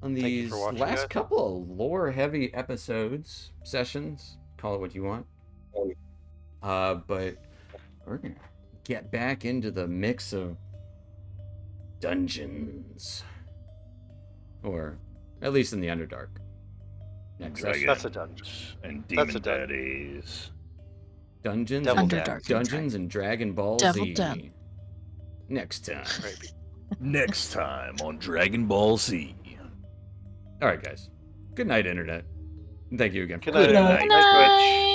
on Thank you these for watching, last guys. couple of lore-heavy episodes, sessions, call it what you want. But we're gonna get back into the mix of dungeons, or at least in the Underdark. Next session. That's a dungeon. And That's demon a dungeon. daddies. Dungeons, Devil and Underdark. Dungeons and Dragon Ball Devil Z. Den. Next time. Maybe. Next time on Dragon Ball Z. All right, guys. Good night, Internet. Thank you again for Good night. Good night. Good night.